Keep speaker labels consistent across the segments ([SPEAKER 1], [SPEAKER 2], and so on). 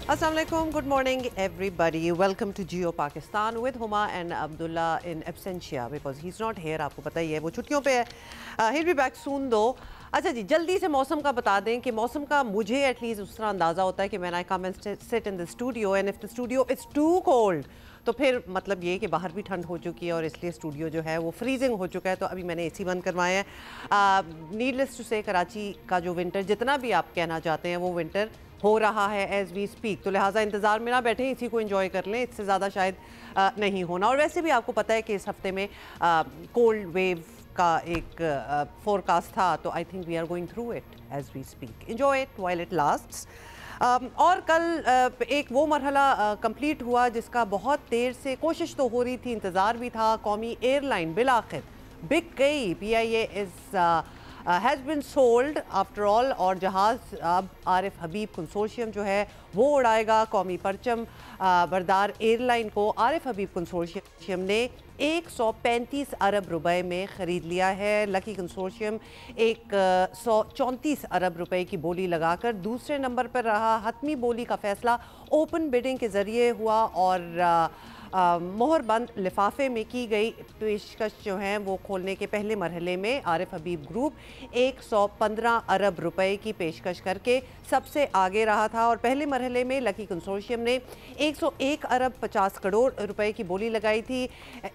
[SPEAKER 1] Assalamu alaikum, good morning everybody. Welcome to Geo Pakistan with Huma and Abdullah in absentia because he's not here. आपको पता ही है वो छुट्टियों पे है. He'll be back soon though. अच्छा जी, जल्दी से मौसम का बता दें कि मौसम का मुझे एटलीस्ट उस तरह अंदाज़ा होता है कि when I come and sit in the studio and if the studio is too cold तो फिर मतलब ये कि बाहर भी ठंड हो चुकी है और इसलिए स्टूडियो जो है वो फ्रीजिंग हो चुका है. तो अभी मैंने एसी बंद करवाए हैं. नीडलेस टू से कराची का जो विंटर जितना भी आप कहना चाहते हैं वो विंटर हो रहा है एज वी स्पीक. तो लिहाजा इंतज़ार में ना बैठें, इसी को एंजॉय कर लें. इससे ज़्यादा शायद नहीं होना. और वैसे भी आपको पता है कि इस हफ्ते में कोल्ड वेव का एक फोरकास्ट था. तो I think we are going through it as we speak. Enjoy it while it lasts. और कल एक वो मरहला कंप्लीट हुआ जिसका बहुत देर से कोशिश तो हो रही थी, इंतज़ार भी था. कौमी एयरलाइन बिल आखिर बिक गई. PIA is has been sold after all. और जहाज़ अब आरिफ हबीब कंसोर्शियम जो है वो उड़ाएगा. कौमी परचम बरदार एयरलाइन को आरिफ हबीब कंसोर्शियम ने 135 अरब रुपए में ख़रीद लिया है. लकी कंसोर्शियम 134 अरब रुपए की बोली लगाकर दूसरे नंबर पर रहा. हतमी बोली का फ़ैसला ओपन बिडिंग के ज़रिए हुआ और मोहरबंद लिफाफे में की गई पेशकश जो हैं वो खोलने के पहले मरहले में आरिफ हबीब ग्रुप 115 अरब रुपए की पेशकश करके सबसे आगे रहा था. और पहले मरहले में लकी कंसोर्शियम ने 101 अरब 50 करोड़ रुपए की बोली लगाई थी.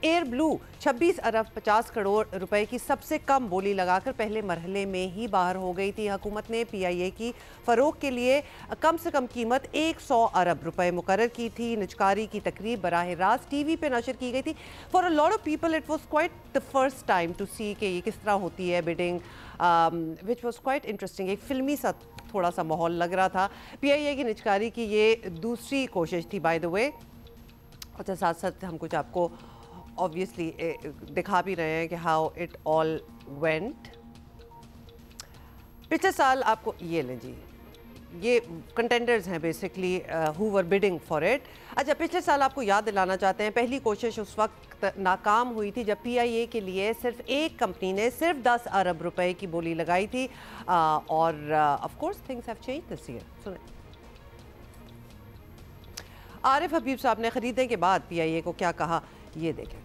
[SPEAKER 1] एयर ब्लू 26 अरब 50 करोड़ रुपए की सबसे कम बोली लगाकर पहले मरहले में ही बाहर हो गई थी. हुकूमत ने PIA की फ़रोग के लिए कम से कम कीमत 100 अरब रुपए मुकर्रर की थी. निजकारी की तकरीब बराह रास्त TV पे नशर की गई थी. For a lot of people it was quite the first time to see कि ये किस तरह होती है bidding, which was quite interesting. एक फिल्मी सा थोड़ा सा माहौल लग रहा था. PIA की निजकारी की ये दूसरी कोशिश थी बाय द वे. अच्छा, साथ साथ हम कुछ आपको ऑब्वियसली दिखा भी रहे हैं कि हाउ इट ऑल वेंट. पिछले साल आपको ये लें जी, ये कंटेंडर्स हैं basically who were bidding for it. अच्छा, पिछले साल आपको याद दिलाना चाहते हैं पहली कोशिश उस वक्त नाकाम हुई थी जब PIA के लिए सिर्फ एक कंपनी ने सिर्फ 10 अरब रुपए की बोली लगाई थी. और of course things have changed this year. सुने आरिफ हबीब साहब ने खरीदने के बाद PIA को क्या कहा, ये देखें.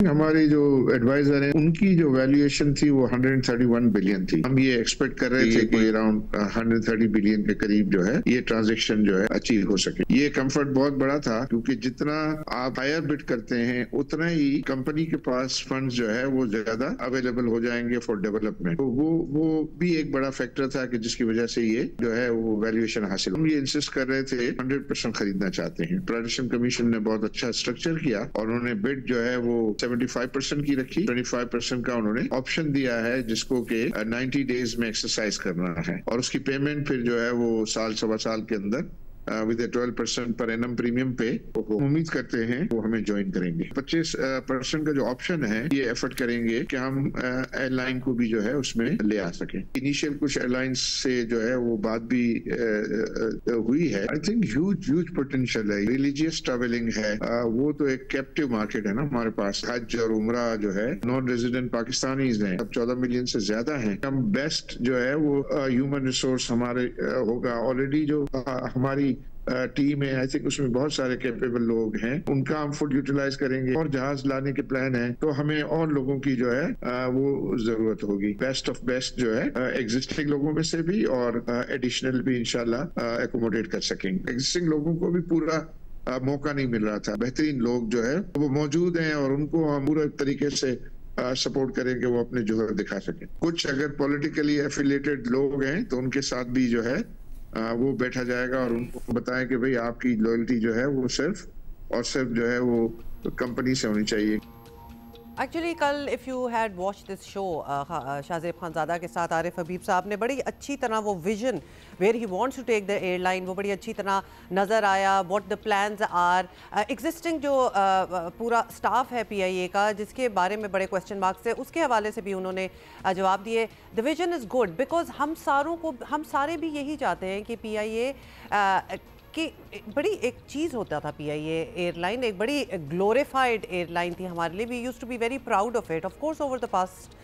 [SPEAKER 2] हमारी जो एडवाइजर हैं उनकी जो वैल्यूएशन थी वो 131 बिलियन थी. हम ये एक्सपेक्ट कर रहे थे कि अराउंड 130 बिलियन के करीब जो है ये ट्रांजैक्शन जो है अचीव हो सके. ये कंफर्ट बहुत बड़ा था क्योंकि जितना आप हायर बिड करते हैं उतना ही कंपनी के पास फंड्स जो है वो ज्यादा अवेलेबल हो जाएंगे फॉर डेवलपमेंट. तो वो भी एक बड़ा फैक्टर था कि जिसकी वजह से ये जो है वो वैल्यूएशन हासिल. हम ये इंसिस्ट कर रहे थे 100% खरीदना चाहते हैं. प्राइवेटाइजेशन कमीशन ने बहुत अच्छा स्ट्रक्चर किया और उन्होंने बिड जो है वो 75% की रखी. 25% का उन्होंने ऑप्शन दिया है जिसको कि 90 डेज में एक्सरसाइज करना है और उसकी पेमेंट फिर जो है वो साल सवा साल के अंदर विद 12% पर एनम प्रीमियम पे उम्मीद करते हैं वो हमें ज्वाइन करेंगे. 25% का जो ऑप्शन है ये एफर्ट करेंगे कि हम एयरलाइन को भी जो है उसमें ले आ सकें. इनिशियल कुछ एयरलाइंस से जो है वो बात भी हुई है. आई थिंक ह्यूज पोटेंशियल है. रिलीजियस ट्रैवलिंग है वो तो एक कैप्टिव मार्केट है ना हमारे पास. हज और उमरा जो है नॉन रेजिडेंट पाकिस्तानीज हैं, अब 14 मिलियन से ज्यादा हैं. हम बेस्ट जो है वो ह्यूमन रिसोर्स हमारे होगा. ऑलरेडी जो हमारी टीम है आई थिंक उसमें बहुत सारे कैपेबल लोग हैं. उनका हम फुल यूटिलाइज करेंगे और जहाज लाने के प्लान है तो हमें और लोगों की जो है वो जरूरत होगी. बेस्ट ऑफ बेस्ट जो है एग्जिस्टिंग लोगों में से भी और एडिशनल भी इंशाल्लाह एकोमोडेट कर सकेंगे. एग्जिस्टिंग लोगों को भी पूरा मौका नहीं मिल रहा था. बेहतरीन लोग जो है वो मौजूद हैं और उनको हम पूरे तरीके से सपोर्ट करेंगे वो अपने जोहर दिखा सकें. कुछ अगर पॉलिटिकली एफिलिएटेड लोग हैं तो उनके साथ भी जो है वो बैठा जाएगा और उनको बताएं कि भाई आपकी लॉयल्टी जो है वो सिर्फ और सिर्फ जो है वो कंपनी से होनी चाहिए.
[SPEAKER 1] एक्चुअली कल if you had watch this show Shahzeb Khanzada के साथ आरिफ हबीब साहब ने बड़ी अच्छी तरह वो vision where he wants to take the airline वो बड़ी अच्छी तरह नज़र आया. What the plans are. Existing जो पूरा स्टाफ है PIA का जिसके बारे में बड़े क्वेश्चन मार्क्स थे उसके हवाले से भी उन्होंने जवाब दिए. The vision is good because हम सारे भी यही चाहते हैं कि PIA कि बड़ी एक चीज़ होता था PIA एयरलाइन, एक बड़ी ग्लोरीफाइड एयरलाइन थी हमारे लिए. We used to be very proud of it. Of course over the past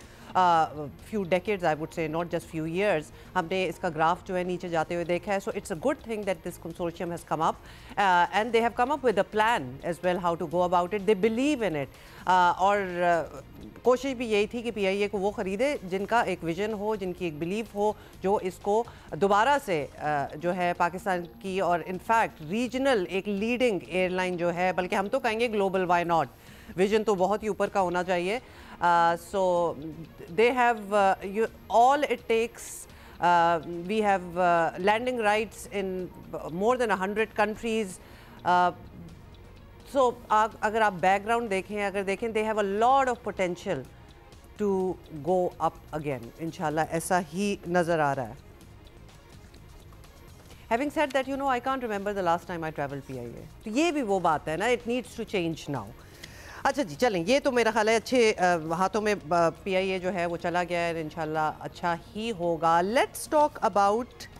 [SPEAKER 1] few decades, I would say, not just few years. हमने इसका ग्राफ जो है नीचे जाते हुए देखा है. So it's a good thing that this consortium has come up and they have come up with a plan as well how to go about it. They believe in it. और कोशिश भी यही थी कि PIA को वो ख़रीदे जिनका एक विजन हो, जिनकी एक बिलीफ हो, जो इसको दोबारा से जो है पाकिस्तान की और इनफैक्ट रीजनल एक लीडिंग एयरलाइन जो है, बल्कि हम तो कहेंगे ग्लोबल, व्हाई नॉट. विजन तो बहुत ही ऊपर का होना चाहिए. So they have all it takes. We have landing rights in more than 100 countries. सो अगर आप बैकग्राउंड देखें, अगर देखें, they have a lot of potential to go up again. इंशाल्लाह ऐसा ही नज़र आ रहा है. Having said that, you know, I can't remember the last time I traveled PIA. तो ये भी वो बात है ना, it needs to change now. अच्छा जी, चलें, ये तो मेरा ख्याल है अच्छे हाथों में PIA जो है वो चला गया है. इंशाल्लाह अच्छा ही होगा. Let's talk about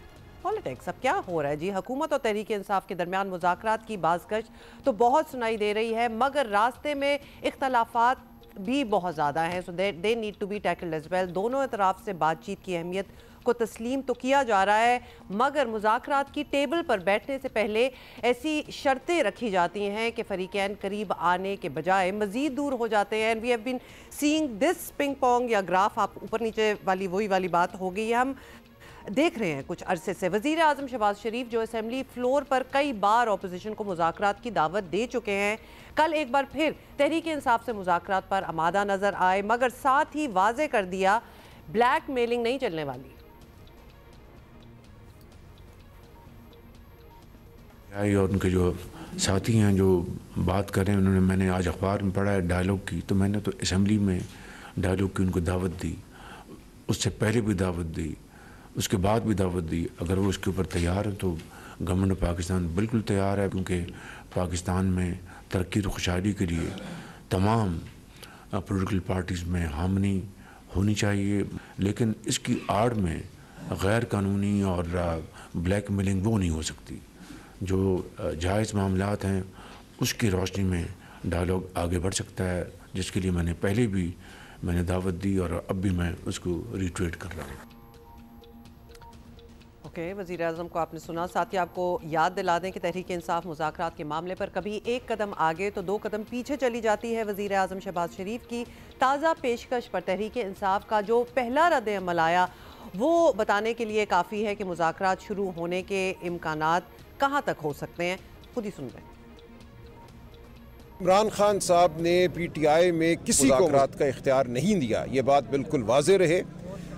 [SPEAKER 1] politics. अब क्या हो रहा है जी? हुकूमत और तहरीक इंसाफ के दरमियान मुज़ाकरात की बाज़गश तो बहुत सुनाई दे रही है, मगर रास्ते में इख्तलाफात भी बहुत ज़्यादा हैं. So they need to be tackled as well. दोनों तरफ से बातचीत की अहमियत को तस्लीम तो किया जा रहा है, मगर मुज़ाकरात की टेबल पर बैठने से पहले ऐसी शर्तें रखी जाती हैं कि फ़रीक़ैन करीब आने के बजाय मज़ीद दूर हो जाते हैं. And we have been seeing this ping pong या ग्राफ, आप ऊपर नीचे वाली वही वाली बात हो गई है, हम देख रहे हैं कुछ अरसे से. वज़ीर आज़म शहबाज शरीफ जो असेंबली फ्लोर पर कई बार अपोजिशन को मुज़ाकरात की दावत दे चुके हैं, कल एक बार फिर तहरीक इंसाफ से मुज़ाकरात पर आमादा नज़र आए, मगर साथ ही वाज़े कर दिया ब्लैक मेलिंग नहीं चलने वाली.
[SPEAKER 3] और उनके जो साथी हैं जो बात कर रहे हैं, उन्होंने, मैंने आज अखबार में पढ़ा है डायलॉग की, तो मैंने तो असेंबली में डायलॉग की उनको दावत दी, उससे पहले भी दावत दी, उसके बाद भी दावत दी. अगर वो उसके ऊपर तैयार है तो गवर्नमेंट पाकिस्तान बिल्कुल तैयार है, क्योंकि पाकिस्तान में तरक्की और खुशहाली के लिए तमाम पॉलिटिकल पार्टीज़ में हामनी होनी चाहिए. लेकिन इसकी आड़ में गैर कानूनी और ब्लैक मेलिंग वो नहीं हो सकती. जो जायज़ मामलात हैं उसकी रोशनी में डायलॉग आगे बढ़ सकता है, जिसके लिए मैंने पहले भी दावत दी और अब भी मैं उसको रिट्वीट कर रहा हूँ.
[SPEAKER 1] ओके, वज़ीर आज़म को आपने सुना. साथ ही आपको याद दिला दें कि तहरीक इंसाफ मुज़ाकरात के मामले पर कभी एक कदम आगे तो दो कदम पीछे चली जाती है. वज़ीर आज़म शहबाज शरीफ की ताज़ा पेशकश पर तहरीक इंसाफ का जो पहला रद्द अमल आया, वो बताने के लिए काफ़ी है कि मुज़ाकरात शुरू होने के इम्कानात कहाँ तक हो सकते हैं. खुद ही सुन रहे हैं.
[SPEAKER 4] इमरान खान साहब ने PTI में किसी को मुज़ाकरात का इख्तियार नहीं दिया, ये बात बिल्कुल वाज़े रहे.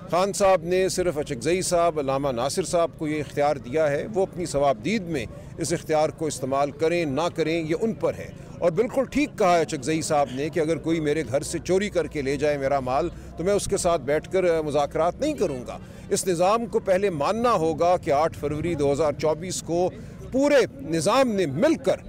[SPEAKER 4] खान साहब ने सिर्फ अचकज़ई साहब, अल्लामा नासिर साहब को ये इख्तियार दिया है. वो अपनी सवाबदीद में इस इख्तियार को इस्तेमाल करें ना करें ये उन पर है. और बिल्कुल ठीक कहा है अचकज़ई साहब ने कि अगर कोई मेरे घर से चोरी करके ले जाए मेरा माल, तो मैं उसके साथ बैठकर मुज़ाकरात नहीं करूँगा. इस निज़ाम को पहले मानना होगा कि 8 फरवरी 2024 को पूरे निज़ाम ने मिलकर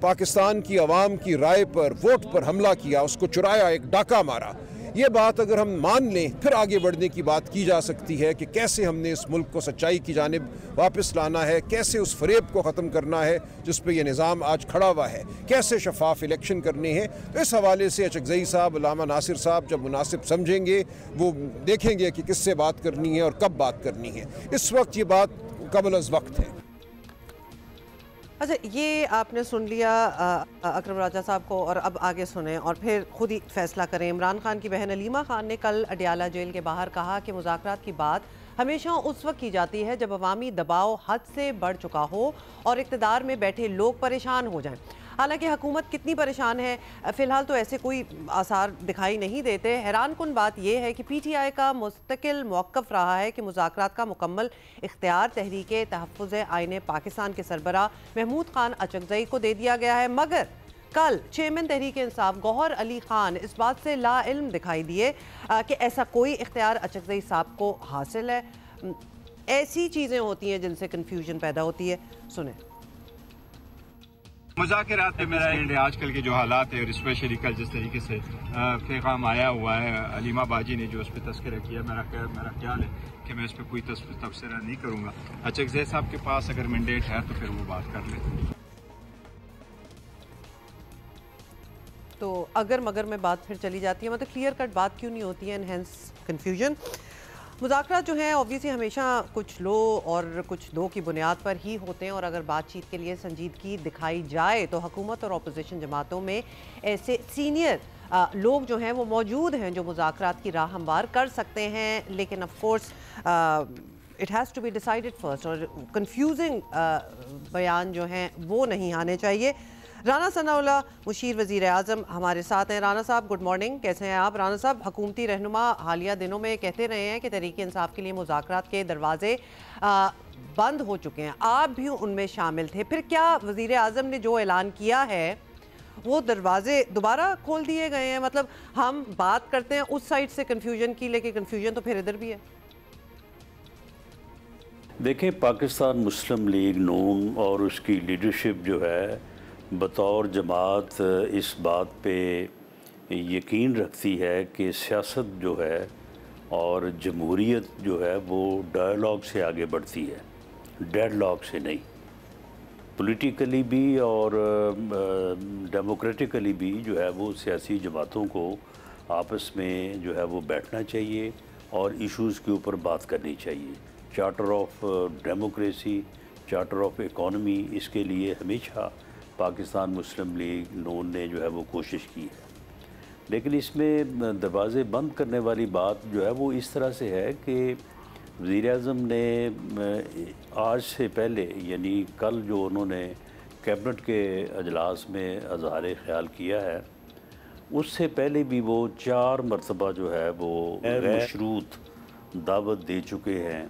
[SPEAKER 4] पाकिस्तान की आवाम की राय पर, वोट पर हमला किया, उसको चुराया, एक डाका मारा. ये बात अगर हम मान लें, फिर आगे बढ़ने की बात की जा सकती है कि कैसे हमने इस मुल्क को सच्चाई की जानिब वापस लाना है, कैसे उस फरेब को ख़त्म करना है जिस पे ये निज़ाम आज खड़ा हुआ है, कैसे शफाफ इलेक्शन करने हैं. तो इस हवाले से अचकज़ई साहब, अल्लामा नासिर साहब जब मुनासिब समझेंगे वो देखेंगे कि किससे बात करनी है और कब बात करनी है. इस वक्त ये बात कबल अज़ वक्त है.
[SPEAKER 1] अच्छा, ये आपने सुन लिया अकरम राजा साहब को, और अब आगे सुने और फिर खुद ही फैसला करें. इमरान खान की बहन अलीमा खान ने कल अडियाला जेल के बाहर कहा कि मुज़ाकरात की बात हमेशा उस वक्त की जाती है जब अवामी दबाव हद से बढ़ चुका हो और इक़्तिदार में बैठे लोग परेशान हो जाएं. हालांकि हुकूमत कितनी परेशान है, फ़िलहाल तो ऐसे कोई आसार दिखाई नहीं देते. हैरानकुन बात यह है कि PTI का मुस्तकिल मौक़िफ़ रहा है कि मुज़ाकरात का मुकम्मल इख्तियार तहरीक तहफ़्फ़ुज़ आईन पाकिस्तान के सरबराह महमूद खान अचकज़ई को दे दिया गया है. मगर कल चेयरमैन तहरीक इंसाफ गौहर अली खान इस बात से लाइल्म दिखाई दिए कि ऐसा कोई इख्तियार अचकज़ई साहब को हासिल है. ऐसी चीज़ें होती हैं जिनसे कन्फ्यूजन पैदा होती है. सुने.
[SPEAKER 5] मुज़ाकरात पे मेरा आजकल के जो हालात है और स्पेशली कल जिस तरीके से पैगाम आया हुआ है अलीमा बाजी ने जो उस पर तस्करा किया, मेरा ख्याल है कि मैं इस पर कोई तबसरा नहीं करूँगा. अचकज़ई साहब के पास अगर मैंडेट है तो फिर वो बात कर लेते हैं.
[SPEAKER 1] तो अगर मगर में बात फिर चली जाती है, मतलब क्लियर कट बात क्यों नहीं होती है, एंड हेंस कन्फ्यूजन। मुज़ाकरात जो हैं ऑब्वियसली हमेशा कुछ लो और कुछ दो की बुनियाद पर ही होते हैं, और अगर बातचीत के लिए संजीदगी दिखाई जाए तो हुकूमत और अपोजिशन जमातों में ऐसे सीनियर लोग जो हैं वो मौजूद हैं जो मुज़ाकरात की राह हमवार कर सकते हैं, लेकिन of course it has to be decided first, और कंफ्यूजिंग बयान जो हैं वो नहीं आने चाहिए। राना सनाउल्लाह मुशीर वज़ीर आज़म हमारे साथ हैं। राना साहब गुड मॉर्निंग, कैसे हैं आप? राना साहब, हुकूमती रहनुमा हालिया दिनों में कहते रहे हैं कि तहरीक इंसाफ के लिए मुज़ाकरात के दरवाजे बंद हो चुके हैं, आप भी उनमें शामिल थे, फिर क्या वज़ीर आज़म ने जो ऐलान किया है वो दरवाजे दोबारा खोल दिए गए हैं? मतलब हम बात करते हैं उस साइड से कन्फ्यूजन की, लेकिन कन्फ्यूजन तो फिर इधर भी है।
[SPEAKER 6] देखें, पाकिस्तान मुस्लिम लीग नून और उसकी लीडरशिप जो है बतौर जमात इस बात पे यकीन रखती है कि सियासत जो है और जमहूरियत जो है वो डायलॉग से आगे बढ़ती है, डेडलॉक से नहीं। पॉलिटिकली भी और डेमोक्रेटिकली भी जो है वो सियासी जमातों को आपस में जो है वो बैठना चाहिए और इश्यूज़ के ऊपर बात करनी चाहिए। Charter of democracy, charter of economy, इसके लिए हमेशा पाकिस्तान मुस्लिम लीग नून ने जो है वो कोशिश की है। लेकिन इसमें दरवाज़े बंद करने वाली बात जो है वो इस तरह से है कि वज़ीर-ए-आज़म ने आज से पहले, यानी कल जो उन्होंने कैबिनेट के अजलास में अज़हार ख़याल किया है, उससे पहले भी वो 4 मरतबा जो है वो मशरूत दावत दे चुके हैं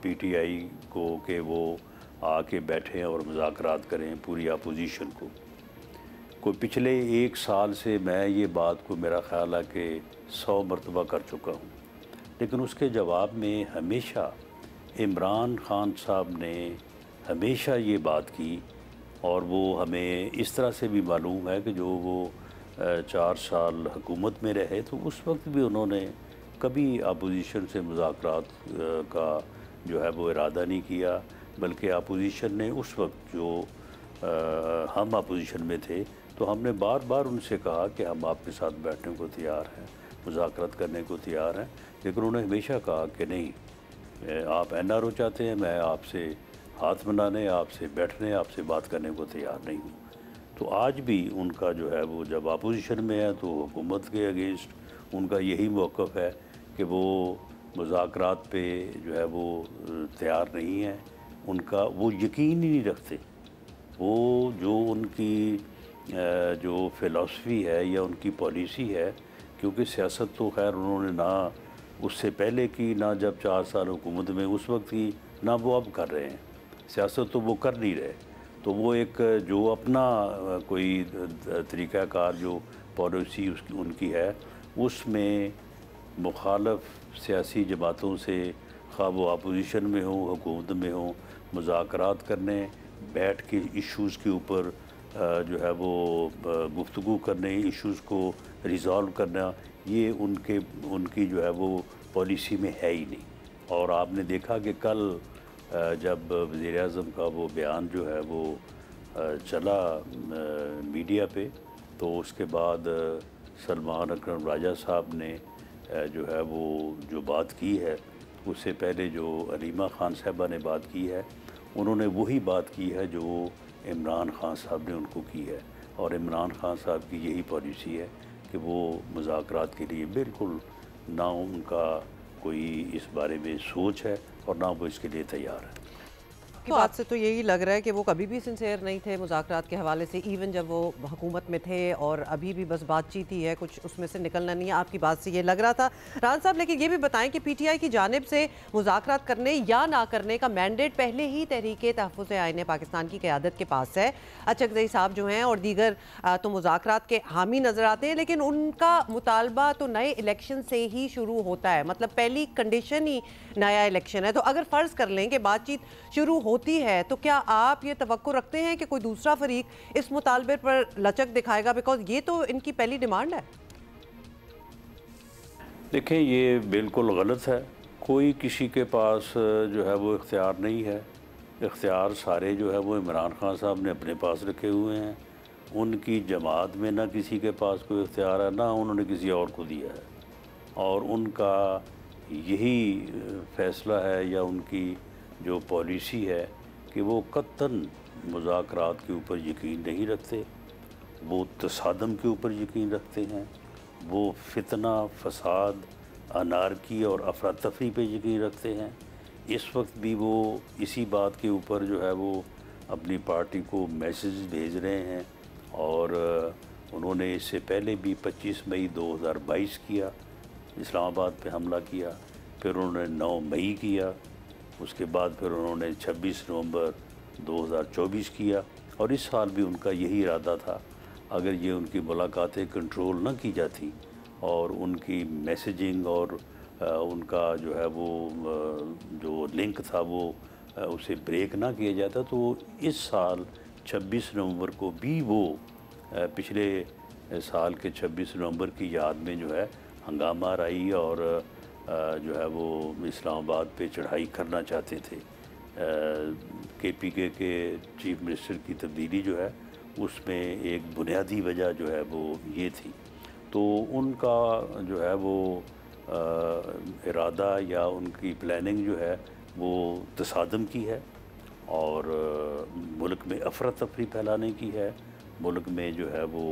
[SPEAKER 6] PTI को कि वो आके बैठें और मुज़ाकरात करें पूरी अपोजिशन को। कोई पिछले 1 साल से मैं ये बात को मेरा ख़्याल है कि 100 मरतबा कर चुका हूँ, लेकिन उसके जवाब में हमेशा इमरान खान साहब ने हमेशा ये बात की, और वो हमें इस तरह से भी मालूम है कि जो वो 4 साल हुकूमत में रहे तो उस वक्त भी उन्होंने कभी अपोजिशन से मुज़ाकरात का जो है वो इरादा नहीं किया, बल्कि अपोजिशन ने उस वक्त जो हम अपोजिशन में थे तो हमने बार बार उनसे कहा कि हम आपके साथ बैठने को तैयार हैं, मुज़ाकरात करने को तैयार हैं, लेकिन उन्होंने हमेशा कहा कि नहीं, आप NRO चाहते हैं, मैं आपसे हाथ मिलाने, आपसे बैठने, आपसे बात करने को तैयार नहीं हूँ। तो आज भी उनका जो है वो जब अपोजिशन में है तो हुकूमत के अगेंस्ट उनका यही मौक़िफ़ है कि वो मुज़ाकरात पे जो है वो तैयार नहीं है। उनका वो यकीन ही नहीं रखते, वो जो उनकी जो फ़िलासफ़ी है या उनकी पॉलिसी है, क्योंकि सियासत तो खैर उन्होंने ना उससे पहले की, ना जब 4 साल हुकूमत में उस वक्त की, ना वो अब कर रहे हैं, सियासत तो वो कर नहीं रहे। तो वो एक जो अपना कोई तरीक़ाकार जो पॉलिसी उसकी उनकी है, उसमें मुखालफ सियासी जमातों से, खा वो अपोजिशन में हो हुकूमत में हो, मुज़ाकरात करने, बैठ के इश्यूज़ के ऊपर जो है वो गुफ्तगू करने, इश्यूज़ को रिज़ॉल्व करना, ये उनकी जो है वो पॉलिसी में है ही नहीं। और आपने देखा कि कल जब वज़ीर-ए-आज़म का वो बयान जो है वो चला मीडिया पे, तो उसके बाद सलमान अकरम राजा साहब ने जो है वो जो बात की है, उससे पहले जो अलीमा खान साहबा ने बात की है, उन्होंने वही बात की है जो इमरान खान साहब ने उनको की है। और इमरान खान साहब की यही पॉलिसी है कि वो मुज़ाकरात के लिए बिल्कुल ना उनका कोई इस बारे में सोच है और ना वो इसके लिए तैयार है।
[SPEAKER 1] की बात से तो यही लग रहा है कि वो कभी भी सिंसियर नहीं थे मुज़ाकरात के हवाले से, इवन जब वो हुकूमत में थे, और अभी भी बस बातचीत ही है, कुछ उसमें से निकलना नहीं है। आपकी बात से ये लग रहा था। रान साहब, लेकिन ये भी बताएं कि PTI की जानिब से मुज़ाकरात करने या ना करने का मैंडेट पहले ही तहरीक तहफ़्फ़ुज़ आईन पाकिस्तान की क़यादत के पास है। अचकज़ई साहब जो हैं और दीगर तो मुज़ाकरात के हामी नज़र आते हैं, लेकिन उनका मुतालबा तो नए इलेक्शन से ही शुरू होता है, मतलब पहली कंडीशन ही नया इलेक्शन है। तो अगर फ़र्ज़ कर लें कि बातचीत शुरू होती है, तो क्या आप ये तवक्को रखते हैं कि कोई दूसरा फरीक इस मुतालबे पर लचक दिखाएगा? बिकॉज ये तो इनकी पहली डिमांड है।
[SPEAKER 6] देखें, ये बिल्कुल गलत है। कोई किसी के पास जो है वो इख्तियार नहीं है। इख्तियार सारे जो है वो इमरान खान साहब ने अपने पास रखे हुए हैं, उनकी जमात में ना किसी के पास कोई इख्तियार है, ना उन्होंने किसी और को दिया है। और उनका यही फ़ैसला है या उनकी जो पॉलिसी है कि वो कत्तन मुज़ाकरात के ऊपर यकीन नहीं रखते, वो तसादम के ऊपर यकीन रखते हैं, वो फितना, फसाद, अनारकी और अफरा तफरी पे यकीन रखते हैं। इस वक्त भी वो इसी बात के ऊपर जो है वो अपनी पार्टी को मैसेज भेज रहे हैं। और उन्होंने इससे पहले भी 25 मई 2022 किया, इस्लामाबाद पे हमला किया, फिर उन्होंने 9 मई किया, उसके बाद फिर उन्होंने 26 नवंबर 2024 किया। और इस साल भी उनका यही इरादा था। अगर ये उनकी मुलाकातें कंट्रोल न की जाती और उनकी मैसेजिंग और उनका जो है वो जो लिंक था वो उसे ब्रेक ना किया जाता, तो इस साल 26 नवंबर को भी वो पिछले साल के 26 नवंबर की याद में जो है हंगामा आई और जो है वो इस्लामाबाद पे चढ़ाई करना चाहते थे। KPK के चीफ मिनिस्टर की तब्दीली जो है उसमें एक बुनियादी वजह जो है वो ये थी। तो उनका जो है वो इरादा या उनकी प्लानिंग जो है वो तसादम की है और मुल्क में अफरा तफरी फैलाने की है, मुल्क में जो है वो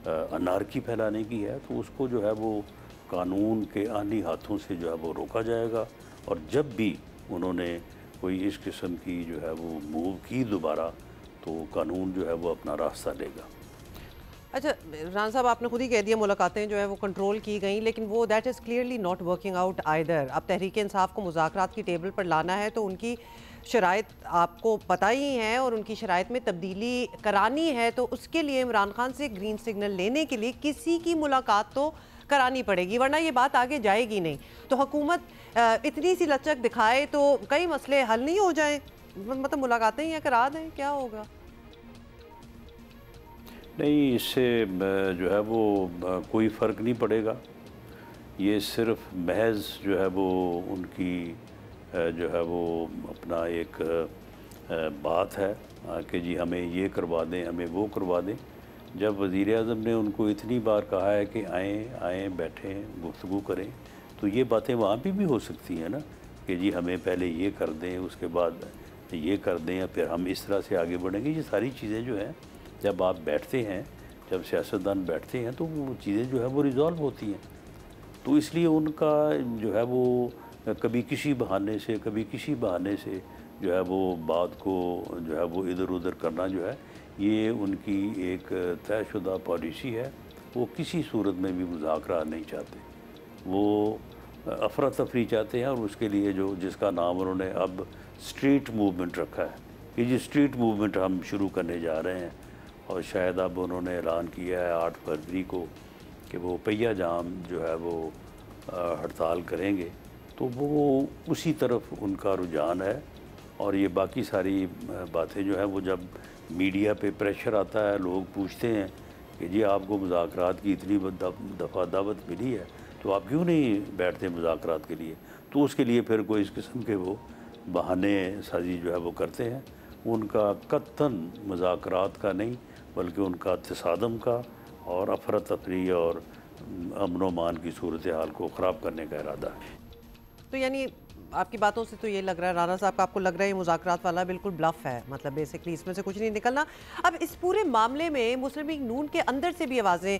[SPEAKER 6] अनारकी फैलाने की है। तो उसको जो है वो कानून के आनी हाथों से जो है वो रोका जाएगा। और जब भी उन्होंने कोई इस किस्म की जो है वो मूव की दोबारा, तो कानून जो है वो अपना रास्ता लेगा।
[SPEAKER 1] अच्छा राना साहब, आपने खुद ही कह दिया मुलाकातें जो है वो कंट्रोल की गई, लेकिन वो that is clearly not working out either. अब तहरीक इंसाफ को मुज़ाकरात की टेबल पर लाना है तो उनकी शराइत आपको पता ही है और उनकी शराइत में तब्दीली करानी है, तो उसके लिए इमरान खान से ग्रीन सिग्नल लेने के लिए किसी की मुलाकात तो करानी पड़ेगी, वरना ये बात आगे जाएगी नहीं। तो हुकूमत इतनी सी लचक दिखाए तो कई मसले हल नहीं हो जाए, मतलब मुलाकातें ही करा दें, क्या होगा?
[SPEAKER 6] नहीं, इससे जो है वो कोई फ़र्क नहीं पड़ेगा। ये सिर्फ महज जो है वो उनकी जो है वो अपना एक बात है कि जी हमें ये करवा दें, हमें वो करवा दें। जब वज़ीर-ए-आज़म ने उनको इतनी बार कहा है कि आएँ बैठें, गुफ्तगू करें, तो ये बातें वहाँ भी हो सकती हैं ना कि जी हमें पहले ये कर दें, उसके बाद ये कर दें, या फिर हम इस तरह से आगे बढ़ेंगे। ये सारी चीज़ें जो हैं जब आप बैठते हैं, जब सियासतदान बैठते हैं, तो वो चीज़ें जो है वो रिज़ॉल्व होती हैं। तो इसलिए उनका जो है वो कभी किसी बहाने से, कभी किसी बहाने से जो है वो बात को जो है वो इधर उधर करना जो है, ये उनकी एक तयशुदा पॉलिसी है। वो किसी सूरत में भी मुज़ाकरा नहीं चाहते, वो अफरा तफरी चाहते हैं। और उसके लिए जो जिसका नाम उन्होंने अब स्ट्रीट मूवमेंट रखा है कि जी स्ट्रीट मूवमेंट हम शुरू करने जा रहे हैं। और शायद अब उन्होंने ऐलान किया है 8 फरवरी को कि वो पहिया जाम जो है वो हड़ताल करेंगे। तो वो उसी तरफ उनका रुझान है। और ये बाकी सारी बातें जो है वो जब मीडिया पे प्रेशर आता है, लोग पूछते हैं कि जी आपको मुज़ाकरात की इतनी दफ़ा दावत मिली है, तो आप क्यों नहीं बैठते मुज़ाकरात के लिए? तो उसके लिए फिर कोई इस किस्म के वो बहाने साजी जो है वो करते हैं। उनका कत्तन मुज़ाकरात का नहीं, बल्कि उनका तसादम का और अफरा तफरी और अमन मान की सूरत हाल को ख़राब करने का इरादा है।
[SPEAKER 1] तो यानी आपकी बातों से तो ये लग रहा है राना साहब, आपको लग रहा है ये मुज़ाकरात वाला बिल्कुल ब्लफ है, मतलब बेसिकली इसमें से कुछ नहीं निकलना। अब इस पूरे मामले में मुस्लिम लीग नून के अंदर से भी आवाज़ें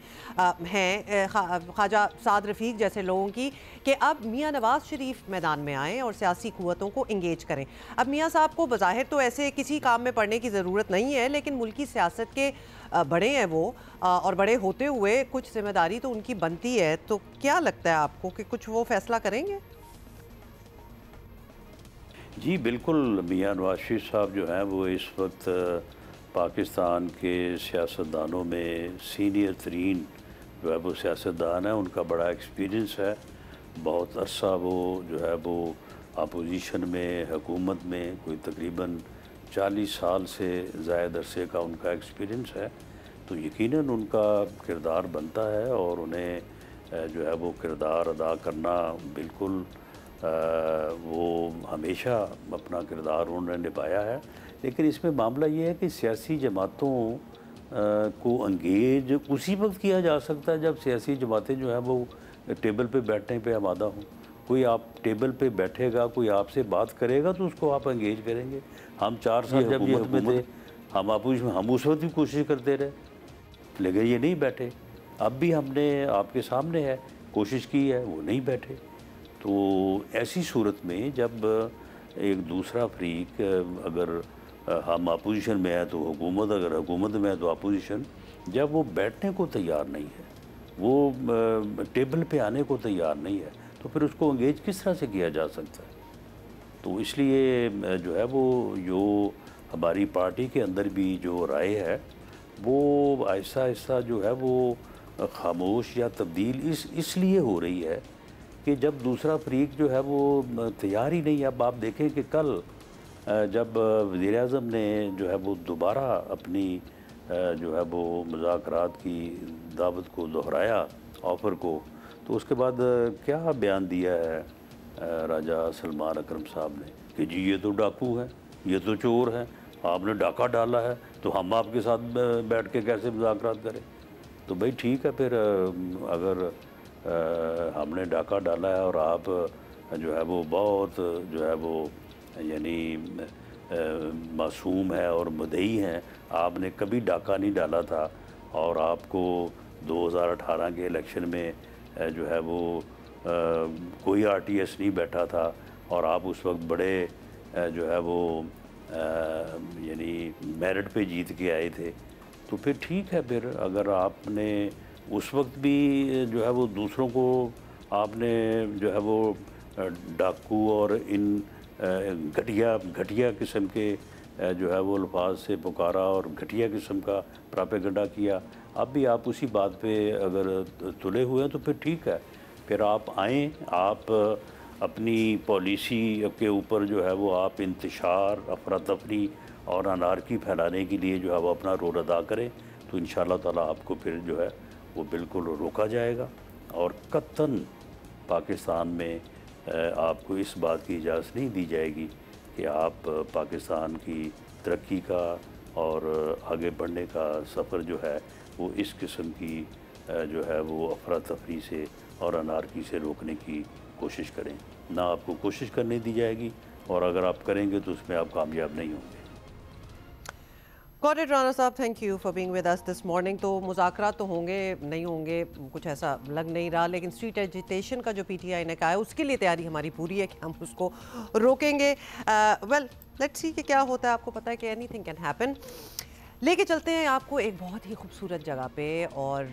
[SPEAKER 1] हैं ख्वाजा साद रफ़ीक जैसे लोगों की कि अब मियाँ नवाज़ शरीफ मैदान में आएँ और सियासी क़ुव्वतों को इंगेज करें। अब मियाँ साहब को बज़ाहिर तो ऐसे किसी काम में पड़ने की ज़रूरत नहीं है, लेकिन मुल्की सियासत के बड़े हैं वो, और बड़े होते हुए कुछ जिम्मेदारी तो उनकी बनती है। तो क्या लगता है आपको कि कुछ वो फ़ैसला करेंगे?
[SPEAKER 6] जी बिल्कुल, मियाँ नवाज़ शरीफ साहब जो हैं वो इस वक्त पाकिस्तान के सियासतदानों में सीनियर तरीन जो है वो सियासतदान है। उनका बड़ा एक्सपीरियंस है, बहुत अरसा वो जो है वो अपोजिशन में, हुकूमत में, कोई तकरीबन 40 साल से ज़ायद अरसे का उनका एक्सपीरियंस है। तो यकीनन उनका किरदार बनता है और उन्हें जो है वो किरदार अदा करना बिल्कुल वो हमेशा अपना किरदार उन्होंने निभाया है। लेकिन इसमें मामला ये है कि सियासी जमातों को अंगेज उसी वक्त किया जा सकता है जब सियासी जमातें जो है वो टेबल पे बैठने पे आमादा हों। कोई आप टेबल पे बैठेगा, कोई आपसे बात करेगा तो उसको आप अंगेज करेंगे। हम 4 साल जब ये हुकूमत में थे, हम उस वक्त भी कोशिश करते रहे, लेकिन ये नहीं बैठे। अब भी हमने आपके सामने है, कोशिश की है, वो नहीं बैठे। तो ऐसी सूरत में जब एक दूसरा फरीक, अगर हम अपोजिशन में है तो हुकूमत, अगर हुकूमत में है तो अपोजिशन, जब वो बैठने को तैयार नहीं है, वो टेबल पे आने को तैयार नहीं है, तो फिर उसको एंगेज किस तरह से किया जा सकता है। तो इसलिए जो है वो जो हमारी पार्टी के अंदर भी जो राय है वो आहिस्ता आहिस्ता जो है वो खामोश या तब्दील इसलिए हो रही है कि जब दूसरा फरीक जो है वो तैयार ही नहीं। अब आप देखें कि कल जब वज़ीर-ए-आज़म ने जो है वो दोबारा अपनी जो है वो मुज़ाकरात की दावत को दोहराया, ऑफ़र को, तो उसके बाद क्या बयान दिया है राजा सलमान अकरम साहब ने कि जी ये तो डाकू है, ये तो चोर है, आपने डाका डाला है तो हम आपके साथ बैठ के कैसे मुज़ाकरात करें। तो भाई ठीक है, फिर अगर हमने डाका डाला है और आप जो है वो बहुत जो है वो यानी मासूम है और मुद्दई हैं, आपने कभी डाका नहीं डाला था और आपको 2018 के इलेक्शन में जो है वो कोई RTS नहीं बैठा था और आप उस वक्त बड़े जो है वो यानी मेरिट पे जीत के आए थे, तो फिर ठीक है। फिर अगर आपने उस वक्त भी जो है वो दूसरों को आपने जो है वो डाकू और इन घटिया किस्म के जो है वो अल्फाज से पुकारा और घटिया किस्म का प्रोपेगेंडा किया, अब भी आप उसी बात पे अगर तुले हुए हैं तो फिर ठीक है। फिर आप आएँ, आप अपनी पॉलिसी के ऊपर जो है वो आप इंतशार, अफरा तफरी और अनारकी फैलाने के लिए जो है वो अपना रोल अदा करें, तो इंशाअल्लाह ताला आपको फिर जो है वो बिल्कुल रोका जाएगा और कतन पाकिस्तान में आपको इस बात की इजाज़त नहीं दी जाएगी कि आप पाकिस्तान की तरक्की का और आगे बढ़ने का सफ़र जो है वो इस किस्म की जो है वो अफरा तफरी से और अनारकी से रोकने की कोशिश करें। ना आपको कोशिश करने दी जाएगी और अगर आप करेंगे तो उसमें आप कामयाब नहीं होंगे।
[SPEAKER 1] गॉट इट राना साहब, thank you for being with us this morning. तो मुज़ाकरात तो होंगे नहीं होंगे कुछ ऐसा लग नहीं रहा, लेकिन स्ट्रीट एजिटेशन का जो PTI ने कहा है उसके लिए तैयारी हमारी पूरी है कि हम उसको रोकेंगे। वेल लेट्स सी कि क्या होता है। आपको पता है कि एनीथिंग कैन हैपन। लेके चलते हैं आपको एक बहुत ही खूबसूरत जगह पे, और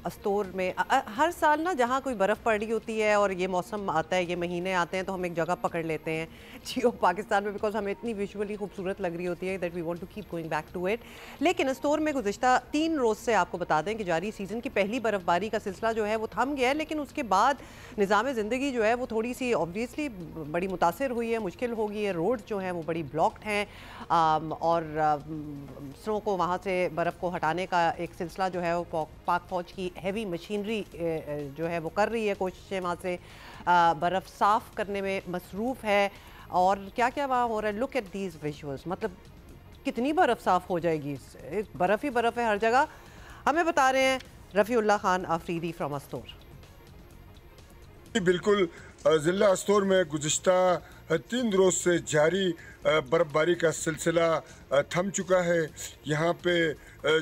[SPEAKER 1] अस्तोर में हर साल ना जहाँ कोई बर्फ़ पड़ रही होती है और ये मौसम आता है, ये महीने आते हैं, तो हम एक जगह पकड़ लेते हैं जियो पाकिस्तान में, बिकॉज हमें इतनी विजुअली खूबसूरत लग रही होती है that we want to keep going back to it. लेकिन अस्तोर में गुज़िश्ता 3 रोज़ से आपको बता दें कि जारी सीज़न की पहली बर्फ़बारी का सिलसिला जो है वो थम गया है, लेकिन उसके बाद निज़ाम ज़िंदगी जो है वो थोड़ी सी ऑब्वियसली बड़ी मुतासर हुई है, मुश्किल हो गई है। रोड जो हैं वो बड़ी ब्लॉक्ड हैं और स्नो को वहाँ से बर्फ़ को हटाने का एक सिलसिला जो है वो पाक फ़ौज की हैवी मशीनरी जो है वो कर रही है कोशिशें, वहाँ से बर्फ़ साफ़ करने में मसरूफ़ है। और क्या क्या वहाँ हो रहा है, लुक एट दीज विजुअल्स, मतलब कितनी बर्फ़ साफ़ हो जाएगी, बर्फ़ ही बर्फ़ है हर जगह। हमें बता रहे हैं रफ़ीउल्लाह खान आफरीदी फ्राम अस्तोर।
[SPEAKER 7] बिल्कुल, ज़िला अस्तोर में गुज़िश्ता 3 रोज़ से जारी बर्फ़बारी का सिलसिला थम चुका है। यहाँ पे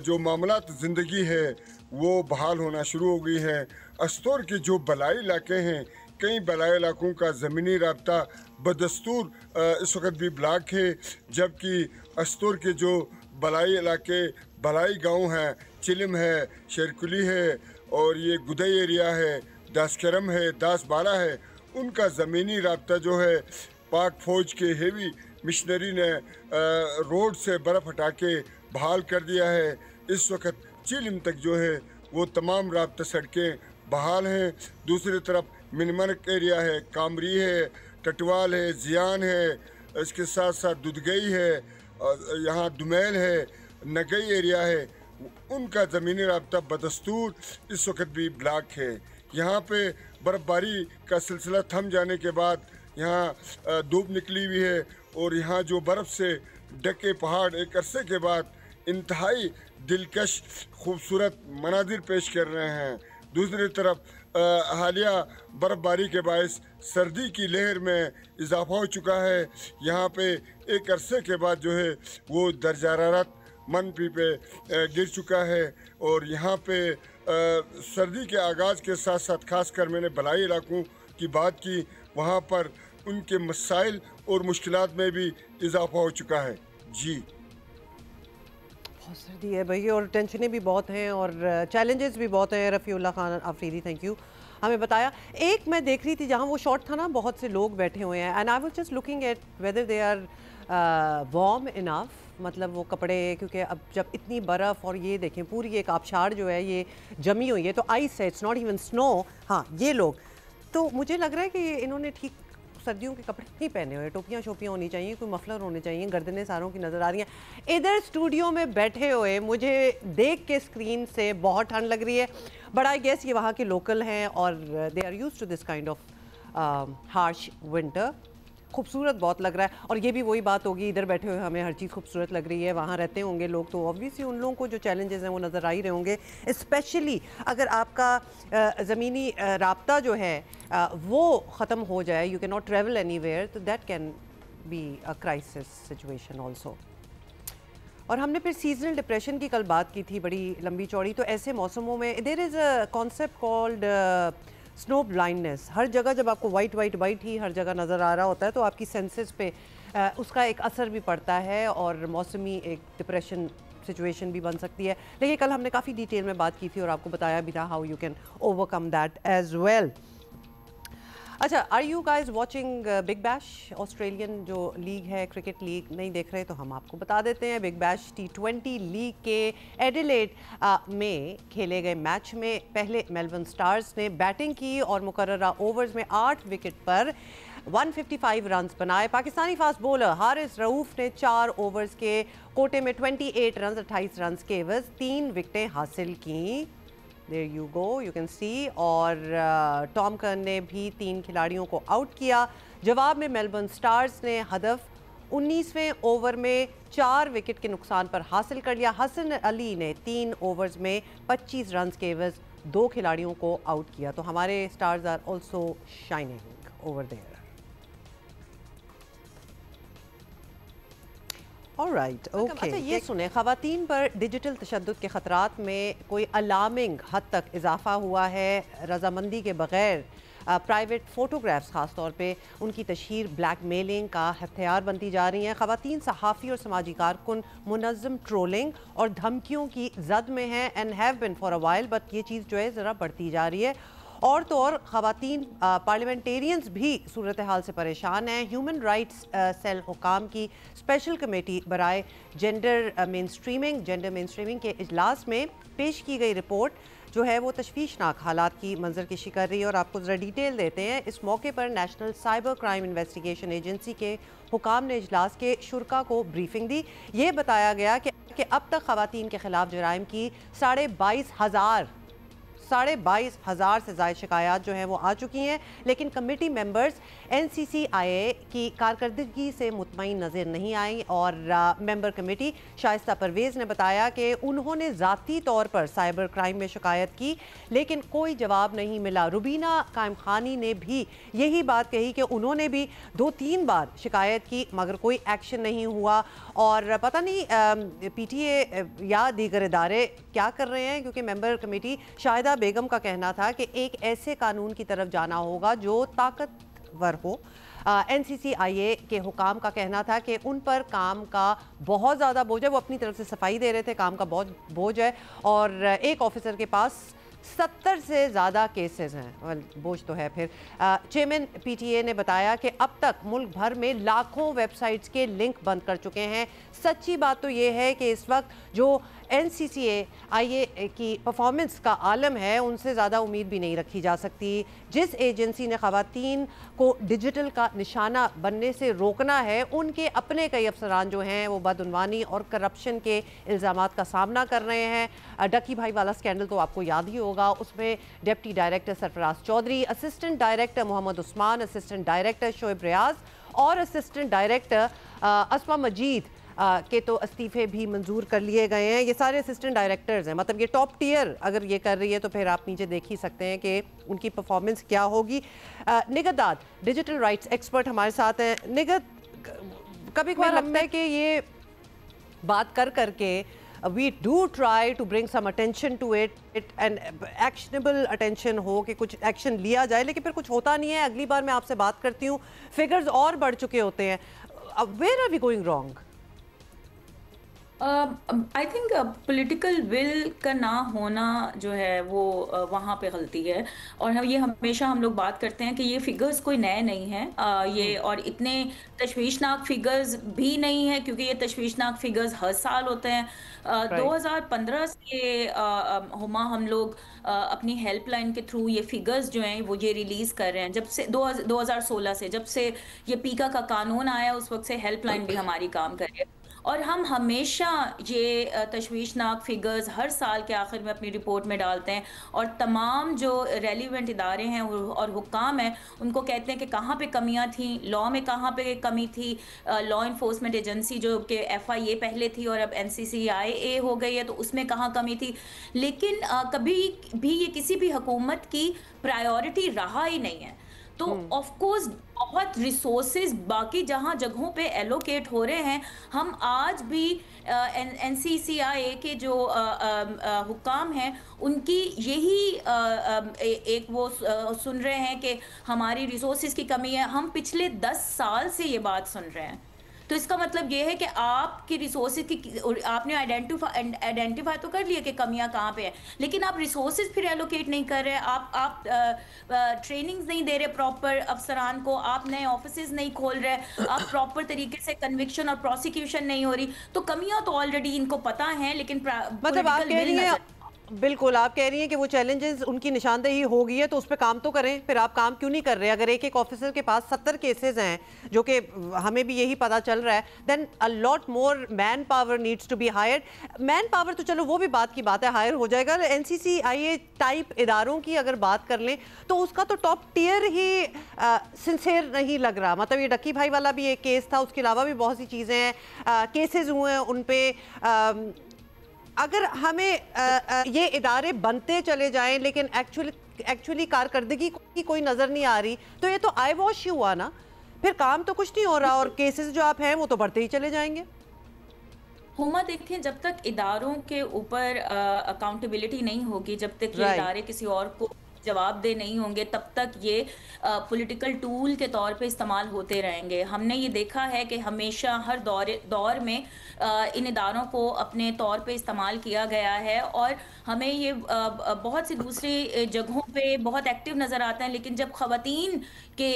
[SPEAKER 7] जो मामलात ज़िंदगी है वो बहाल होना शुरू हो गई है। अस्तोर के जो बलाई इलाके हैं, कई बलाई इलाकों का ज़मीनी राब्ता बदस्तूर इस वक्त भी ब्लॉक है, जबकि अस्तोर के जो बलाई इलाके, बलाई गाँव हैं, चिलम है, शेरकुली है और ये गुदई एरिया है, दासकरम है, दास बाला है, उनका ज़मीनी राब्ता जो है पाक फ़ौज के हेवी मिशनरी ने रोड से बर्फ़ हटा के बहाल कर दिया है। इस वक्त चिलम तक जो है वो तमाम राब्ता सड़कें बहाल हैं। दूसरी तरफ मिनमनक एरिया है, कामरी है, टटवाल है, जियान है, इसके साथ साथ दुधगई है, यहाँ दुमैल है, नगई एरिया है, उनका ज़मीनी राब्ता बदस्तूर इस वक्त भी ब्लॉक है। यहाँ पे बर्फ़बारी का सिलसिला थम जाने के बाद यहाँ धूप निकली हुई है और यहाँ जो बर्फ़ से ढके पहाड़ एक अरसे के बाद इंतहाई दिलकश खूबसूरत मनाजिर पेश कर रहे हैं। दूसरी तरफ हालिया बर्फ़बारी के बायस सर्दी की लहर में इजाफा हो चुका है। यहाँ पे एक अरसे के बाद जो है वो दर्जा हरारत -, पे गिर चुका है। और यहाँ पे सर्दी के आगाज़ के साथ साथ खास कर मैंने बलाई इलाकों की बात की, वहाँ पर उनके मसाइल और मुश्किलात में भी इजाफा हो चुका है। जी
[SPEAKER 1] बहुत सर्दी है भाई, और टेंशनें भी बहुत हैं और चैलेंजेस भी बहुत हैं। रफ़ीउल्लाह खान आफरीदी, थैंक यू, हमें बताया। एक मैं देख रही थी जहाँ वो शॉट था ना, बहुत से लोग बैठे हुए हैं, and I was just looking at whether they are warm enough, मतलब वो कपड़े, क्योंकि अब जब इतनी बर्फ़, और ये देखें पूरी एक आबशार जो है ये जमी हुई है, तो आइस है, इट्स नॉट इवन स्नो। हाँ, ये लोग, तो मुझे लग रहा है कि इन्होंने ठीक सर्दियों के कपड़े नहीं पहने हुए, टोपियाँ शोपियाँ होनी चाहिए, कोई मफलर होने चाहिए, गर्दनें सारों की नज़र आ रही हैं। इधर स्टूडियो में बैठे हुए मुझे देख के स्क्रीन से बहुत ठंड लग रही है, बट आई गेस ये वहाँ के लोकल हैं और they are used to this kind of harsh winter. खूबसूरत बहुत लग रहा है, और ये भी वही बात होगी, इधर बैठे हुए हमें हर चीज़ खूबसूरत लग रही है, वहाँ रहते होंगे लोग तो ऑब्वियसली उन लोगों को जो चैलेंजेस हैं वो नज़र आ ही रहे होंगे। स्पेशली अगर आपका ज़मीनी राब्ता जो है वो ख़त्म हो जाए, you can not travel anywhere, तो that can be a crisis situation also. और हमने फिर सीजनल डिप्रेशन की कल बात की थी बड़ी लंबी चौड़ी, तो ऐसे मौसमों में there is a concept called snow blindness. हर जगह जब आपको वाइट ही हर जगह नज़र आ रहा होता है तो आपकी सेंसेस पे उसका एक असर भी पड़ता है और मौसमी एक डिप्रेशन सिचुएशन भी बन सकती है। लेकिन कल हमने काफ़ी डिटेल में बात की थी और आपको बताया भी था how you can overcome that as well. अच्छा, are you guys watching Big Bash, Australian जो लीग है, क्रिकेट लीग नहीं देख रहे तो हम आपको बता देते हैं। बिग बैश T20 लीग के एडिलेड में खेले गए मैच में पहले मेलबर्न स्टार्स ने बैटिंग की और मुकर्ररा ओवर्स में 8 विकेट पर 155 रन्स बनाए। पाकिस्तानी फास्ट बॉलर हारिस रऊफ ने 4 ओवर्स के कोटे में 28 रन 28 रन के एवज 3 विकेटें हासिल की। There you go, you can see. और टॉम कर्न ने भी 3 खिलाड़ियों को आउट किया। जवाब में मेलबर्न स्टार्स ने हदफ 19वें ओवर में 4 विकेट के नुकसान पर हासिल कर लिया। हसन अली ने 3 ओवर्स में 25 रन के एवज 2 खिलाड़ियों को आउट किया। तो हमारे stars are also shining over there. Alright, okay. अच्छा, ये सुने, ख़वातीन पर डिजिटल तशद्दुद के ख़तरात में कोई अलार्मिंग हद तक इजाफा हुआ है। रजामंदी के बग़ैर प्राइवेट फ़ोटोग्राफ्स ख़ास तौर पे उनकी तशहीर ब्लैकमेलिंग का हथियार बनती जा रही हैं। ख़वातीन सहाफ़ी और समाजी कारकुन मुनज़्ज़म ट्रोलिंग और धमकियों की जद में हैं and have been for a while, but ये चीज़ जो है ज़रा बढ़ती जा रही है। और तो और ख़वातीन पार्लियामेंटेरियंस भी सूरत हाल से परेशान हैं। ह्यूमन राइट्स सेल हुकाम की स्पेशल कमेटी बराए जेंडर मेन स्ट्रीमिंग के इजलास में पेश की गई रिपोर्ट जो है वो तशवीशनाक हालात की मंजर कशी कर रही है और आपको ज़रा डिटेल देते हैं। इस मौके पर national cyber crime investigation agency के हुकाम ने इजलास के शुरका को ब्रीफिंग दी। ये बताया गया कि अब तक ख़वातीन के ख़िलाफ़ जराइम की 22,500 से ज़ायद शिकायत जो हैं वो आ चुकी हैं, लेकिन कमेटी मेंबर्स NCCIA की कारकर्दगी से मुतमईन नज़र नहीं आई। और मेंबर कमेटी शाइस्ता परवेज़ ने बताया कि उन्होंने ज़ाती तौर पर साइबर क्राइम में शिकायत की लेकिन कोई जवाब नहीं मिला। रुबीना कायम खानी ने भी यही बात कही कि उन्होंने भी 2-3 बार शिकायत की मगर कोई एक्शन नहीं हुआ। और पता नहीं PTA या दीगर इदारे क्या कर रहे हैं, क्योंकि मेंबर कमेटी शाहिदा बेगम का कहना था कि एक ऐसे कानून की तरफ जाना होगा जो ताकतवर हो। NCCIA के हुकाम का कहना था कि उन पर काम का बहुत ज़्यादा बोझ है, वो अपनी तरफ से सफाई दे रहे थे, काम का बहुत बोझ है और एक ऑफिसर के पास 70 से ज़्यादा केसेस हैं। बोझ तो है फिर। चेयरमैन PTA ने बताया कि अब तक मुल्क भर में लाखों वेबसाइट्स के लिंक बंद कर चुके हैं। सच्ची बात तो ये है कि इस वक्त जो NCCIA की परफॉर्मेंस का आलम है उनसे ज़्यादा उम्मीद भी नहीं रखी जा सकती। जिस एजेंसी ने ख़वातीन को डिजिटल का निशाना बनने से रोकना है, उनके अपने कई अफसरान जो हैं वो बदउनवानी और करप्शन के इल्ज़ामात का सामना कर रहे हैं। डकी भाई वाला स्कैंडल तो आपको याद ही होगा, उसमें deputy director Sarfaraz Chaudhry, assistant director Mohammad Usman, assistant director Shoaib Riaz और असिस्टेंट डायरेक्टर अस्मा मजीद के तो इस्तीफे भी मंजूर कर लिए गए हैं। ये सारे असिस्टेंट डायरेक्टर्स हैं, मतलब ये टॉप टियर अगर ये कर रही है तो फिर आप नीचे देख ही सकते हैं कि उनकी परफॉर्मेंस क्या होगी। निगत दाद डिजिटल राइट्स एक्सपर्ट हमारे साथ हैं। निगत, कभी कभार लगता है कि ये बात कर करके we do try to bring some attention to it and actionable attention हो कि कुछ एक्शन लिया जाए, लेकिन फिर कुछ होता नहीं है। अगली बार मैं आपसे बात करती हूँ, फिगर्स और बढ़ चुके होते हैं। Where are we going wrong?
[SPEAKER 8] I think political will का ना होना जो है वो वहाँ पे गलती है। और हम ये हमेशा हम लोग बात करते हैं कि ये फिगर्स कोई नए नहीं हैं, ये और इतने तशवीशनाक फिगर्स भी नहीं है, क्योंकि ये तशवीशनाक फिगर्स हर साल होते हैं। 2015 से हुमा हम लोग अपनी हेल्पलाइन के थ्रू ये फिगर्स जो हैं वो ये रिलीज़ कर रहे हैं। जब से 2016 से, जब से ये पीका का कानून आया, उस वक्त से हेल्पलाइन भी हमारी काम कर रही है। और हम हमेशा ये तशवीशनाक फिगर्स हर साल के आखिर में अपनी रिपोर्ट में डालते हैं, और तमाम जो रेलिवेंट इदारे हैं और हुक्काम हैं उनको कहते हैं कि कहाँ पे कमियां थी, लॉ में कहाँ पे कमी थी। लॉ इन्फोर्समेंट एजेंसी जो कि FIA पहले थी और अब NCCIA हो गई है, तो उसमें कहाँ कमी थी। लेकिन कभी भी ये किसी भी हुकूमत की प्रायोरिटी रहा ही नहीं है। तो ऑफ कोर्स बहुत रिसोर्सेज बाकी जहां जगहों पे एलोकेट हो रहे हैं, हम आज भी NCCIA के जो हुक्काम हैं उनकी यही एक वो सुन रहे हैं कि हमारी रिसोर्सेज की कमी है। हम पिछले 10 साल से ये बात सुन रहे हैं। तो इसका मतलब ये है कि आपकी रिसोर्सेज की, आपने आइडेंटिफाई तो कर लिया कि कमियां कहाँ पे हैं, लेकिन आप रिसोर्सेज फिर एलोकेट नहीं कर रहे। आप ट्रेनिंग्स नहीं दे रहे प्रॉपर अफसरान को, आप नए ऑफिसेज नहीं खोल रहे, आप प्रॉपर तरीके से कन्विक्शन और प्रोसिक्यूशन नहीं हो रही। तो कमियां तो ऑलरेडी इनको पता हैं, लेकिन
[SPEAKER 1] मतलब आप कह रही हैं, बिल्कुल आप कह रही हैं कि वो चैलेंजेस उनकी निशानदेही हो गई है तो उस पर काम तो करें। फिर आप काम क्यों नहीं कर रहे? अगर एक एक ऑफिसर के पास 70 केसेस हैं, जो कि हमें भी यही पता चल रहा है, then a lot more manpower needs to be hired. Manpower तो चलो वो भी बात की बात है, हायर हो जाएगा। NCCIA टाइप इदारों की अगर बात कर लें तो उसका तो टॉप टियर ही सिंसियर नहीं लग रहा। मतलब ये डक्की भाई वाला भी एक केस था, उसके अलावा भी बहुत सी चीज़ें हैं, केसेस हुए हैं उन पर। अगर हमें ये इदारे बनते चले जाएं लेकिन एक्चुअली कारकर्दगी की कोई नज़र नहीं आ रही, तो ये तो आई वॉश ही हुआ ना, फिर काम तो कुछ नहीं हो रहा और केसेस जो आप हैं वो तो बढ़ते ही चले जाएंगे।
[SPEAKER 8] हुमा देखें, जब तक इदारों के ऊपर अकाउंटेबिलिटी नहीं होगी, जब तक ये इदारे किसी और को जवाबदेह नहीं होंगे, तब तक ये पॉलिटिकल टूल के तौर पे इस्तेमाल होते रहेंगे। हमने ये देखा है कि हमेशा हर दौर में इन इदारों को अपने तौर पे इस्तेमाल किया गया है, और हमें ये बहुत सी दूसरी जगहों पे बहुत एक्टिव नज़र आते हैं। लेकिन जब ख़वातीन के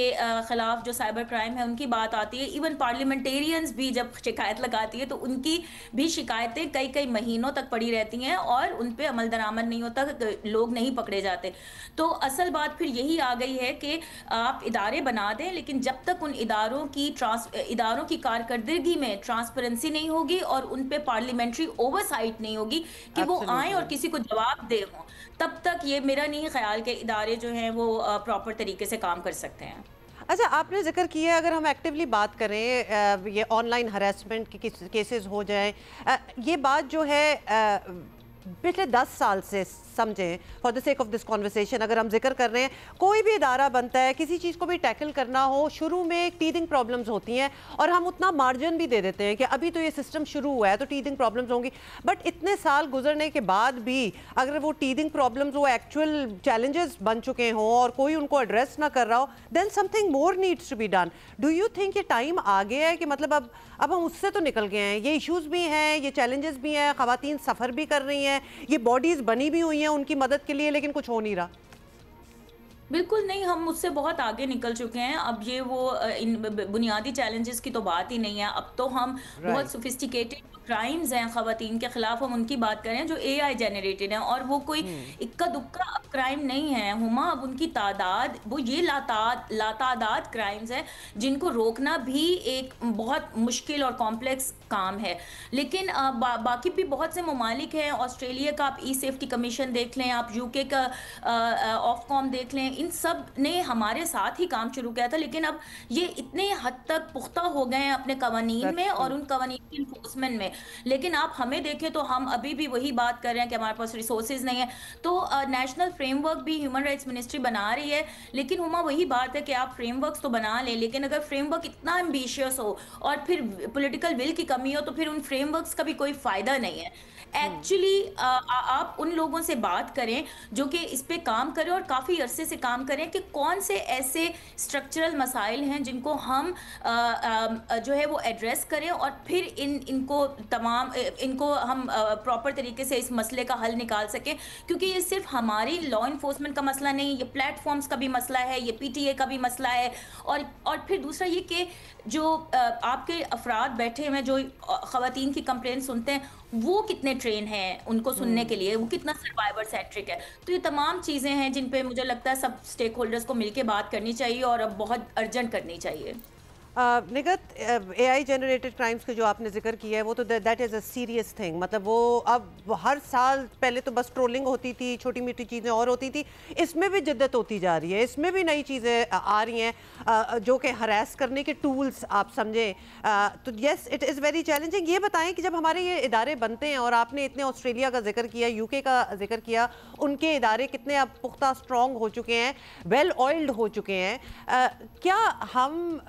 [SPEAKER 8] ख़िलाफ़ जो साइबर क्राइम है उनकी बात आती है, इवन पार्लियामेंटेरियंस भी जब शिकायत लगाती है तो उनकी भी शिकायतें कई कई महीनों तक पड़ी रहती हैं और उन पर अमल दरामद नहीं होता, लोग नहीं पकड़े जाते। तो असल बात फिर यही आ गई है कि आप इदारे बना दें, लेकिन जब तक उन इदारों की कारकर्दगी में ट्रांसपेरेंसी नहीं होगी और उन पे पार्लियामेंट्री ओवरसाइट नहीं होगी कि वो आए और किसी को जवाब दे हों, तब तक ये मेरा नहीं ख्याल कि इदारे जो हैं वो प्रॉपर तरीके से काम कर सकते हैं।
[SPEAKER 1] अच्छा, आपने जिक्र किया है, अगर हम एक्टिवली बात करें, ये ऑनलाइन हरासमेंट के केसेस हो जाएं, ये बात जो है पिछले 10 साल से समझें, for the sake of this conversation अगर हम जिक्र कर रहे हैं, कोई भी इदारा बनता है, किसी चीज़ को भी टैकल करना हो, शुरू में टीदिंग प्रॉब्लम्स होती हैं और हम उतना मार्जिन भी दे देते हैं कि अभी तो ये सिस्टम शुरू हुआ है तो टीदिंग प्रॉब्लम्स होंगी। बट इतने साल गुजरने के बाद भी अगर वो टीदिंग प्रॉब्लम्स वो एक्चुअल चैलेंजेस बन चुके हों और कोई उनको एड्रेस ना कर रहा हो, then something more needs to be done. Do you think ये टाइम आ गया है कि मतलब अब हम उससे तो निकल गए हैं, ये इश्यूज भी हैं, ये चैलेंजेस भी हैं, ख़वातीन सफ़र भी कर रही हैं, ये बॉडीज़ बनी भी हुई हैं उनकी मदद के लिए, लेकिन कुछ हो नहीं रहा?
[SPEAKER 8] बिल्कुल नहीं, हम उससे बहुत आगे निकल चुके हैं। अब ये वो इन बुनियादी चैलेंजेस की तो बात ही नहीं है। अब तो हम बहुत सोफिस्टिकेटेड क्राइम्स हैं ख़वातीन के ख़िलाफ़, हम उनकी बात करें जो AI जनरेटेड हैं, और वो कोई इक्का दुक्का अब क्राइम नहीं है हुमा। अब उनकी तादाद, वो ये लातादाद क्राइम्स हैं जिनको रोकना भी एक बहुत मुश्किल और कॉम्प्लेक्स काम है। लेकिन बाकी भी बहुत से ममालिक हैं, ऑस्ट्रेलिया का आप ई सेफ्टी कमीशन देख लें, आप UK का ऑफकॉम देख लें, इन सब ने हमारे साथ ही काम शुरू किया था, लेकिन अब ये इतने हद तक पुख्ता हो गए हैं अपने कवानीन में और उन कवानीन की इन्फोर्समेंट में। लेकिन आप हमें देखें तो हम अभी भी वही बात कर रहे हैं कि हमारे पास रिसोर्सेज नहीं है। तो नेशनल फ्रेमवर्क भी ह्यूमन राइट्स मिनिस्ट्री बना रही है, लेकिन हुमा वही बात है कि आप फ्रेमवर्क्स तो बना लें, लेकिन अगर फ्रेमवर्क इतना एम्बिशियस हो और फिर पॉलिटिकल विल की कमी हो तो फिर उन फ्रेमवर्क्स का भी कोई फायदा नहीं है। एक्चुअली आप उन लोगों से बात करें जो कि इस पे काम करें और काफ़ी अरसे से काम करें कि कौन से ऐसे स्ट्रक्चरल मसाइल हैं जिनको हम जो है वो एड्रेस करें और फिर इनको हम प्रॉपर तरीके से इस मसले का हल निकाल सकें। क्योंकि ये सिर्फ हमारी लॉ इन्फोर्समेंट का मसला नहीं, ये प्लेटफॉर्म्स का भी मसला है, ये PTA का भी मसला है। और फिर दूसरा ये कि जो आपके अफराद बैठे हुए जो ख़वातीन की कंप्लेंट सुनते हैं वो कितने ट्रेन हैं उनको सुनने के लिए, वो कितना सर्वाइवर सेंट्रिक है। तो ये तमाम चीज़ें हैं जिन पे मुझे लगता है सब स्टेक होल्डर्स को मिलकर बात करनी चाहिए और अब बहुत अर्जेंट करनी चाहिए।
[SPEAKER 1] निगत, AI जनरेटेड क्राइम्स का जो आपने जिक्र किया है वो तो that is a serious thing. मतलब वो अब हर साल, पहले तो बस ट्रोलिंग होती थी, छोटी मोटी चीज़ें और होती थी, इसमें भी जिद्दत होती जा रही है, इसमें भी नई चीज़ें आ रही हैं जो कि हरास करने के टूल्स आप समझें। तो yes, it is very challenging. ये बताएं कि जब हमारे ये इदारे बनते हैं, और आपने इतने ऑस्ट्रेलिया का जिक्र किया, UK का जिक्र किया, उनके इदारे कितने अब पुख्ता स्ट्रॉन्ग हो चुके हैं, वेल ऑयल्ड हो चुके हैं, क्या हम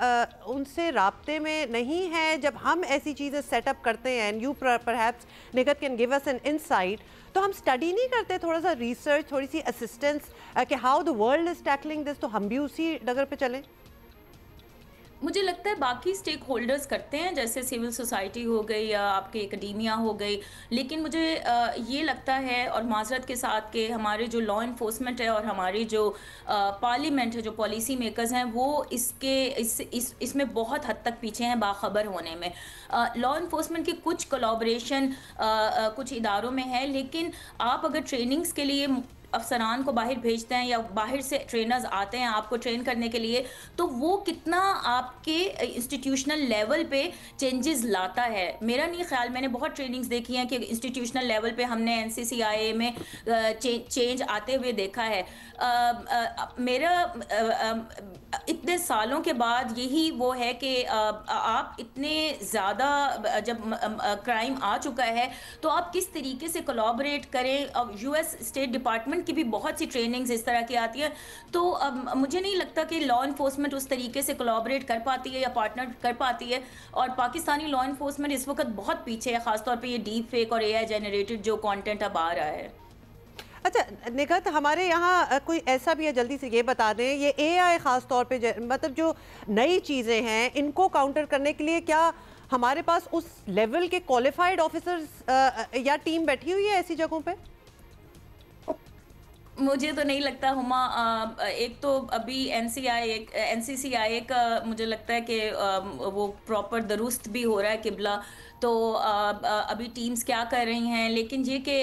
[SPEAKER 1] उनसे राब्ते में नहीं है जब हम ऐसी चीज़ें सेटअप करते हैं? And you perhaps निगत can give us an insight. तो हम स्टडी नहीं करते, थोड़ा सा रिसर्च, थोड़ी सी असिस्टेंस कि how the world is tackling this, तो हम भी उसी डगर पे चलें?
[SPEAKER 8] मुझे लगता है बाकी स्टेक होल्डर्स करते हैं, जैसे सिविल सोसाइटी हो गई या आपके एकेडेमिया हो गई, लेकिन मुझे ये लगता है और माजरत के साथ कि हमारे जो लॉ इन्फोर्समेंट है और हमारी जो पार्लियामेंट है, जो पॉलिसी मेकर्स हैं, वो इसमें बहुत हद तक पीछे हैं बाखबर होने में। लॉ इन्फोर्समेंट की कुछ कोलैबोरेशन कुछ इदारों में है, लेकिन आप अगर ट्रेनिंग्स के लिए अफसरान को बाहर भेजते हैं या बाहर से ट्रेनर्स आते हैं आपको ट्रेन करने के लिए, तो वो कितना आपके इंस्टीट्यूशनल लेवल पे चेंजेस लाता है। मेरा नहीं ख्याल, मैंने बहुत ट्रेनिंग्स देखी हैं कि इंस्टीट्यूशनल लेवल पे हमने NCCIA में चेंज आते हुए देखा है। मेरा इतने सालों के बाद यही वो है कि आप इतने ज़्यादा जब क्राइम आ चुका है तो आप किस तरीके से कोलैबोरेट करें। अब US स्टेट डिपार्टमेंट की भी बहुत सी ट्रेनिंग्स इस तरह की आती है, तो मुझे नहीं लगता कि लॉ इन्फोर्समेंट उस तरीके से कोलैबोरेट कर पाती है या पार्टनर कर पाती है। और पाकिस्तानी लॉ इन्फोर्समेंट इस वक्त बहुत पीछे है, खासतौर पे ये डीप फेक और AI जनरेटेड जो कंटेंट अब आ रहा है।
[SPEAKER 1] अच्छा निगत, हमारे यहाँ कोई ऐसा भी है, जल्दी से ये बता दें, ये AI ख़ास तौर पे मतलब जो नई चीज़ें हैं इनको काउंटर करने के लिए क्या हमारे पास उस लेवल के क्वालिफाइड ऑफिसर्स या टीम बैठी हुई है ऐसी जगहों पे?
[SPEAKER 8] मुझे तो नहीं लगता हुमा। एक तो अभी NCCIA का मुझे लगता है कि वो प्रॉपर दुरुस्त भी हो रहा है किबला, तो अभी टीम्स क्या कर रही हैं, लेकिन ये कि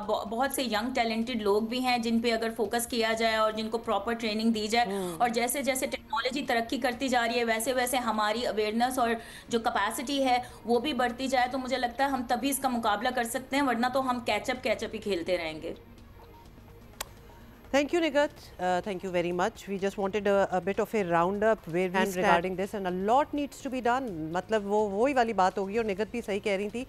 [SPEAKER 8] बहुत से यंग टैलेंटेड लोग भी हैं जिन पे अगर फोकस किया जाए और जिनको प्रॉपर ट्रेनिंग दी जाए, और जैसे जैसे टेक्नोलॉजी तरक्की करती जा रही है वैसे वैसे हमारी अवेयरनेस और जो कैपेसिटी है वो भी बढ़ती जाए, तो मुझे लगता है हम तभी इसका मुकाबला कर सकते हैं, वरना तो हम कैचअप ही खेलते रहेंगे।
[SPEAKER 1] Thank you, Nigat. Thank you very much. We just wanted a bit of a roundup where we stand regarding this, and a lot needs to be done. मतलब वही वाली बात होगी, और निगत भी सही कह रही थी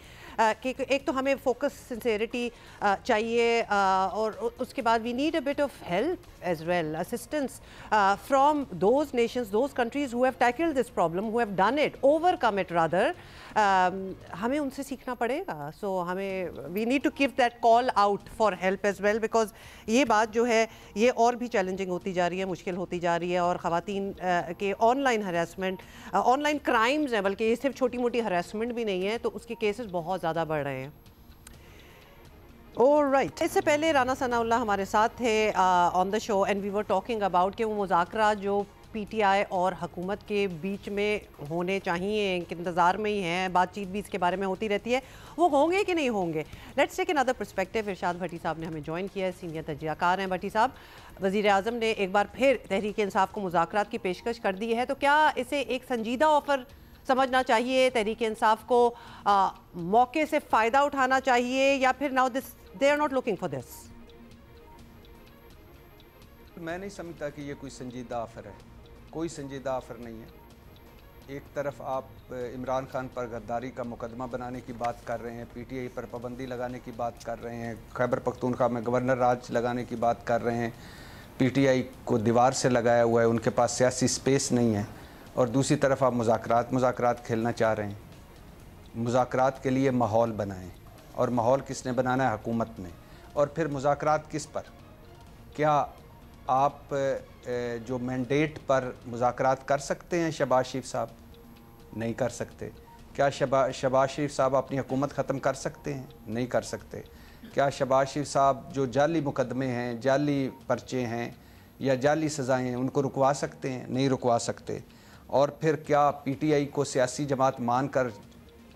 [SPEAKER 1] कि एक तो हमें फोकस, सिंसेरिटी चाहिए, और उसके बाद we need a bit of help as well, assistance from those nations, those countries who have tackled this problem, who have done it, overcome it rather. हमें उनसे सीखना पड़ेगा। So हमें we need to give that call out for help as well, because ये बात जो है ये और भी चैलेंजिंग होती जा रही है, मुश्किल होती जा रही है, और ख़वातीन के ऑनलाइन हरासमेंट, ऑनलाइन क्राइम्स हैं, बल्कि ये सिर्फ छोटी मोटी हरासमेंट भी नहीं है, तो उसके केसेस बहुत ज़्यादा बढ़ रहे हैं। ऑलराइट, इससे पहले राना सनाउल्लाह हमारे साथ थे on the show, and we were talking about कि वो मुज़ाकरा जो PTI और हुकूमत के बीच में होने चाहिए, इंतज़ार में ही हैं, बातचीत भी इसके बारे में होती रहती है, वो होंगे कि नहीं होंगे। Let's take another perspective. Irshad Bhatti साहब ने हमें ज्वाइन किया है, सीनियर तजियाकार हैं भट्टी साहब। वज़ीर आज़म ने एक बार फिर तहरीक इंसाफ को मुज़ाकरात की पेशकश कर दी है, तो क्या इसे एक संजीदा ऑफ़र समझना चाहिए? तहरीक इंसाफ को मौके से फ़ायदा उठाना चाहिए, या फिर now this they are not looking for this?
[SPEAKER 9] मैं नहीं समझता कि ये कोई संजीदा ऑफ़र है, कोई संजीदा ऑफ़र नहीं है। एक तरफ आप इमरान खान पर गद्दारी का मुकदमा बनाने की बात कर रहे हैं, पीटीआई पर पाबंदी लगाने की बात कर रहे हैं, खैबर पख्तूनख्वा में गवर्नर राज लगाने की बात कर रहे हैं, पीटीआई को दीवार से लगाया हुआ है, उनके पास सियासी स्पेस नहीं है, और दूसरी तरफ आप मुज़ाकरात खेलना चाह रहे हैं। मुज़ाकरात के लिए माहौल बनाएं, और माहौल किसने बनाना है? हुकूमत ने। और फिर मुज़ाकरात किस पर? क्या आप जो मैंडेट पर मुज़ाकरात कर सकते हैं शहबाज शरीफ साहब? नहीं कर सकते। क्या शहबाज शरीफ साहब अपनी हुकूमत ख़त्म कर सकते हैं? नहीं कर सकते। क्या शहबाज शरीफ साहब जो जाली मुकदमे हैं, जाली पर्चे हैं या जाली सज़ाएँ हैं, उनको रुकवा सकते हैं? नहीं रुकवा सकते। और फिर क्या पीटीआई को सियासी जमात मान कर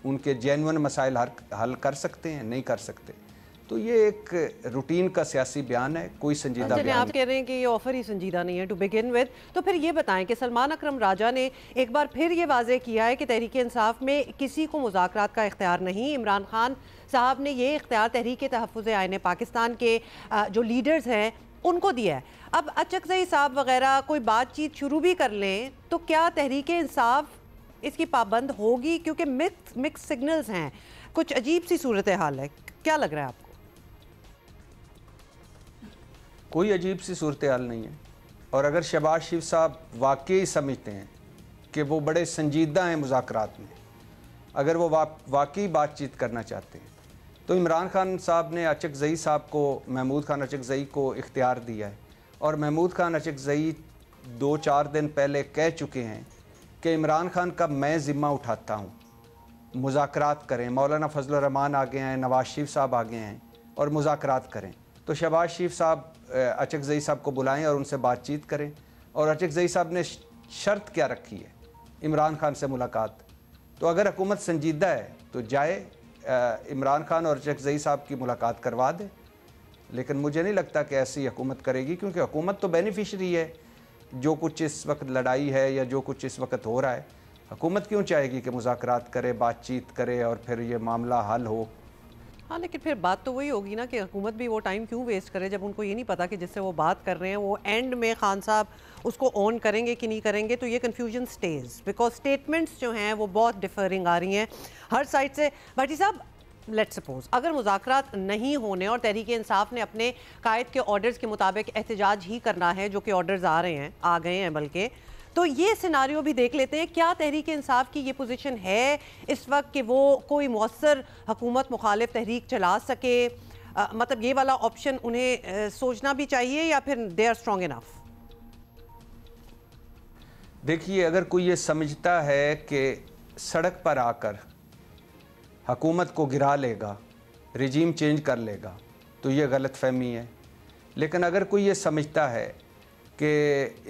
[SPEAKER 9] उनके जेन्युइन मसाइल हल कर सकते हैं? नहीं कर सकते। तो ये एक रूटीन का सियासी बयान है, कोई संजीदा बयान।
[SPEAKER 1] आप कह रहे हैं कि ये ऑफर ही संजीदा नहीं है टू बिगिन विद, तो फिर ये बताएं कि सलमान अकरम राजा ने एक बार फिर ये वाज़ेह किया है कि तहरीक इंसाफ में किसी को मुज़ाकरात का इख्तियार नहीं। इमरान खान साहब ने ये इख्तियार तहरीक तहफ़्फ़ुज़ आईन पाकिस्तान के जो लीडर्स हैं उनको दिया है। अब अचकज़ई साहब वगैरह कोई बातचीत शुरू भी कर लें तो क्या तहरीक इंसाफ इसकी पाबंद होगी? क्योंकि मिक्स सिग्नल्स हैं, कुछ अजीब सी सूरत हाल है। क्या लग रहा है आपको?
[SPEAKER 9] कोई अजीब सी सूरत हाल नहीं है। और अगर शहबाज शरीफ साहब वाकई समझते हैं कि वो बड़े संजीदा हैं मुज़ाकरात में, अगर वो वाकई बातचीत करना चाहते हैं, तो इमरान खान साहब ने अचकज़ई साहब को, महमूद खान अचकज़ई को इख्तियार दिया है। और महमूद खान अचकज़ई 2-4 दिन पहले कह चुके हैं कि इमरान खान का मैं ज़िम्मा उठाता हूँ, मुज़ाकरात करें। मौलाना फजल रहमान आ गए हैं, नवाज शरीफ साहब आ गए हैं, और मुज़ाकरात करें। तो शहबाज शरीफ साहब अचकज़ई साहब को बुलाएं और उनसे बातचीत करें। और अचकज़ई साहब ने शर्त क्या रखी है? इमरान खान से मुलाकात। तो अगर हुकूमत संजीदा है तो जाए, इमरान खान और अचकज़ई साहब की मुलाकात करवा दे। लेकिन मुझे नहीं लगता कि ऐसी हुकूमत करेगी, क्योंकि हुकूमत तो बेनिफिशरी है। जो कुछ इस वक्त लड़ाई है या जो कुछ इस वक्त हो रहा है, हुकूमत क्यों चाहेगी कि मुज़ाकरात करे, बातचीत करे और फिर ये मामला हल हो?
[SPEAKER 1] हाँ, लेकिन फिर बात तो वही होगी ना कि हुकूमत भी वो टाइम क्यों वेस्ट करे जब उनको ये नहीं पता कि जिससे वो बात कर रहे हैं वो एंड में खान साहब उसको ऑन करेंगे कि नहीं करेंगे। तो ये कन्फ्यूजन स्टेज, बिकॉज स्टेटमेंट्स जो हैं वो बहुत डिफरिंग आ रही हैं हर साइड से। भट्टी साहब, लेट्स सपोज अगर मुज़ाकरात नहीं होने और तहरीक इंसाफ ने अपने कायद के ऑर्डर्स के मुताबिक एहतजाज ही करना है, जो कि ऑर्डर्स आ गए हैं बल्कि, तो ये सिनारियो भी देख लेते हैं। क्या तहरीक इंसाफ की ये पोजीशन है इस वक्त कि वो कोई मौसर हुकूमत मुखालिफ तहरीक चला सके? मतलब ये वाला ऑप्शन उन्हें सोचना भी चाहिए या फिर दे आर स्ट्रॉन्ग इनफ?
[SPEAKER 9] देखिए, अगर कोई ये समझता है कि सड़क पर आकर हुकूमत को गिरा लेगा, रिजीम चेंज कर लेगा, तो ये गलत फहमी है। लेकिन अगर कोई ये समझता है कि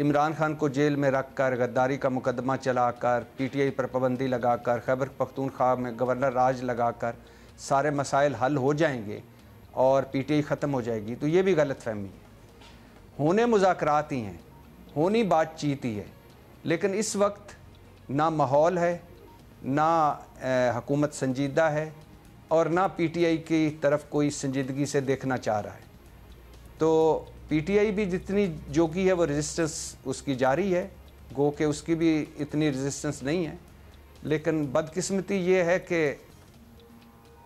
[SPEAKER 9] इमरान खान को जेल में रख कर, गद्दारी का मुकदमा चलाकर, पीटीआई पर पाबंदी लगाकर, खैबर पख्तूनख्वा में गवर्नर राज लगाकर सारे मसाइल हल हो जाएंगे और पीटीआई ख़त्म हो जाएगी, तो ये भी गलत फहमी है। होने मुज़ाकरात ही हैं, होनी बातचीत ही है। लेकिन इस वक्त ना माहौल है, ना हुकूमत संजीदा है, और ना पीटीआई की तरफ कोई संजीदगी से देखना चाह रहा है। तो पीटीआई भी जितनी जो की है वो रेजिस्टेंस उसकी जारी है, गो के उसकी भी इतनी रेजिस्टेंस नहीं है। लेकिन बदकिस्मती ये है कि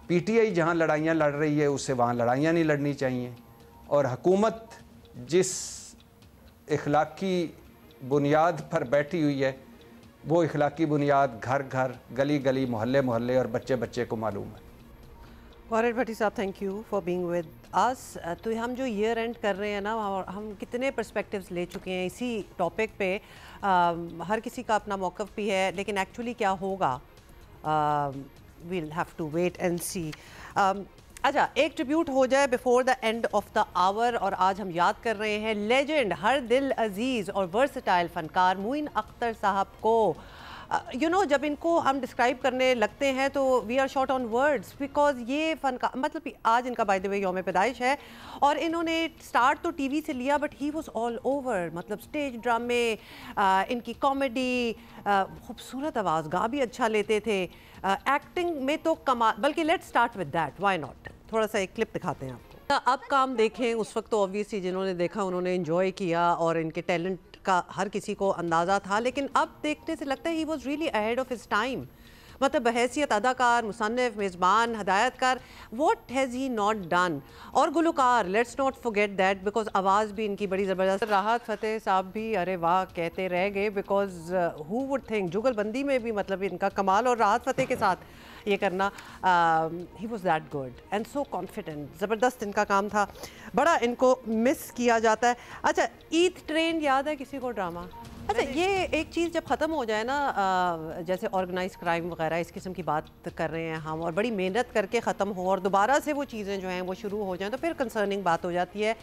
[SPEAKER 9] पीटीआई जहाँ लड़ाइयाँ लड़ रही है उसे वहाँ लड़ाइयाँ नहीं लड़नी चाहिए, और हुकूमत जिस इखलाकी बुनियाद पर बैठी हुई है वो इखलाकी बुनियाद घर घर, गली गली, मोहल्ले मोहल्ले और बच्चे बच्चे को मालूम है।
[SPEAKER 1] वारिद भट्टी साहब, thank you for being with us. तो हम जो ईयर एंड कर रहे हैं ना, हम कितने पर्सपेक्टिव्स ले चुके हैं इसी टॉपिक पे। हर किसी का अपना मौक़िफ़ भी है, लेकिन एक्चुअली क्या होगा we'll have to wait and see. अच्छा, एक ट्रिब्यूट हो जाए before the end of the hour, और आज हम याद कर रहे हैं लेजेंड, हर दिल अजीज़ और वर्सटाइल फ़नकार मोइन अख्तर साहब को। जब इनको हम डिस्क्राइब करने लगते हैं तो we are short on words, because ये फ़नकार, मतलब आज इनका बाय द वे यौम पैदाइश है, और इन्होंने स्टार्ट तो टीवी से लिया but he was all over. मतलब स्टेज ड्रामे, इनकी कॉमेडी, खूबसूरत आवाज़, गा भी अच्छा लेते थे, एक्टिंग में तो कमाल। बल्कि let's start with that, why not. थोड़ा सा एक क्लिप दिखाते हैं आपको। अब काम देखें, उस वक्त तो ऑब्वियसली जिन्होंने देखा उन्होंने एंजॉय किया और इनके टैलेंट का हर किसी को अंदाज़ा था, लेकिन अब देखने से लगता है he was really ahead of his time. मतलब बहैसियत अदाकार, मुसन्निफ, मेज़बान, हदायतकार, what has he not done. और गुलकार, let's not forget that, because आवाज़ भी इनकी बड़ी ज़बरदस्त। राहत फ़तेह साहब भी अरे वाह कहते रह गए, बिकॉज हु वुड थिंक जुगलबंदी में भी मतलब इनका कमाल, और राहत फ़तेह के साथ ये करना, he was that good and so confident. ज़बरदस्त इनका काम था, बड़ा इनको मिस किया जाता है। अच्छा, ईद ट्रेन याद है किसी को ड्रामा? अच्छा, ये एक चीज़ जब ख़त्म हो जाए ना, जैसे ऑर्गेनाइज क्राइम वगैरह इस किस्म की बात कर रहे हैं हम, और बड़ी मेहनत करके ख़त्म हो और दोबारा से वो चीज़ें जो हैं वो शुरू हो जाएं, तो फिर कंसर्निंग बात हो जाती है